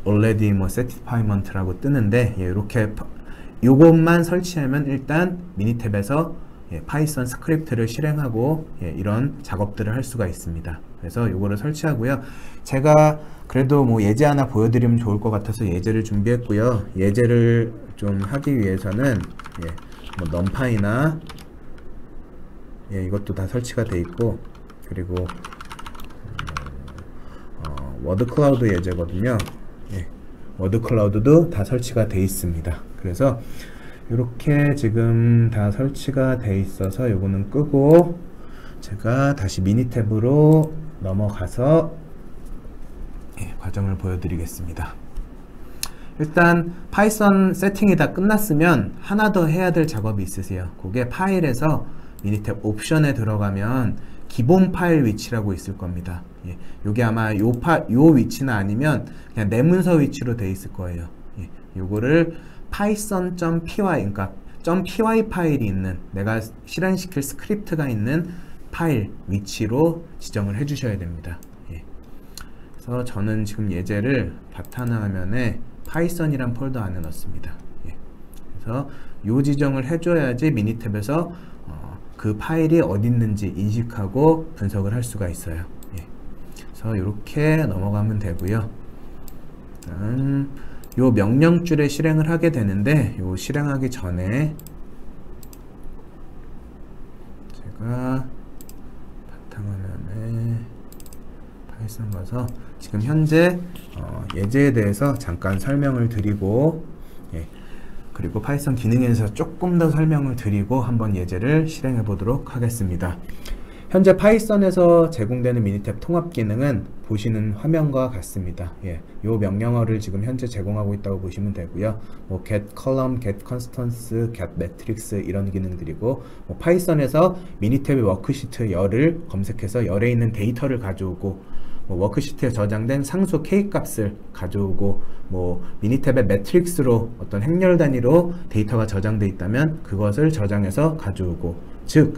already 뭐 satisfyment라고 뜨는데 이렇게 요것만 설치하면 일단 미니탭에서 파이썬 스크립트를 실행하고 이런 작업들을 할 수가 있습니다. 그래서 요거를 설치하고요. 제가 그래도 뭐 예제 하나 보여드리면 좋을 것 같아서 예제를 준비했고요. 예제를 좀 하기 위해서는 뭐 numpy나 이것도 다 설치가 돼 있고 그리고 워드클라우드 예제거든요. 워드클라우드도 다 설치가 돼 있습니다. 그래서 이렇게 지금 다 설치가 돼 있어서 요거는 끄고 제가 다시 미니탭으로 넘어가서 과정을 보여드리겠습니다. 일단 파이썬 세팅이 다 끝났으면 하나 더 해야 될 작업이 있으세요. 그게 파일에서 미니탭 옵션에 들어가면 기본 파일 위치라고 있을 겁니다. 요게 아마 요 위치나 아니면 그냥 내 문서 위치로 돼 있을 거예요. 요거를 python.py 그러니까 .py 파일이 있는 내가 실행시킬 스크립트가 있는 파일 위치로 지정을 해 주셔야 됩니다. 그래서 저는 지금 예제를 바탕 화면에 파이썬이란 폴더 안에 넣습니다. 그래서 요 지정을 해줘야지 미니탭에서 그 파일이 어디 있는지 인식하고 분석을 할 수가 있어요. 그래서 이렇게 넘어가면 되고요. 요 명령줄에 실행을 하게 되는데 요 실행하기 전에 제가 바탕화면에 파이썬 가서 지금 현재 예제에 대해서 잠깐 설명을 드리고 그리고 파이썬 기능에서 조금 더 설명을 드리고 한번 예제를 실행해 보도록 하겠습니다. 현재 파이썬에서 제공되는 미니탭 통합 기능은 보시는 화면과 같습니다. 요 명령어를 지금 현재 제공하고 있다고 보시면 되고요. 뭐 get column, get constants, get matrix 이런 기능들이고, 뭐 파이썬에서 미니탭의 워크시트 열을 검색해서 열에 있는 데이터를 가져오고, 뭐 워크시트에 저장된 상수 k 값을 가져오고, 뭐 미니탭의 매트릭스로 어떤 행렬 단위로 데이터가 저장돼 있다면 그것을 저장해서 가져오고, 즉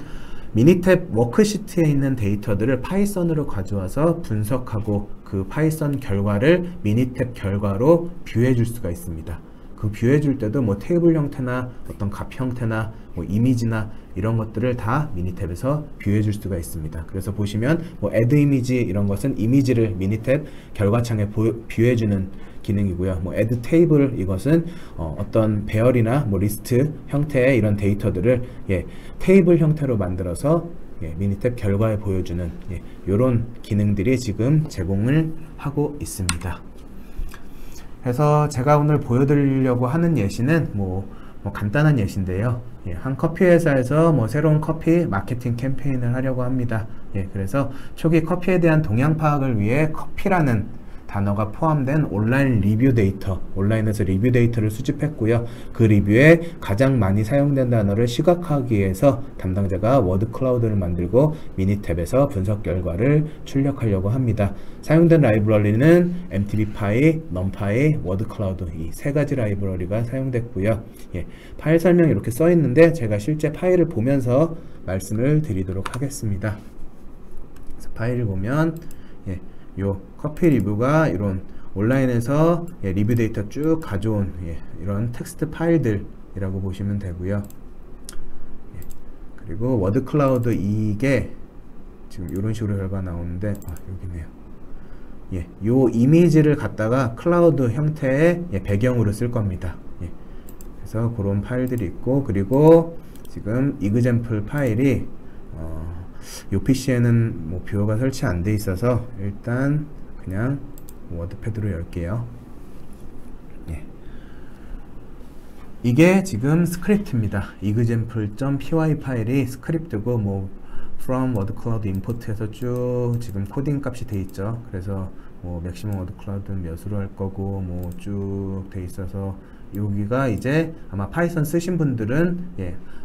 미니탭 워크시트에 있는 데이터들을 파이썬으로 가져와서 분석하고 그 파이썬 결과를 미니탭 결과로 뷰해 줄 수가 있습니다. 그 뷰해 줄 때도 뭐 테이블 형태나 어떤 값 형태나 뭐 이미지나 이런 것들을 다 미니탭에서 뷰해 줄 수가 있습니다. 그래서 보시면 뭐 add 이미지 이런 것은 이미지를 미니탭 결과창에 뷰해 주는 기능이고요. 뭐 add table 이것은 어떤 배열이나 뭐 리스트 형태의 이런 데이터들을 테이블 형태로 만들어서 미니탭 결과에 보여주는 이런 기능들이 지금 제공을 하고 있습니다. 그래서 제가 오늘 보여드리려고 하는 예시는 뭐 간단한 예시인데요. 한 커피 회사에서 뭐 새로운 커피 마케팅 캠페인을 하려고 합니다. 그래서 초기 커피에 대한 동향 파악을 위해 커피라는 단어가 포함된 온라인 리뷰 데이터, 온라인에서 리뷰 데이터를 수집했고요. 그 리뷰에 가장 많이 사용된 단어를 시각화하기 위해서 담당자가 워드 클라우드를 만들고 미니탭에서 분석 결과를 출력하려고 합니다. 사용된 라이브러리는 MTBPy, numpy, 워드 클라우드 이 세 가지 라이브러리가 사용됐고요. 파일 설명이 이렇게 써 있는데 제가 실제 파일을 보면서 말씀을 드리도록 하겠습니다. 그래서 파일을 보면 요 커피 리뷰가 이런 온라인에서 리뷰 데이터 쭉 가져온 이런 텍스트 파일들이라고 보시면 되고요. 그리고 워드 클라우드 이게 지금 이런 식으로 결과 나오는데 여기네요. 요 이미지를 갖다가 클라우드 형태의 배경으로 쓸 겁니다. 그래서 그런 파일들이 있고, 그리고 지금 example 파일이 요 PC에는 뭐 뷰어가 설치 안 돼 있어서 일단 그냥 워드패드로 열게요. 이게 지금 스크립트입니다. example.py 파일이 스크립트고, 뭐 from word cloud import에서 쭉 지금 코딩 값이 돼 있죠. 그래서 뭐 maximum word cloud는 몇으로 할 거고 뭐 쭉 돼 있어서 여기가 이제 아마 파이썬 쓰신 분들은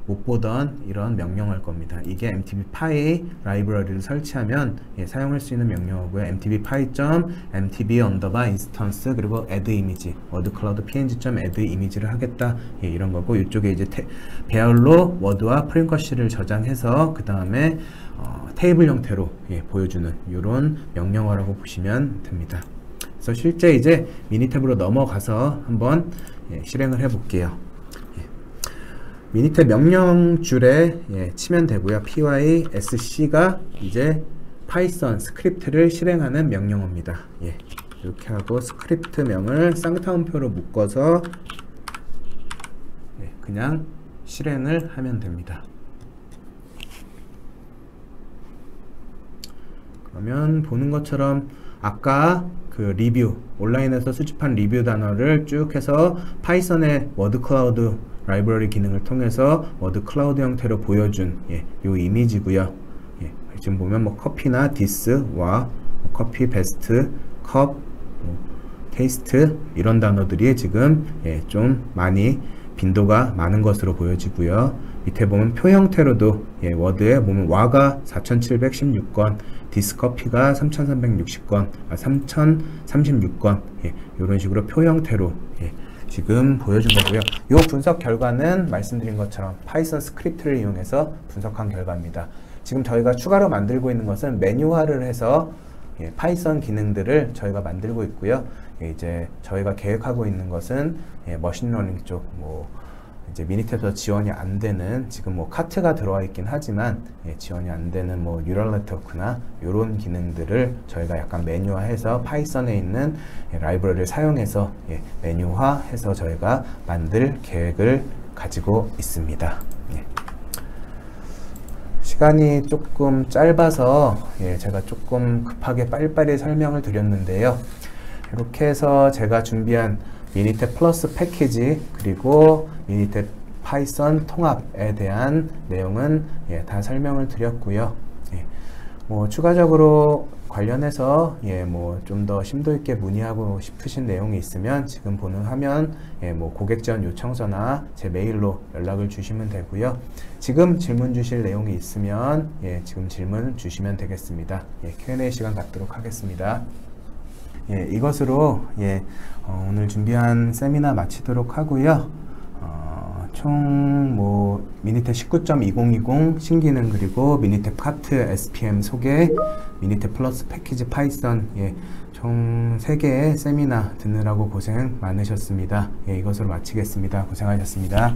못 보던 이런 명령어일 겁니다. 이게 mtbpy 라이브러리를 설치하면 사용할 수 있는 명령어고요. mtb.mtb_instance 그리고 add image word cloud png.add image를 하겠다 이런 거고, 이쪽에 이제 배열로 워드와 프린커시를 저장해서 그 다음에 테이블 형태로 보여주는 이런 명령어라고 보시면 됩니다. 그래서 실제 이제 미니탭으로 넘어가서 한번 실행을 해 볼게요. 미니탭 명령줄에 치면 되고요. pysc가 이제 파이썬 스크립트를 실행하는 명령어입니다. 이렇게 하고 스크립트명을 쌍따옴표로 묶어서 그냥 실행을 하면 됩니다. 그러면 보는 것처럼 아까 그 리뷰, 온라인에서 수집한 리뷰 단어를 쭉 해서 파이썬의 워드 클라우드 라이브러리 기능을 통해서 워드 클라우드 형태로 보여준 요 이미지고요. 지금 보면 뭐 커피나 디스와 커피, 베스트, 컵, 테이스트 이런 단어들이 지금 좀 많이 빈도가 많은 것으로 보여지고요. 밑에 보면 표 형태로도 워드에 보면 와가 4716건, 디스커피가 3360건, 3036건 이런 식으로 표 형태로 지금 보여준 거고요. 이 분석 결과는 말씀드린 것처럼 파이썬 스크립트를 이용해서 분석한 결과입니다. 지금 저희가 추가로 만들고 있는 것은 매뉴얼을 해서 파이썬 기능들을 저희가 만들고 있고요. 이제 저희가 계획하고 있는 것은 머신러닝 쪽, 뭐 이제 미니탭에서 지원이 안 되는 지금 뭐 카트가 들어와 있긴 하지만 지원이 안 되는 뭐 뉴럴 네트워크나 이런 기능들을 저희가 약간 매뉴화해서 파이썬에 있는 라이브러리를 사용해서 매뉴화해서 저희가 만들 계획을 가지고 있습니다. 시간이 조금 짧아서 제가 조금 급하게 빨리빨리 설명을 드렸는데요. 이렇게 해서 제가 준비한 미니탭 플러스 패키지 그리고 미니탭 파이썬 통합에 대한 내용은 다 설명을 드렸고요. 뭐 추가적으로 관련해서 뭐 좀 더 심도 있게 문의하고 싶으신 내용이 있으면 지금 보는 화면 뭐 고객 지원 요청서나 제 메일로 연락을 주시면 되고요. 지금 질문 주실 내용이 있으면 지금 질문 주시면 되겠습니다. Q&A 시간 갖도록 하겠습니다. 이것으로 오늘 준비한 세미나 마치도록 하고요. 총 뭐 미니탭 19.2020 신기능 그리고 미니탭 카트 SPM 소개, 미니탭 플러스 패키지 파이썬 총 3개의 세미나 듣느라고 고생 많으셨습니다. 이것으로 마치겠습니다. 고생하셨습니다.